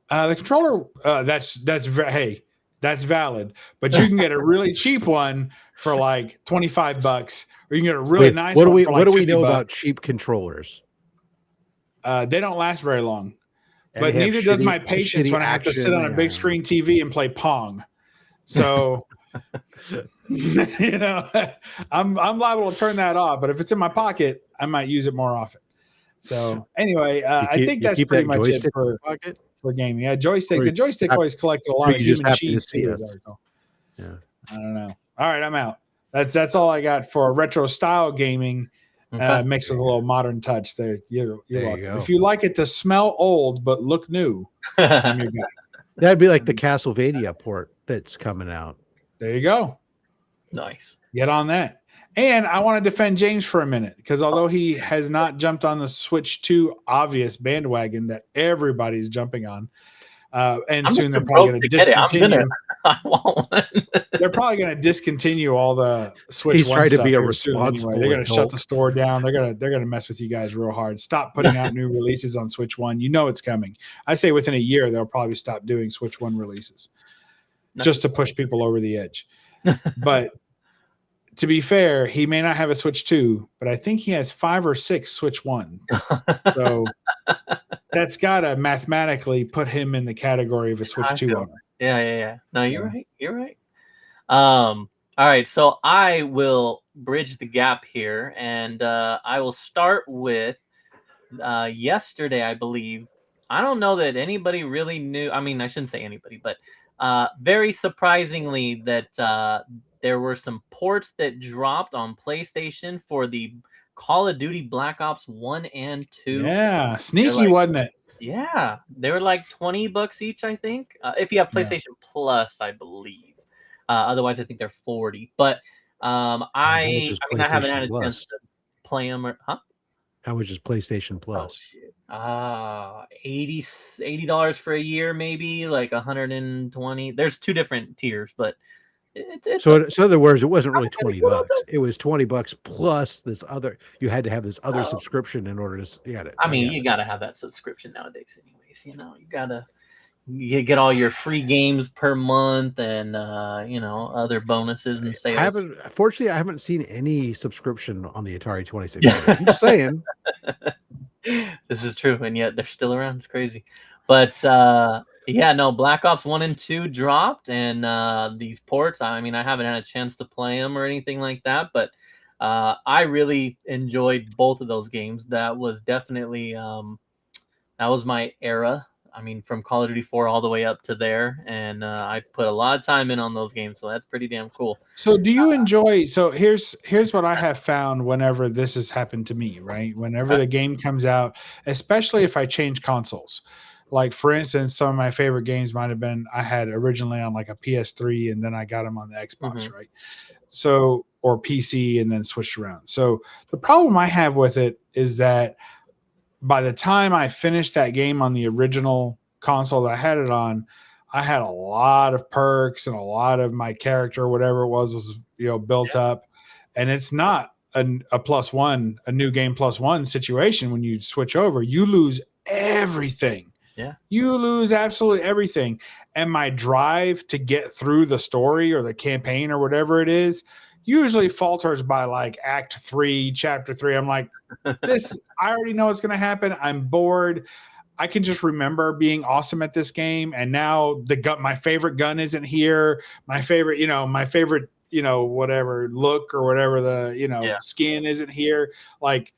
The controller, that's valid, but you can get a really cheap one for like $25, or you can get a really nice one for like what do we $50. know about cheap controllers? They don't last very long, but neither does my patience when I have to sit on a big screen TV and play Pong. So, you know, I'm liable to turn that off, but if it's in my pocket, I might use it more often. So anyway, I think that's pretty much it for gaming. Yeah, joystick. The joystick always collected a lot of human cheese. Yeah. I don't know. All right, I'm out. That's all I got for retro style gaming. Mixed with a little modern touch. There, you're welcome. If you like it to smell old but look new, I'm your guy. That'd be like the Castlevania port that's coming out. There you go. Nice. Get on that. And I want to defend James for a minute, because although he has not jumped on the Switch 2 obvious bandwagon that everybody's jumping on, and soon they're probably going to discontinue. I want one. They're probably going to discontinue all the Switch. He's 1 trying stuff to be a responsible. Anyway. They're going to shut the store down. They're going to mess with you guys real hard. Stop putting out new releases on Switch 1. You know it's coming. I say within a year they'll probably stop doing Switch 1 releases, just to push people over the edge. But to be fair, he may not have a Switch 2, but I think he has 5 or 6 Switch 1. So that's got to mathematically put him in the category of a Switch 2 owner. Yeah. No, you're right. You're right. All right. So I will bridge the gap here, and I will start with yesterday, I believe. I don't know that anybody really knew. I mean, I shouldn't say anybody, but very surprisingly that there were some ports that dropped on PlayStation for the Call of Duty Black Ops 1 and 2. Yeah, sneaky, wasn't it? Yeah, they were like $20 each, I think. If you have PlayStation Plus, I believe. Otherwise, I think they're $40. But I haven't had a chance to play them. How much is PlayStation Plus? Oh, shit. $80 for a year, maybe like $120. There's 2 different tiers, but so in other words, it wasn't really $20. It was $20 plus this other. You had to have this other subscription in order to get it. I mean, you got to have that subscription nowadays, anyways. You know, you get all your free games per month and other bonuses and sales. Fortunately, I haven't seen any subscription on the Atari 2600. I'm just saying. This is true, and yet they're still around. It's crazy, but Black Ops 1 and 2 dropped, and these ports, I mean, I haven't had a chance to play them or anything like that, but I really enjoyed both of those games. That was definitely that was my era I mean, from Call of Duty 4 all the way up to there, and I put a lot of time in on those games, so that's pretty damn cool. So do you enjoy, so here's what I have found whenever this has happened to me, right? Whenever the game comes out, especially if I change consoles. Like, for instance, some of my favorite games might have been I had originally on like a PS3 and then I got them on the Xbox, right? So, or PC and then switched around. So the problem I have with it is that by the time I finished that game on the original console that I had it on, I had a lot of perks and a lot of my character, whatever it was built up. And it's not a +1, a new game +1 situation. When you switch over, you lose everything. Yeah. You lose absolutely everything. And my drive to get through the story or the campaign or whatever it is usually falters by like Act 3, Chapter 3. I'm like, this, I already know what's going to happen. I'm bored. I can just remember being awesome at this game. And now my favorite gun isn't here. My favorite, whatever look or whatever the, skin isn't here. Like,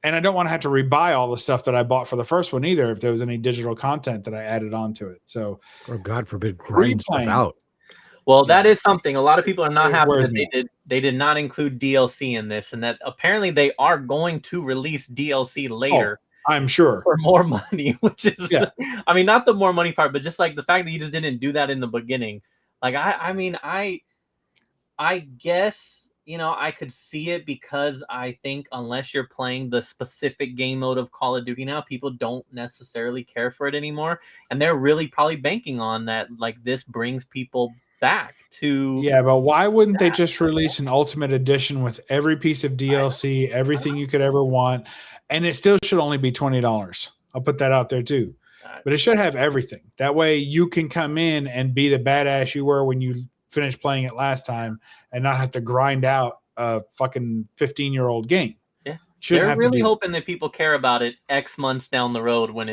and I don't want to have to rebuy all the stuff that I bought for the first one either, if there was any digital content that I added onto it. So, or God forbid, grind stuff out. Well, that is something. A lot of people are not happy that they did not include DLC in this, and that apparently they are going to release DLC later. Oh, I'm sure, for more money, which is, I mean, not the more money part, but just like the fact that you just didn't do that in the beginning. Like, I guess, I could see it, because I think unless you're playing the specific game mode of Call of Duty now, people don't necessarily care for it anymore. And they're really probably banking on that. Like, this brings people back to. Yeah, but why wouldn't they just release an Ultimate Edition with every piece of DLC, everything you could ever want? And it still should only be $20. I'll put that out there too. But it should have everything. That way you can come in and be the badass you were when you finished playing it last time and not have to grind out a fucking 15-year-old game. Yeah. They're really hoping that people care about it X months down the road when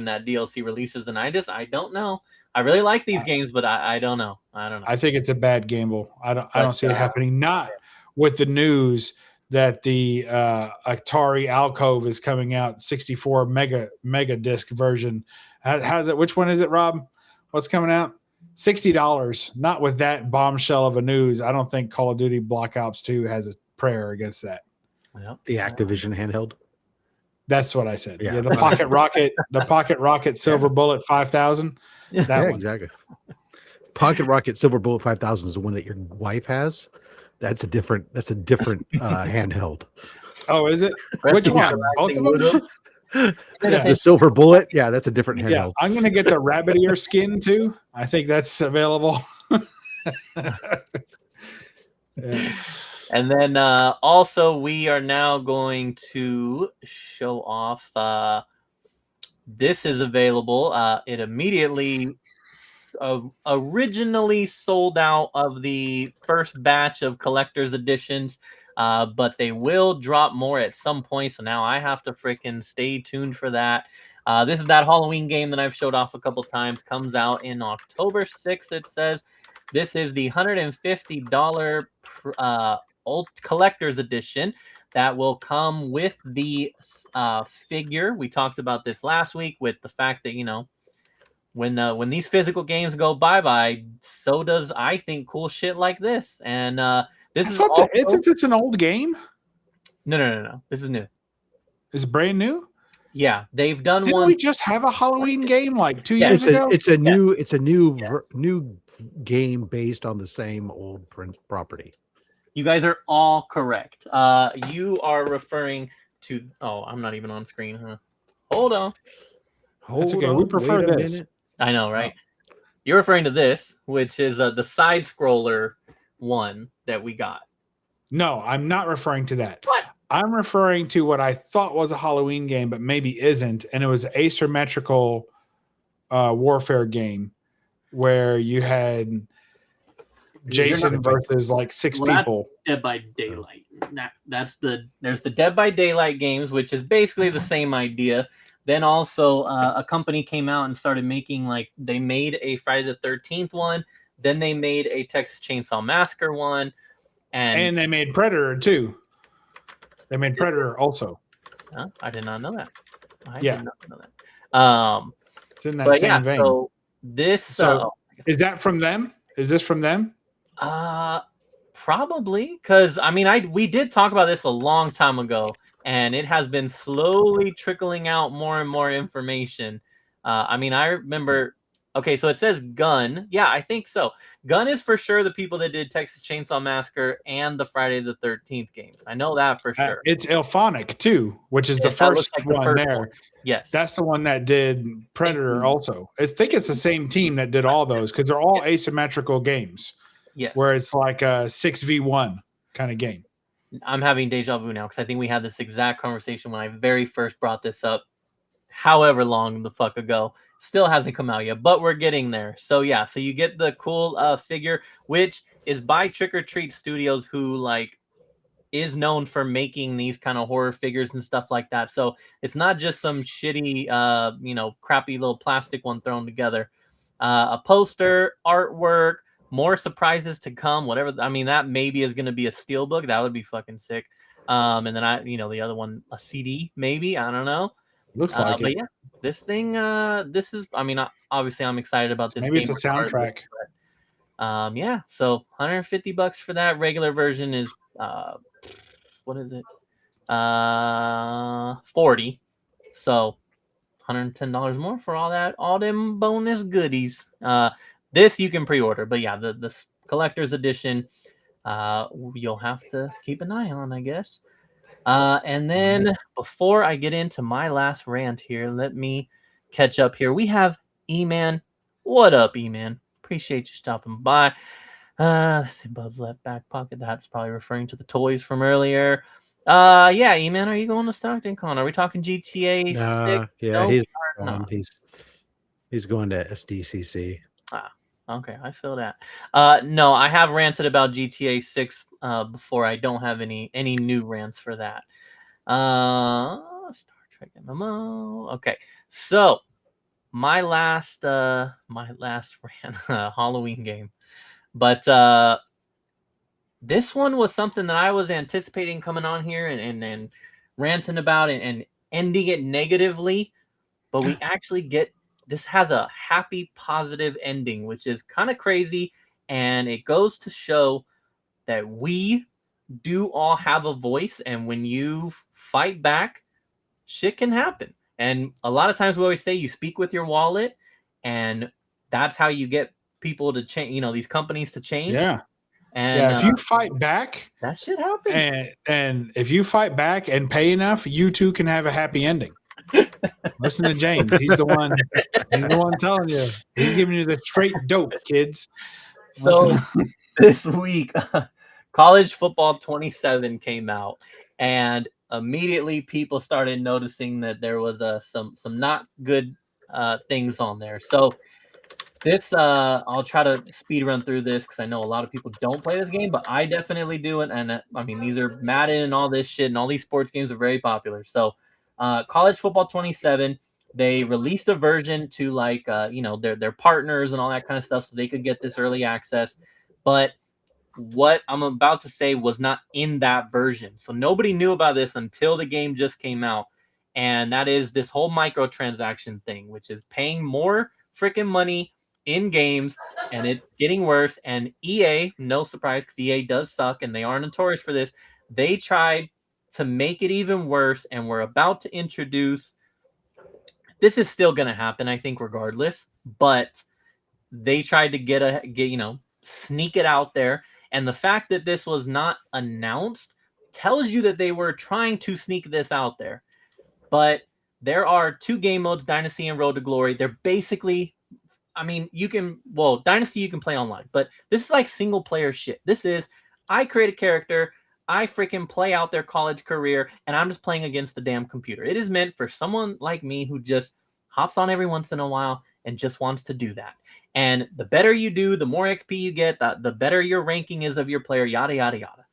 that DLC releases. And I don't know. I really like these games, but I don't know. I think it's a bad gamble. I don't see it happening. Not with the news that the Atari Alcove is coming out, 64 mega disc version. How's it? Which one is it, Rob? What's coming out? $60. Not with that bombshell of a news. I don't think Call of Duty Black Ops 2 has a prayer against that. Well, the Activision handheld. That's what I said. Yeah, the Pocket Rocket Silver Bullet 5000. That one. Exactly. Pocket Rocket Silver Bullet 5000 is the one that your wife has. That's a different handheld. Oh, is it? Which one? Both of them? The Silver Bullet. Yeah, that's a different handheld. Yeah, I'm gonna get the rabbit ear skin too. I think that's available. Yeah. And then also we are now going to show off. This is available. It immediately originally sold out of the first batch of collector's editions, but they will drop more at some point. So now I have to freaking stay tuned for that. This is that Halloween game that I've showed off a couple times. Comes out in October 6th, it says. This is the $150 old collector's edition that will come with the figure. We talked about this last week with the fact that, when these physical games go bye-bye, so does, I think, cool shit like this. And this is also... it's an old game? No. This is new. It's brand new? Yeah, they've done Didn't one. we just have a Halloween game like 2 years ago? It's a new game based on the same old property. You guys are all correct. You are referring to... Oh, I'm not even on screen, huh? Hold on. That's okay. We prefer this. Minute. I know, right? Oh. You're referring to this, which is the side-scroller one that we got. No, I'm not referring to that. What? I'm referring to what I thought was a Halloween game, but maybe isn't. And it was an asymmetrical warfare game where you had Jason versus like six people. Dead by Daylight. There's the Dead by Daylight games, which is basically the same idea. Then also a company came out and started making, they made a Friday the 13th one. Then they made a Texas Chainsaw Massacre one. And they made Predator too. They made Predator also. Huh? I did not know that. I did not know It's in that But same yeah, vein. so this. So is that from them? Is this from them? Probably, because I mean, we did talk about this a long time ago, and it has been slowly trickling out more and more information. I mean, I remember. Okay, so it says Gun. Yeah, I think so. Gun is for sure the people that did Texas Chainsaw Massacre and the Friday the 13th games. I know that for sure. It's Ilphonic too, which is the first one there. Yes, that's the one that did Predator. Also, I think it's the same team that did all those because they're all asymmetrical games. Yes, where it's like a 6v1 kind of game. I'm having deja vu now because I think we had this exact conversation when I very first brought this up, however long the fuck ago. Still hasn't come out yet, but we're getting there. So yeah, so you get the cool figure, which is by Trick or Treat Studios, who like is known for making these kind of horror figures and stuff like that. So it's not just some shitty, crappy little plastic one thrown together. A poster, artwork, more surprises to come. Whatever. I mean, that maybe is going to be a steelbook. That would be fucking sick. And then the other one, a CD, maybe. I don't know. Looks like it. But yeah, this thing, this is. I mean, obviously, I'm excited about this. Maybe it's a soundtrack. Yeah. So $150 for that. Regular version is what is it? 40. So $110 more for all them bonus goodies. This you can pre-order, but yeah, the collector's edition, you'll have to keep an eye on, I guess. And then before I get into my last rant here, let me catch up here. We have E-Man. What up, E-Man? Appreciate you stopping by. Let's see, Bub's left back pocket. That's probably referring to the toys from earlier. Yeah, E-Man, are you going to Stockton Con? Are we talking GTA 6? Yeah, Nope. he's going to SDCC. Okay, I feel that. No, I have ranted about GTA 6 before. I don't have any new rants for that. Star Trek MMO. Okay, so my last rant, Halloween game. But this one was something that I was anticipating coming on here and ranting about and ending it negatively. But we actually this has a happy, positive ending, which is kind of crazy. And it goes to show that we do all have a voice. And when you fight back, shit can happen. And a lot of times we always say you speak with your wallet. And that's how you get people to change, these companies to change. Yeah. And if you fight back, that shit happens. And if you fight back and pay enough, you too can have a happy ending. Listen to James. He's the one telling you. He's giving you the straight dope, kids. So this week, College Football 27 came out, and immediately people started noticing that there was some not good things on there. So this, I'll try to speed run through this because I know a lot of people don't play this game, but I definitely do it. And I mean, these are Madden and all this shit, and all these sports games are very popular. So College Football 27, they released a version to their partners and all that kind of stuff so they could get this early access. But what I'm about to say was not in that version. So nobody knew about this until the game just came out. And that is this whole microtransaction thing, which is paying more freaking money in games, and it's getting worse. And EA, no surprise, because EA does suck and they are notorious for this, they tried to make it even worse, and we're about to introduce, this is still going to happen, I think, regardless, but they tried to sneak it out there. And the fact that this was not announced tells you that they were trying to sneak this out there. But there are two game modes, Dynasty and Road to Glory. They're basically, Dynasty you can play online, but this is like single player shit. This is, I create a character, I freaking play out their college career, and I'm just playing against the damn computer. It is meant for someone like me who just hops on every once in a while and just wants to do that. And the better you do, the more XP you get, the better your ranking is of your player, yada, yada, yada.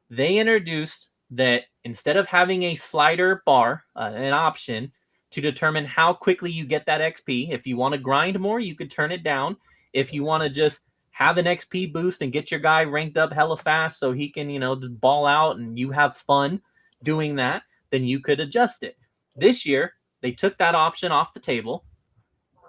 They introduced that instead of having a slider bar, an option to determine how quickly you get that XP, if you want to grind more, you could turn it down. If you want to just have an XP boost and get your guy ranked up hella fast so he can, just ball out and you have fun doing that, then you could adjust it. This year, They took that option off the table,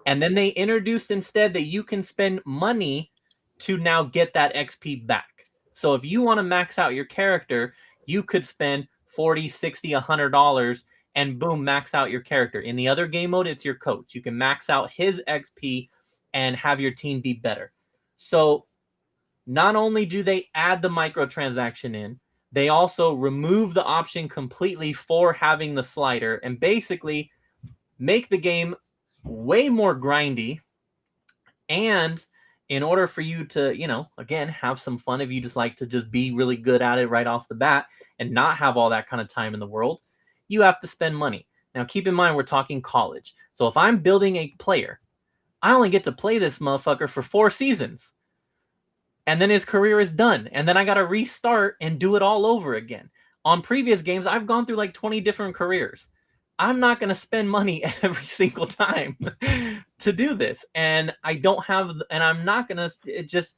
and then they introduced instead that you can spend money to now get that XP back. So if you want to max out your character, you could spend $40, $60, $100 and boom, max out your character. In the other game mode, it's your coach. You can max out his XP and have your team be better. So not only do they add the microtransaction in, they also remove the option completely for having the slider and basically make the game way more grindy. And in order for you to, again, have some fun, if you just like to just be really good at it right off the bat and not have all that kind of time in the world, you have to spend money. Now, keep in mind, we're talking college. So if I'm building a player, I only get to play this motherfucker for 4 seasons. And then his career is done. And then I got to restart and do it all over again. On previous games, I've gone through like 20 different careers. I'm not going to spend money every single time to do this. And I don't have, and I'm not going to, it just,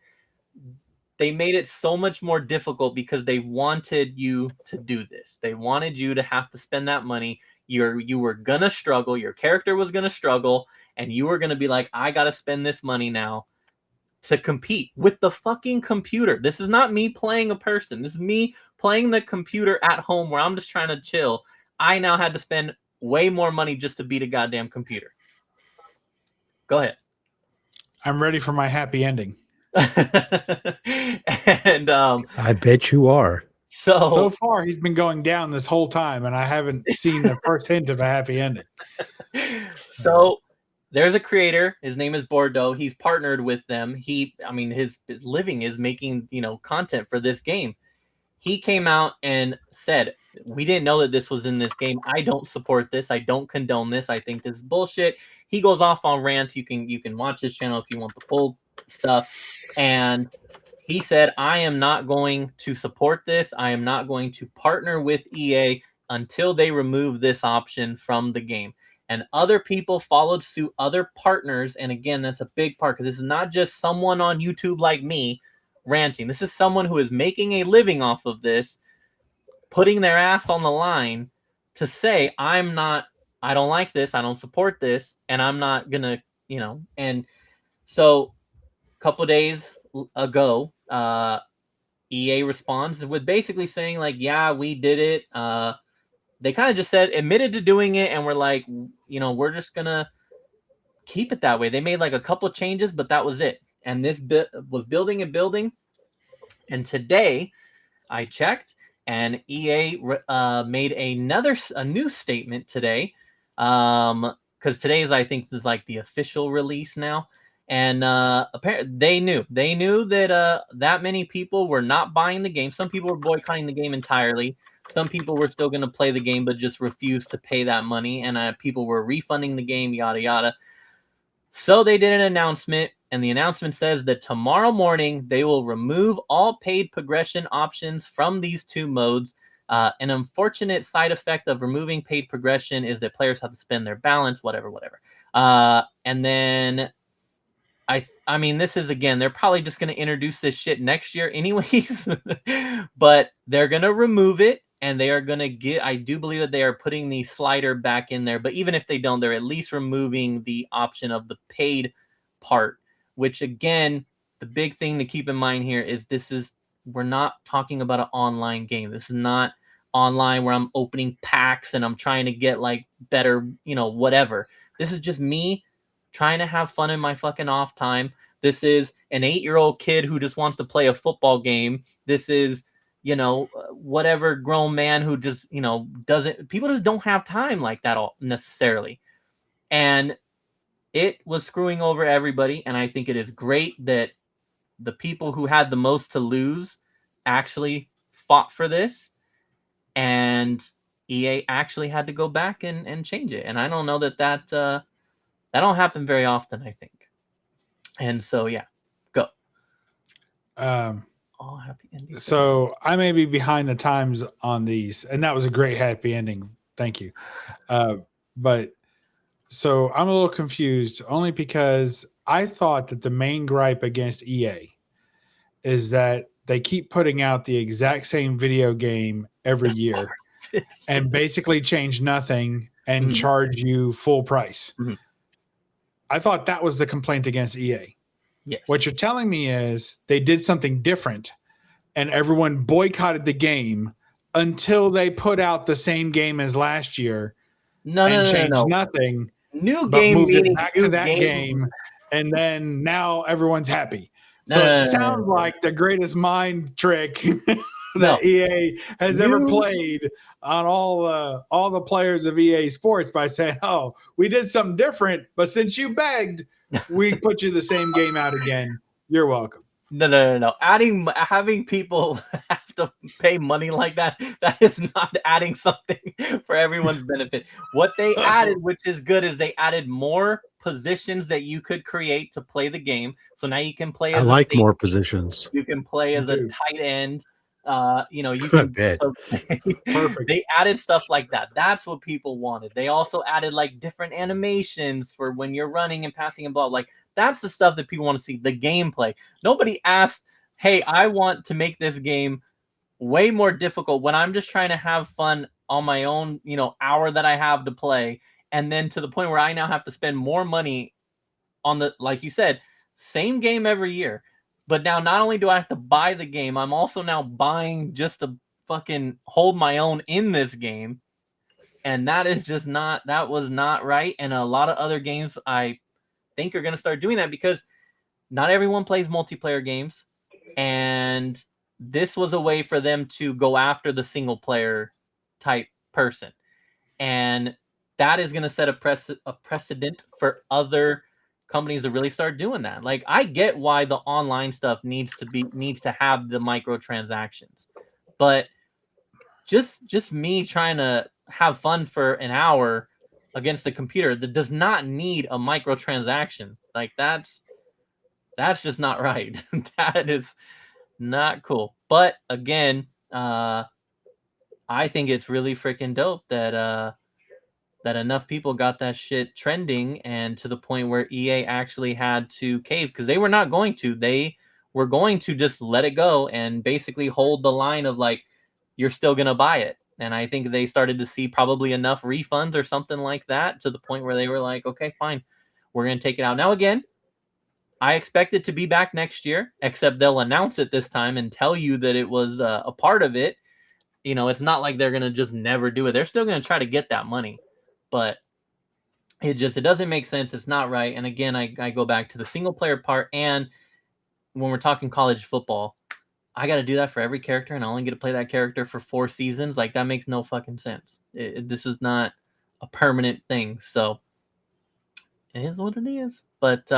they made it so much more difficult because they wanted you to do this. They wanted you to have to spend that money. You were going to struggle. Your character was going to struggle. And you were going to be like, I got to spend this money now to compete with the fucking computer. This is not me playing a person. This is me playing the computer at home where I'm just trying to chill. I now had to spend way more money just to beat a goddamn computer. Go ahead. I'm ready for my happy ending. And I bet you are. So far, he's been going down this whole time, and I haven't seen the first hint of a happy ending. So there's a creator. His name is Bordeaux. He's partnered with them. His living is making, content for this game. He came out and said, we didn't know that this was in this game. I don't support this. I don't condone this. I think this is bullshit. He goes off on rants. You can watch his channel if you want the full stuff. And he said, I am not going to support this. I am not going to partner with EA until they remove this option from the game. And other people followed suit, other partners. And again, that's a big part because this is not just someone on YouTube like me ranting. This is someone who is making a living off of this, putting their ass on the line to say, I don't like this. I don't support this. And I'm not going to, And so a couple days ago, EA responds with basically saying like, yeah, we did it. They kind of just admitted to doing it, and we're like, we're just gonna keep it that way. They made like a couple of changes, but that was it. And this bit was building and building. And today, I checked, and EA made a new statement today, because today's I think is like the official release now. And apparently they knew that that many people were not buying the game. Some people were boycotting the game entirely. Some people were still going to play the game, but just refused to pay that money. And people were refunding the game, yada, yada. So they did an announcement, and the announcement says that tomorrow morning, they will remove all paid progression options from these 2 modes. An unfortunate side effect of removing paid progression is that players have to spend their balance, whatever. And then I mean, this is, again, they're probably just going to introduce this shit next year anyways, but they're going to remove it, and they are going to I do believe that they are putting the slider back in there, but even if they don't, they're at least removing the option of the paid part, which, again, the big thing to keep in mind here is we're not talking about an online game. This is not online where I'm opening packs and I'm trying to get like better, whatever. This is just me trying to have fun in my fucking off time. This is an 8-year-old kid who just wants to play a football game. This is, whatever grown man who just, people just don't have time like that all necessarily. And it was screwing over everybody. And I think it is great that the people who had the most to lose actually fought for this. And EA actually had to go back and change it. And I don't know that don't happen very often, I think. And so, yeah, go. All happy endings. So I may be behind the times on these, and that was a great happy ending. Thank you. But so I'm a little confused only because I thought that the main gripe against EA is that they keep putting out the exact same video game every year and basically change nothing. and charge you full price. Mm-hmm. I thought that was the complaint against EA. Yes. What you're telling me is they did something different and everyone boycotted the game until they put out the same game as last year changed nothing. New but game moved it meaning back new to that game. And then now everyone's happy. So it sounds like the greatest mind trick that EA has ever played on all the players of EA Sports by saying, "Oh, we did something different, but since you begged, we put you the same game out again. You're welcome." No. Having people have to pay money like that is not adding something for everyone's benefit. What they added, which is good, is they added more positions that you could create to play the game. So now you can play as more positions. You can play as a tight end. You can perfect. They added stuff like that. That's what people wanted. They also added like different animations for when you're running and passing and blah. Like that's the stuff that people want to see. The gameplay. Nobody asked, "Hey, I want to make this game way more difficult when I'm just trying to have fun on my own, hour that I have to play." And then to the point where I now have to spend more money on the, like you said, same game every year. But now not only do I have to buy the game, I'm also now buying just to fucking hold my own in this game. And that was not right. And a lot of other games I think are going to start doing that because not everyone plays multiplayer games. And this was a way for them to go after the single player type person. And that is going to set a precedent for other companies to really start doing that. Like I get why the online stuff needs to have the microtransactions, but just me trying to have fun for an hour against the computer that does not need a microtransaction. Like that's just not right. That is not cool. But again, I think it's really freaking dope that enough people got that shit trending and to the point where EA actually had to cave because they were not going to. They were going to just let it go and basically hold the line of like, you're still going to buy it. And I think they started to see probably enough refunds or something like that to the point where they were like, okay, fine, we're going to take it out. Now, again, I expect it to be back next year, except they'll announce it this time and tell you that it was a part of it. It's not like they're going to just never do it. They're still going to try to get that money. But it doesn't make sense. It's not right. And again, I go back to the single player part. And when we're talking college football, I got to do that for every character, and I only get to play that character for 4 seasons. Like that makes no fucking sense. This is not a permanent thing. So it is what it is. But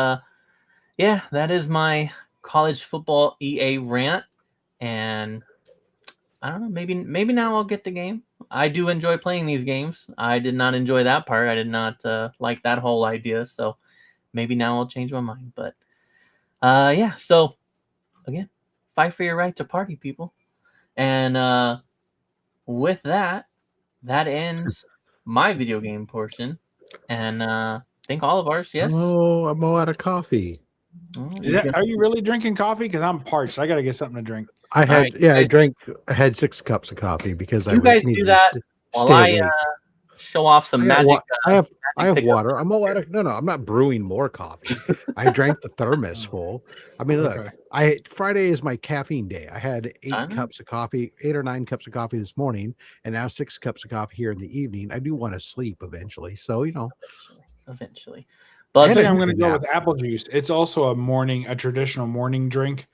yeah, that is my college football EA rant. And I don't know, maybe now I'll get the game. I do enjoy playing these games. I did not enjoy that part. I did not like that whole idea. So maybe now I'll change my mind. But yeah, so again, fight for your right to party, people. And with that ends my video game portion. And I think all of ours, yes? Oh, I'm all out of coffee. Are you really drinking coffee? Because I'm parched. I got to get something to drink. I had 6 cups of coffee because you guys do that while I show off some magic. I have water. I'm all out of I'm not brewing more coffee. I drank the thermos full. I mean, look, Friday is my caffeine day. I had 8 cups of coffee, 8 or 9 cups of coffee this morning, and now 6 cups of coffee here in the evening. I do want to sleep eventually, so eventually. But I think I'm going to go with apple juice. It's also a traditional morning drink.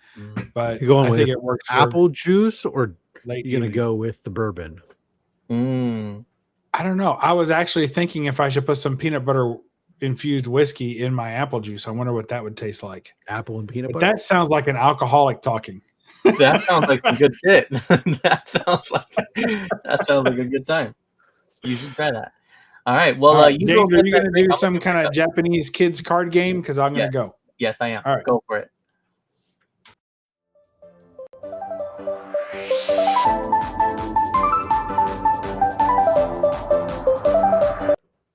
But you're going I think it works. Apple juice, or you're going to go with the bourbon? I don't know. I was actually thinking if I should put some peanut butter infused whiskey in my apple juice. I wonder what that would taste like. Apple and peanut butter. That sounds like an alcoholic talking. That sounds like some good shit. That sounds like a good time. You should try that. All right. Well, James, are you going to do some kind of Japanese kids card game? Because I'm going to go. Yes, I am. All right. Go for it.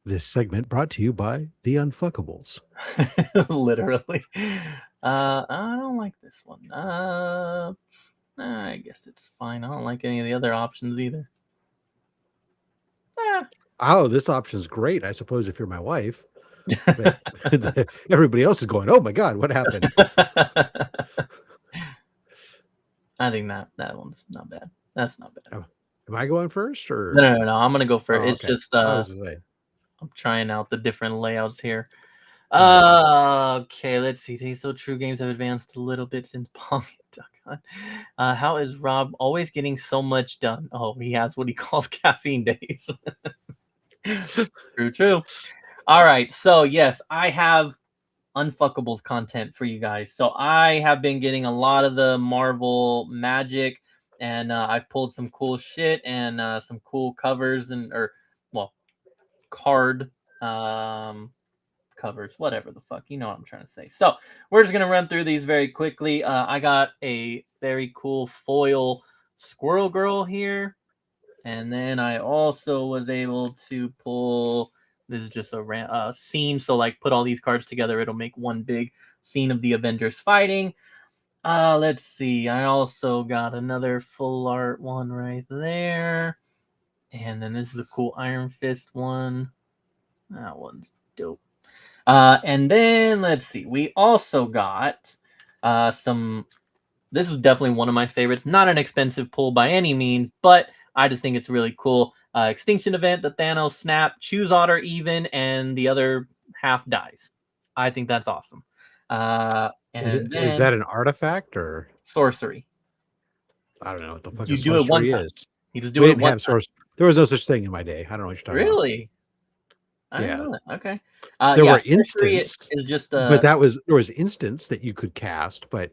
This segment brought to you by the Unfuckables. Literally. I don't like this one. I guess it's fine. I don't like any of the other options either. Oh, this option is great. I suppose if you're my wife, but everybody else is going, "Oh my God, what happened?" I think that one's not bad. That's not bad. Oh, am I going first or No. I'm gonna go first. Oh, It's okay. just I was gonna say. I'm trying out the different layouts here. Right. Okay, let's see. Taste So True games have advanced a little bit since Pong and Duck Hunt. How is Rob always getting so much done? Oh, he has what he calls caffeine days. True. All right, so yes, I have Unfuckables content for you guys. So I have been getting a lot of the Marvel magic, and I've pulled some cool shit and some cool covers card covers, whatever the fuck, you know what I'm trying to say. So we're just gonna run through these very quickly. I got a very cool foil Squirrel Girl here, and then I also was able to pull. This is just a scene, so like put all these cards together, it'll make one big scene of the Avengers fighting. Let's see. I also got another full art one right there, and then this is a cool Iron Fist one. That one's dope. And then let's see. We also got some. This is definitely one of my favorites. Not an expensive pull by any means, but I just think it's really cool. Extinction Event, the Thanos Snap, Choose Odd or Even, and the other half dies. I think that's awesome. Is that an artifact or sorcery? I don't know what the fuck you do it one time. is. You just do it one time. There was no such thing in my day. I don't know what you're talking about. Really? I don't know that. Okay. There were instants, is just but there was instants that you could cast, but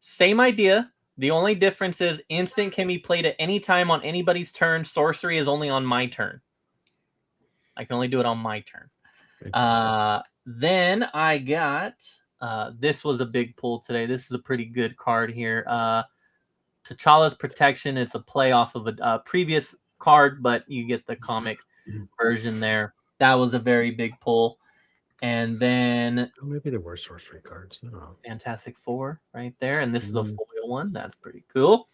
same idea. The only difference is instant can be played at any time on anybody's turn. Sorcery is only on my turn. I can only do it on my turn. Then I got this was a big pull today. This is a pretty good card here. T'Challa's Protection. It's a play off of a previous card, but you get the comic version there. That was a very big pull. And then maybe there were sorcery cards. No. Fantastic Four right there. And this is a foil one. That's pretty cool.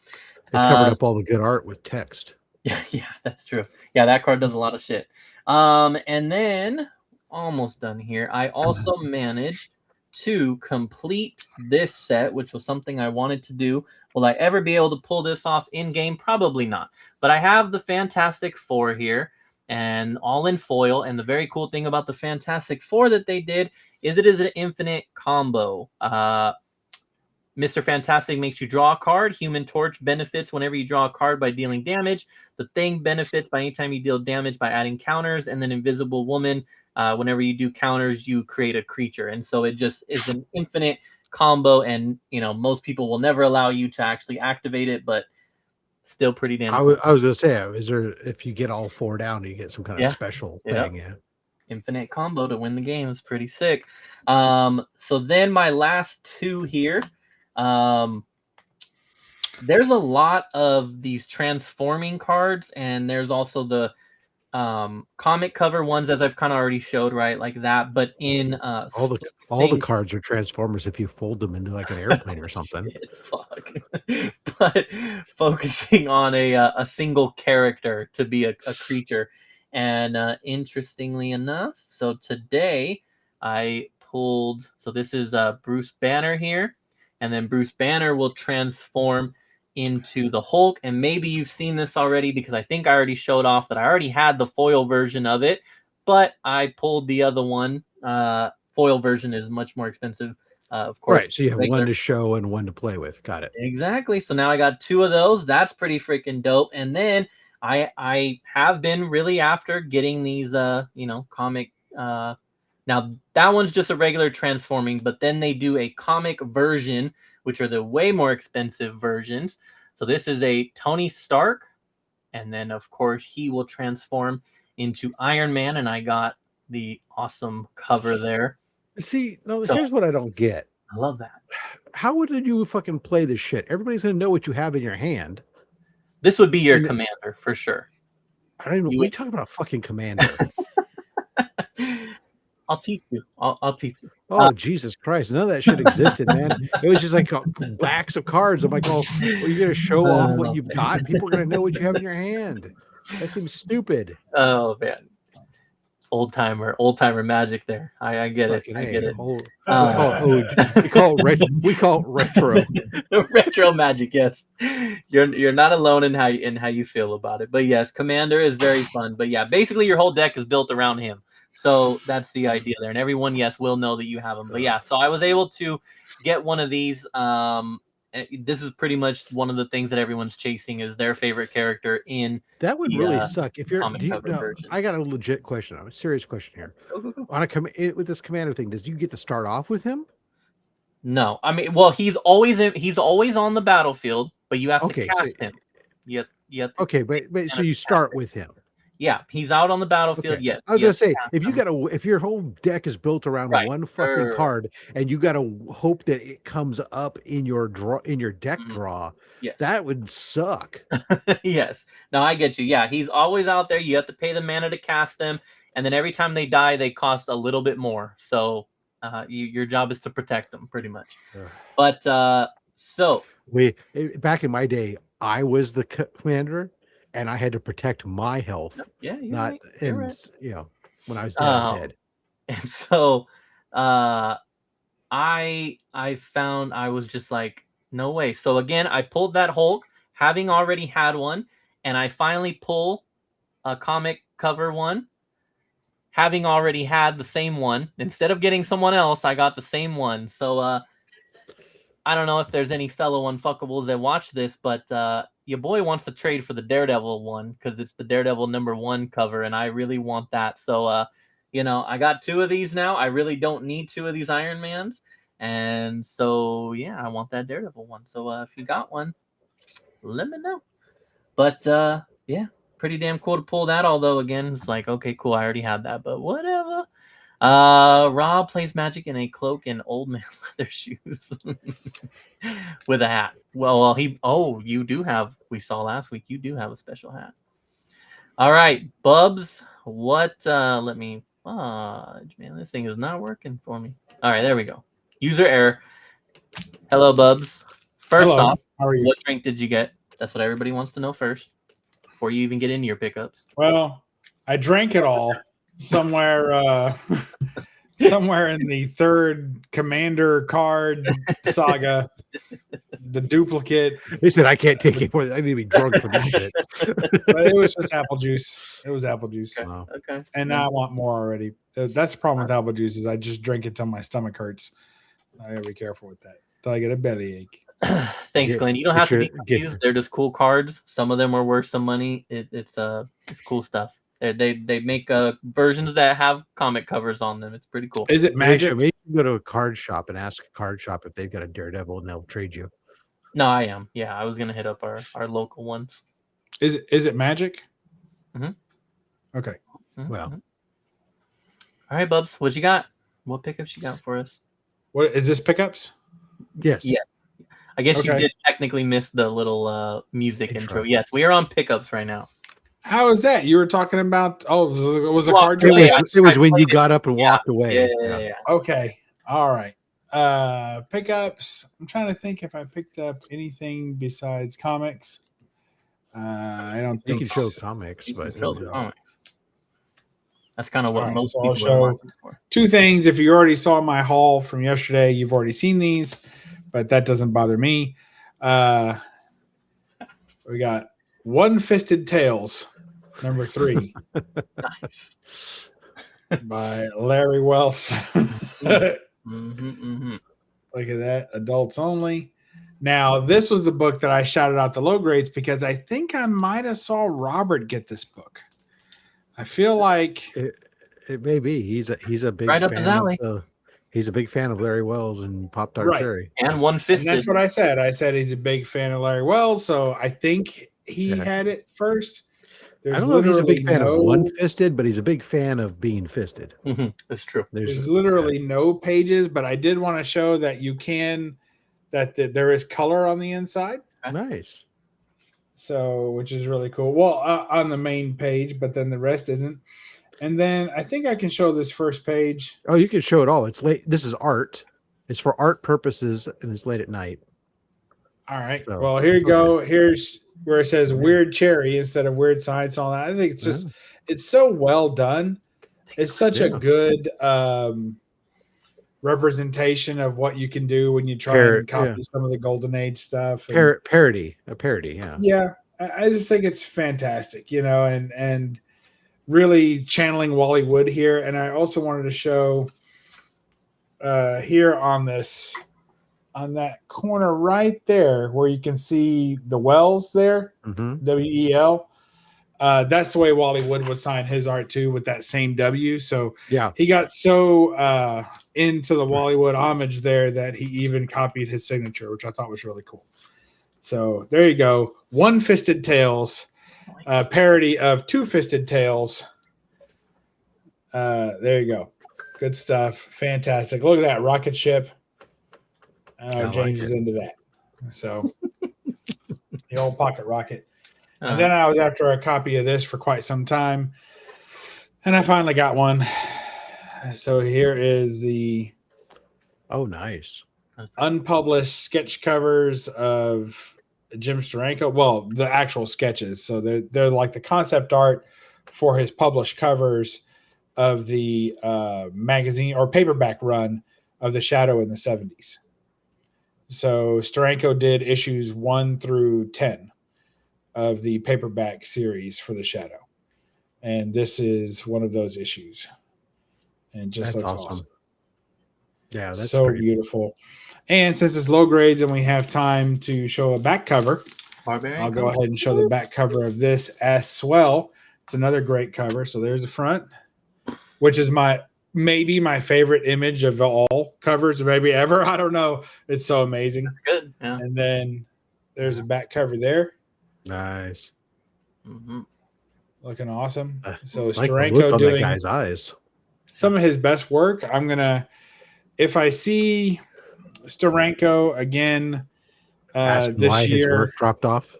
They covered up all the good art with text. Yeah, that's true. Yeah, that card does a lot of shit. And then almost done here. I also managed to complete this set, which was something I wanted to do. Will I ever be able to pull this off in game? Probably not. But I have the Fantastic Four here, and all in foil. And the very cool thing about the Fantastic Four that they did is it is an infinite combo. Mr. Fantastic makes you draw a card. Human Torch benefits whenever you draw a card by dealing damage. The Thing benefits by anytime you deal damage by adding counters. And then Invisible Woman, whenever you do counters, you create a creature. And so it just is an infinite combo. And, you know, most people will never allow you to actually activate it, but still pretty damn cool. I was going to say, is there, if you get all four down, you get some kind of special thing. Yeah. Infinite combo to win the game is pretty sick. So then my last two here. There's a lot of these transforming cards, and there's also the comic cover ones, as I've kind of already showed, right, like that. But in all the cards are transformers if you fold them into like an airplane or something. Shit, fuck. But focusing on a single character to be a creature, and interestingly enough, so today I pulled. So this is Bruce Banner here. And then Bruce Banner will transform into the Hulk. And maybe you've seen this already because I think I already showed off that I already had the foil version of it. But I pulled the other one. Foil version is much more expensive, of course. Right, so you have one to show and one to play with. Got it. Exactly. So now I got two of those. That's pretty freaking dope. And then I have been really after getting these, comic... Now, that one's just a regular transforming, but then they do a comic version, which are the way more expensive versions. So this is a Tony Stark, and then, of course, he will transform into Iron Man, and I got the awesome cover there. See, here's what I don't get. I love that. How would you fucking play this shit? Everybody's going to know what you have in your hand. This would be your commander, for sure. I don't even know. What are you talking about, a fucking commander? I'll teach you. I'll teach you. Oh, Jesus Christ. None of that shit existed, man. It was just like backs of cards. I'm like, you're going to show off what you've got? People are going to know what you have in your hand. That seems stupid. Oh man, old timer magic there. I get it. Fucking I get A. it. We call it retro. Retro magic, yes. You're not alone in how you feel about it. But yes, Commander is very fun. But yeah, basically your whole deck is built around him. So that's the idea there. And everyone, yes, will know that you have him. But yeah, so I was able to get one of these. This is pretty much one of the things that everyone's chasing is their favorite character in that would really suck if you're version. I got a legit question. A serious question here. Go. With this Commander thing, does you get to start off with him? No, I mean, well, he's always on the battlefield, but you have to cast him. You have to, okay, but so you start with him. Yeah, he's out on the battlefield. Okay. Yes, I was gonna say if your whole deck is built around one fucking card, and you gotta hope that it comes up in your deck draw, that would suck. Yes. No, I get you. Yeah, he's always out there. You have to pay the mana to cast them, and then every time they die, they cost a little bit more. So your job is to protect them, pretty much. But so back in my day, I was the commander. And I had to protect my health. Yeah, you're not right. You're and right. you know when I was dead, I was dead. And so I found I was just like, no way. So again, I pulled that Hulk, having already had one, and I finally pull a comic cover one, having already had the same one. Instead of getting someone else, I got the same one. So I don't know if there's any fellow unfuckables that watch this, but your boy wants to trade for the Daredevil one because it's the Daredevil #1 cover, and I really want that. So, I got 2 of these now. I really don't need 2 of these Iron Mans. And so, yeah, I want that Daredevil one. So if you got one, let me know. But, yeah, pretty damn cool to pull that. Although, again, it's like, okay, cool, I already had that, but whatever. Rob plays Magic in a cloak and old man leather shoes with a hat. Well, you do have, we saw last week, you do have a special hat. All right, Bubs, let me fudge, man, this thing is not working for me. All right, there we go. User error. Hello, Bubs. First off, how are you? What drink did you get? That's what everybody wants to know first before you even get into your pickups. Well, I drank it all. Somewhere in the 3rd Commander card saga, the duplicate. They said I can't take it more. I need to be drunk for this shit. But it was just apple juice. It was apple juice. Okay. Wow. Okay. And now I want more already. That's the problem with apple juice is I just drink it till my stomach hurts. I gotta be careful with that. Till I get a bellyache. Thanks, Glenn. You don't have to be confused. They're just cool cards. Some of them are worth some money. It's cool stuff. They make versions that have comic covers on them. It's pretty cool. Is it magic? Maybe you go to a card shop and ask a card shop if they've got a Daredevil and they'll trade you. No, I am. Yeah, I was gonna hit up our local ones. Is it magic? Mm-hmm. Okay. Mm-hmm. Well. All right, Bubs. What you got? What pickups you got for us? What is this pickups? Yes. Yeah. I guess you did technically miss the little music intro. Yes, we are on pickups right now. How is that? You were talking about? Oh, it was a card. It was when you got up and walked away. Yeah. Okay. All right. Pickups. I'm trying to think if I picked up anything besides comics. I don't think you can show comics, but comics. That's kind of what most people are looking for. 2 things. If you already saw my haul from yesterday, you've already seen these, but that doesn't bother me. We got One-Fisted Tales, number 3. Nice. By Larry Wells. Look at that. Adults only. Now, this was the book that I shouted out the low grades because I think I might have saw Robert get this book. I feel like it may be. He's a big right up fan his alley. He's a big fan of Larry Wells and Pop Tart Cherry. And One-Fisted. And that's what I said. I said he's a big fan of Larry Wells, so I think he had it first. I don't know if he's a big fan of One-Fisted, but he's a big fan of being fisted. That's true. There's literally no pages, but I did want to show that you can there is color on the inside. Nice. So, which is really cool. Well, on the main page, but then the rest isn't. And then I think I can show this first page. Oh, you can show it all. It's late. This is art. It's for art purposes, and it's late at night. All right. So, Well, here you go. Here's where it says weird cherry instead of weird science. All that. I think it's just it's so well done. It's such a good representation of what you can do when you try and copy some of the Golden Age stuff. Parody, a parody. Yeah. Yeah. I just think it's fantastic, you know, and really channeling Wally Wood here. And I also wanted to show here on that corner right there where you can see the Wells there, WEL. That's the way Wally Wood would sign his art too, with that same W. So he got so into the Wally Wood homage there that he even copied his signature, which I thought was really cool. So there you go. One-Fisted Tales, parody of Two-Fisted Tales. There you go. Good stuff. Fantastic. Look at that rocket ship. James is into that. So the old pocket rocket. And then I was after a copy of this for quite some time. And I finally got one. So here is the nice unpublished sketch covers of Jim Steranko. Well, the actual sketches. So they're like the concept art for his published covers of the magazine or paperback run of The Shadow in the 70s. So Steranko did issues 1 through 10 of the paperback series for The Shadow. And this is one of those issues. And just looks awesome. Yeah, that's so beautiful. And since it's low grades and we have time to show a back cover, I'll go ahead and show the back cover of this as well. It's another great cover. So there's the front, which is maybe my favorite image of all covers, maybe ever. I don't know. It's so amazing. That's good. Yeah. And then there's a back cover there. Nice. Looking awesome. So like Steranko doing that guy's eyes. Some of his best work. I'm gonna, if I see Steranko again this year, his work dropped off.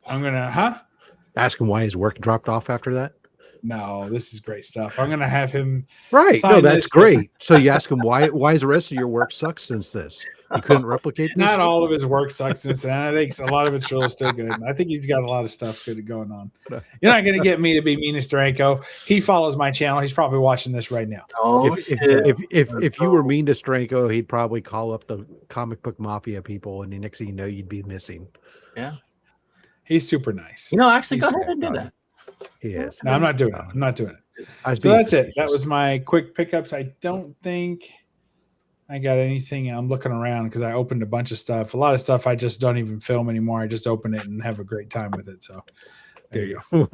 I'm gonna ask him why his work dropped off after that. No, this is great stuff. I'm gonna have him. Right. No, that's great. So you ask him why is the rest of your work sucked since this? You couldn't replicate this? Not all of his work sucks since then. I think a lot of it's really still good. I think he's got a lot of stuff good going on. You're not gonna get me to be mean to Steranko. He follows my channel. He's probably watching this right now. If you were mean to Steranko, he'd probably call up the comic book mafia people, and the next thing you know, you'd be missing. Yeah. He's super nice. Actually go ahead and do that. He is. No, I'm not doing it. I'm not doing it. So that's it. That was my quick pickups. I don't think I got anything. I'm looking around because I opened a bunch of stuff. A lot of stuff I just don't even film anymore. I just open it and have a great time with it. So there you go.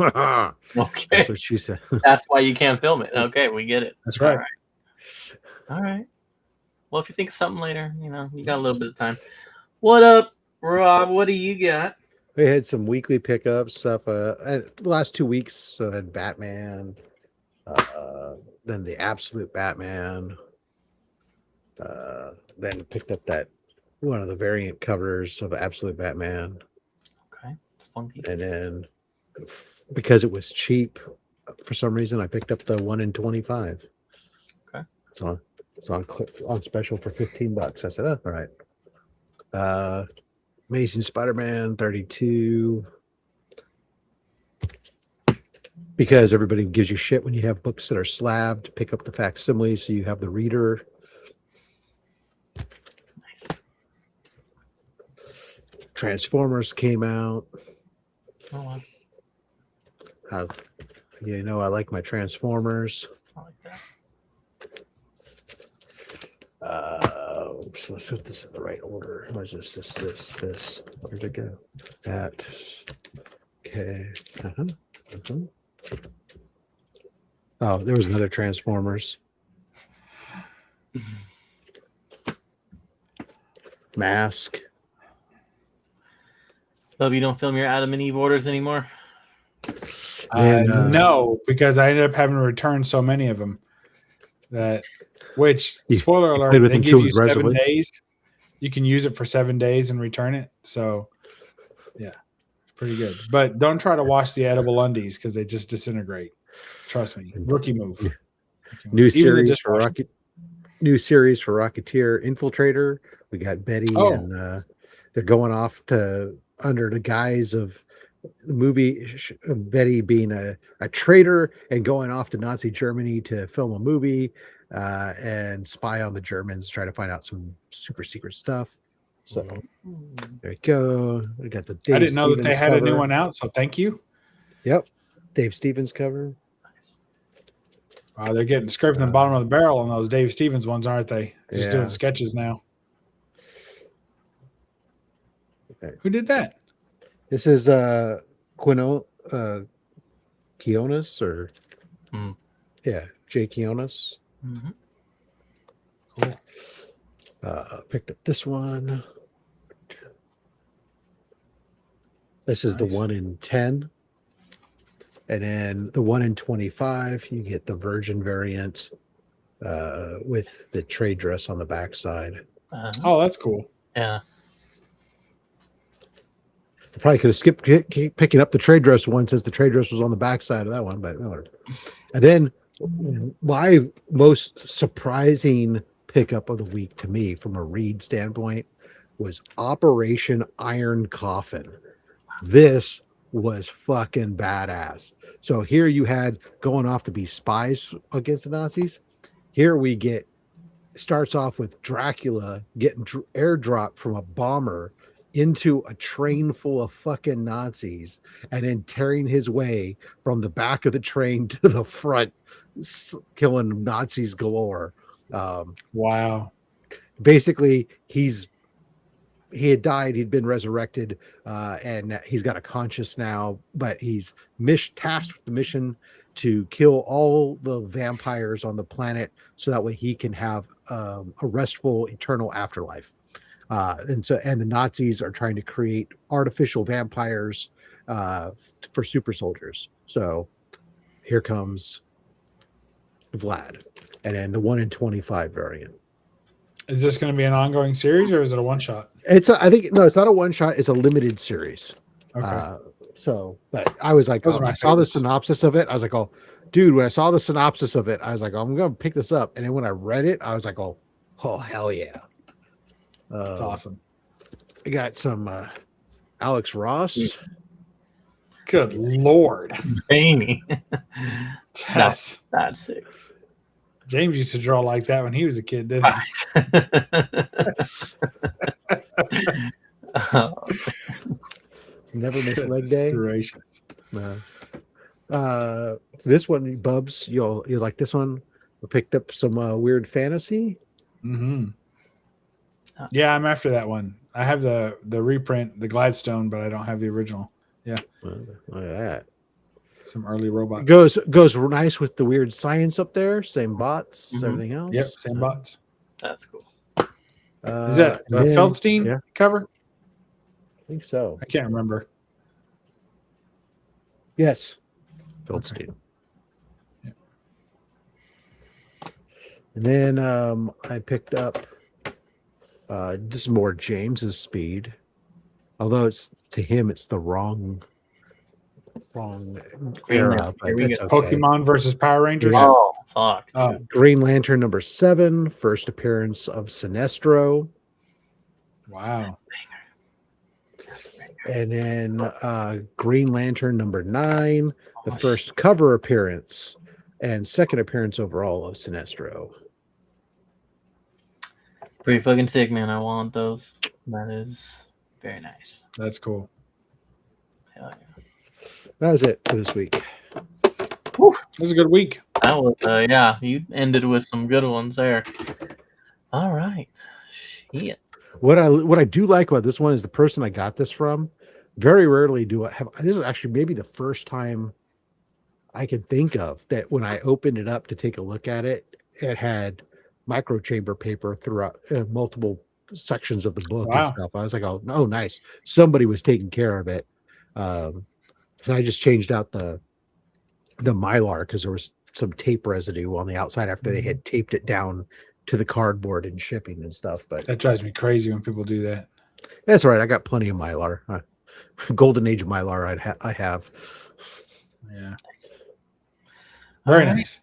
Okay. That's what she said. That's why you can't film it. Okay, we get it. That's right. All right. Well, if you think of something later, you got a little bit of time. What up, Rob? What do you got? We had some weekly pickups stuff. The last 2 weeks, I had Batman, then the Absolute Batman. Then picked up that one of the variant covers of Absolute Batman. Okay, it's funky. And then because it was cheap, for some reason, I picked up the 1 in 25. Okay, it's on special for $15. I said, oh, all right. Amazing Spider-Man 32. Because everybody gives you shit when you have books that are slabbed. Pick up the facsimile so you have the reader. Nice. Transformers came out. Oh, wow. I like my Transformers. I like that. So let's put this in the right order. Where's this? Where'd it go? That. Okay. Oh, there was another Transformers. Mask. So you don't film your Adam and Eve orders anymore? No, because I ended up having to return so many of them which, spoiler alert, they give you 7 days. You can use it for 7 days and return it. So, yeah, it's pretty good. But don't try to wash the edible undies because they just disintegrate. Trust me. Rookie move. New series for Rocketeer Infiltrator. We got Betty and they're going off to under the guise of the movie Betty being a traitor and going off to Nazi Germany to film a movie and spy on the Germans, try to find out some super secret stuff. So there you go. We got the Dave I didn't know Stevens that they had cover. a new one out, so thank you. Yep, Dave Stevens cover. They're getting scraping the bottom of the barrel on those Dave Stevens ones, aren't they? Just doing sketches now. Okay. Who did that? This is Quinones or Jay Quinones. Cool. Picked up this one. This is the 1 in 10. And then the 1 in 25, you get the Virgin variant with the trade dress on the backside. Oh, that's cool. Yeah. I probably could have skipped picking up the trade dress one since the trade dress was on the backside of that one. But and then my most surprising pickup of the week to me from a read standpoint was Operation Iron Coffin. This was fucking badass. So here you had going off to be spies against the Nazis. Here we get starts off with Dracula getting airdropped from a bomber into a train full of fucking Nazis and then tearing his way from the back of the train to the front, killing Nazis galore. Wow. Basically, he had died, he'd been resurrected, and he's got a conscience now, but he's tasked with the mission to kill all the vampires on the planet so that way he can have a restful eternal afterlife. And the Nazis are trying to create artificial vampires for super soldiers. So here comes Vlad, and then the 1 in 25 variant. Is this going to be an ongoing series or is it a one shot? It's not a one shot. It's a limited series. Okay. But I was like, Those are I my saw the favorites. synopsis of it. I was like, oh, dude, when I saw the synopsis of it, I was like, I'm going to pick this up. And then when I read it, I was like, oh, hell yeah. That's awesome. I got some Alex Ross. Good Lord. Amy. That's sick. James used to draw like that when he was a kid, didn't he? Never miss leg day. Gracious. This one, Bubs, you like this one? We picked up some weird fantasy. Mm-hmm. Yeah, I'm after that one. I have the reprint, the Gladstone, but I don't have the original. Yeah. Look at that. Some early robot. Goes nice with the weird science up there. Same bots, everything else. Yep, same bots. That's cool. Is that a Feldstein cover? I think so. I can't remember. Yes. Feldstein. Okay. Yeah. And then I picked up just more James's speed. Although to him it's the wrong era. But that's okay. Pokemon versus Power Rangers. Yeah. Oh, fuck. Oh, Green Lantern number 7, first appearance of Sinestro. wow. And then Green Lantern number 9, the first cover appearance and second appearance overall of Sinestro. Pretty fucking sick, man. I want those. That is very nice. That's cool. Hell yeah. That was it for this week. It was a good week. That was, yeah, you ended with some good ones there. All right. Shit. What I do like about this one is the person I got this from. Very rarely do I have. This is actually maybe the first time I can think of that when I opened it up to take a look at it, it had microchamber paper throughout multiple sections of the book and stuff. I was like, oh, nice. Somebody was taking care of it. So I just changed out the Mylar because there was some tape residue on the outside after they had taped it down to the cardboard and shipping and stuff. But That drives me crazy when people do that. that's all right. I got plenty of Mylar. Golden age of Mylar I have. Yeah. Very nice.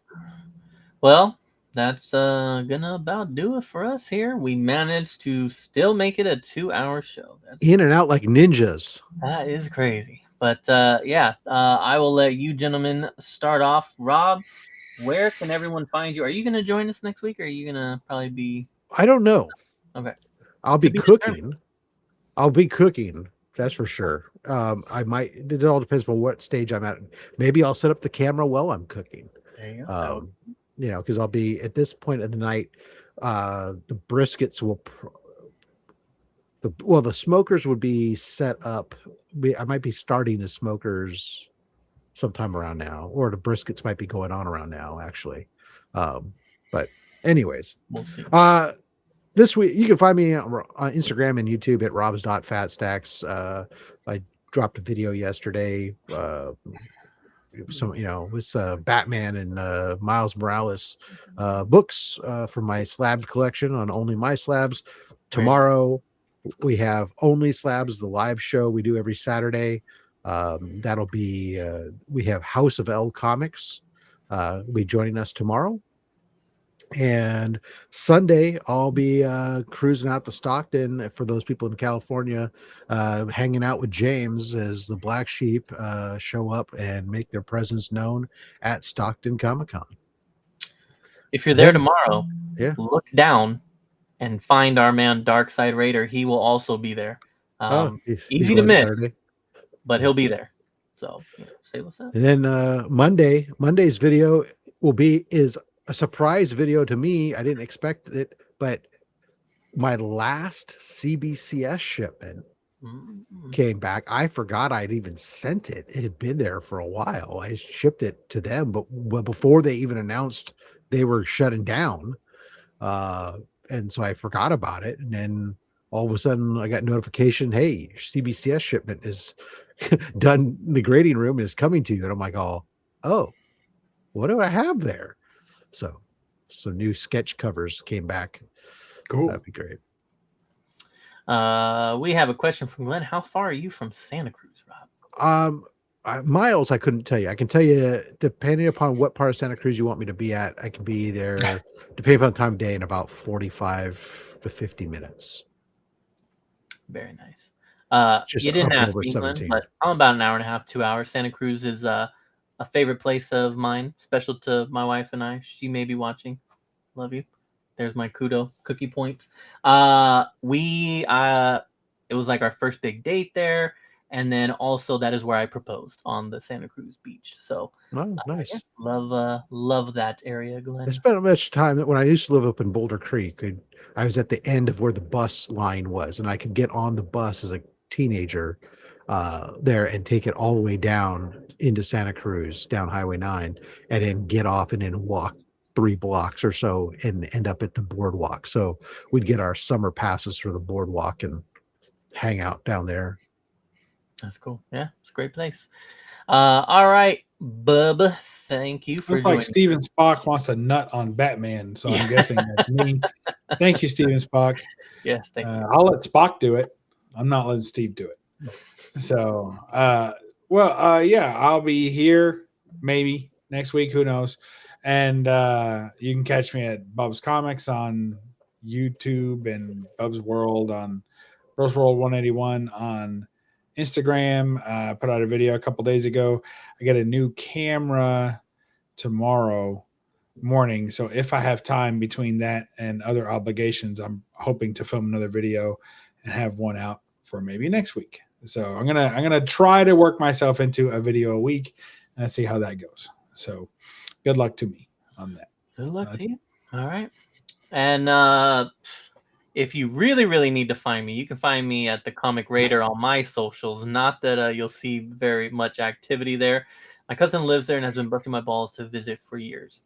Well, that's gonna about do it for us here. We managed to still make it a 2-hour show. That's In and out like ninjas. That is crazy. But yeah, I will let you gentlemen start off. Rob, where can everyone find you? Are you gonna join us next week, or are you gonna probably be? I don't know. Okay, I'll be cooking. I'll be cooking. That's for sure. I might. It all depends on what stage I'm at. Maybe I'll set up the camera while I'm cooking. There you go. You know, because I'll be at this point of the night. The briskets will. The smokers would be set up. I might be starting the smokers sometime around now, or the briskets might be going on around now, actually. But anyways, we'll see. This week you can find me on Instagram and YouTube at robs.fatstacks. I dropped a video yesterday. It's Batman and Miles Morales books from my slabs collection on Only My Slabs. Tomorrow we have Only Slabs, the live show we do every Saturday. That'll be we have House of L Comics will be joining us tomorrow. And Sunday, I'll be cruising out to Stockton for those people in California, hanging out with James as the Black Sheep show up and make their presence known at Stockton Comic-Con. If you're there tomorrow, look down and find our man Darkside Raider. He will also be there. Easy to miss, Saturday. But he'll be there. So say what's up. And then Monday's video is a surprise video to me. I didn't expect it, but my last CBCS shipment came back. I forgot I'd even sent it. It had been there for a while. I shipped it to them, but before they even announced they were shutting down. And so I forgot about it. And then all of a sudden I got notification, hey, CBCS shipment is done in the grading room and is coming to you. And I'm like, oh, what do I have there? So new sketch covers came back. Cool. That'd be great. We have a question from Glenn. How far are you from Santa Cruz, Rob? Miles, I couldn't tell you. I can tell you, depending upon what part of Santa Cruz you want me to be at, I can be there, depending upon the time of day, in about 45 to 50 minutes. Very nice. You didn't ask me, Glenn, but I'm about an hour and a half, 2 hours. Santa Cruz is a favorite place of mine, special to my wife and I. She may be watching. Love you. There's my cookie points. It was like our first big date there. And then also that is where I proposed, on the Santa Cruz beach. So nice. Love that area, Glenn. I spent much time when I used to live up in Boulder Creek. I was at the end of where the bus line was, and I could get on the bus as a teenager there and take it all the way down into Santa Cruz, down Highway 9, and then get off and then walk 3 blocks or so and end up at the boardwalk. So we'd get our summer passes for the boardwalk and hang out down there. That's cool. Yeah, it's a great place. All right, Bub, thank you for joining. Looks like Steven Spock wants a nut on Batman, so I'm guessing that's me. Thank you, Steven Spock. Yes, thank you. I'll let Spock do it. I'm not letting Steve do it. So, I'll be here maybe next week. Who knows? And you can catch me at Bub's Comics on YouTube and Bub's World on Rose World 181 on Instagram. Put out a video a couple days ago. I got a new camera tomorrow morning, so if I have time between that and other obligations, I'm hoping to film another video and have one out for maybe next week. So I'm gonna try to work myself into a video a week and see how that goes. So good luck to me on that. Good luck to you. All right. And if you really, really need to find me, you can find me at the Comic Raider on my socials. Not that you'll see very much activity there. My cousin lives there and has been busting my balls to visit for years.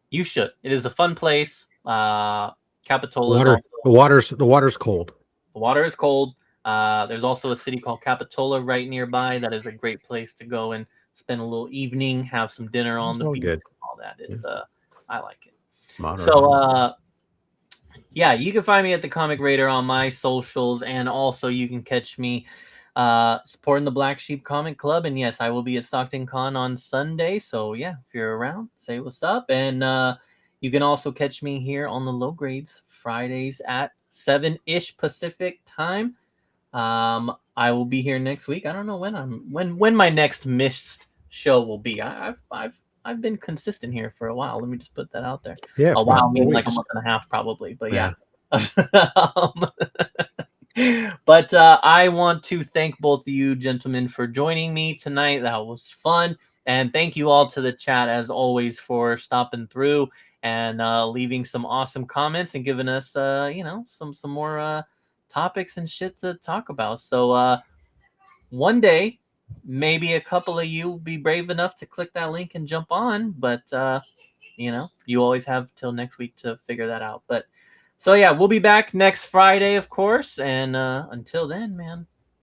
You should. It is a fun place. Capitola. The water's cold. The water is cold. There's also a city called Capitola right nearby. That is a great place to go and spend a little evening, have some dinner on the beach. Good. All that is, I like it. Modern. So, yeah, you can find me at the Comic Raider on my socials, and also you can catch me supporting the Black Sheep Comic Club. And yes, I will be at Stockton Con on Sunday. So yeah, if you're around, say what's up. And You can also catch me here on the Low Grades Fridays at 7-ish Pacific time. I will be here next week. I don't know when my next missed show will be. I've been consistent here for a while. Let me just put that out there. Yeah, a while, mean like a month and a half probably, but yeah. But I want to thank both of you gentlemen for joining me tonight. That was fun. And thank you all to the chat, as always, for stopping through and leaving some awesome comments and giving us, some more topics and shit to talk about. So one day, maybe a couple of you will be brave enough to click that link and jump on. But, you always have till next week to figure that out. But so, yeah, we'll be back next Friday, of course. And until then, man,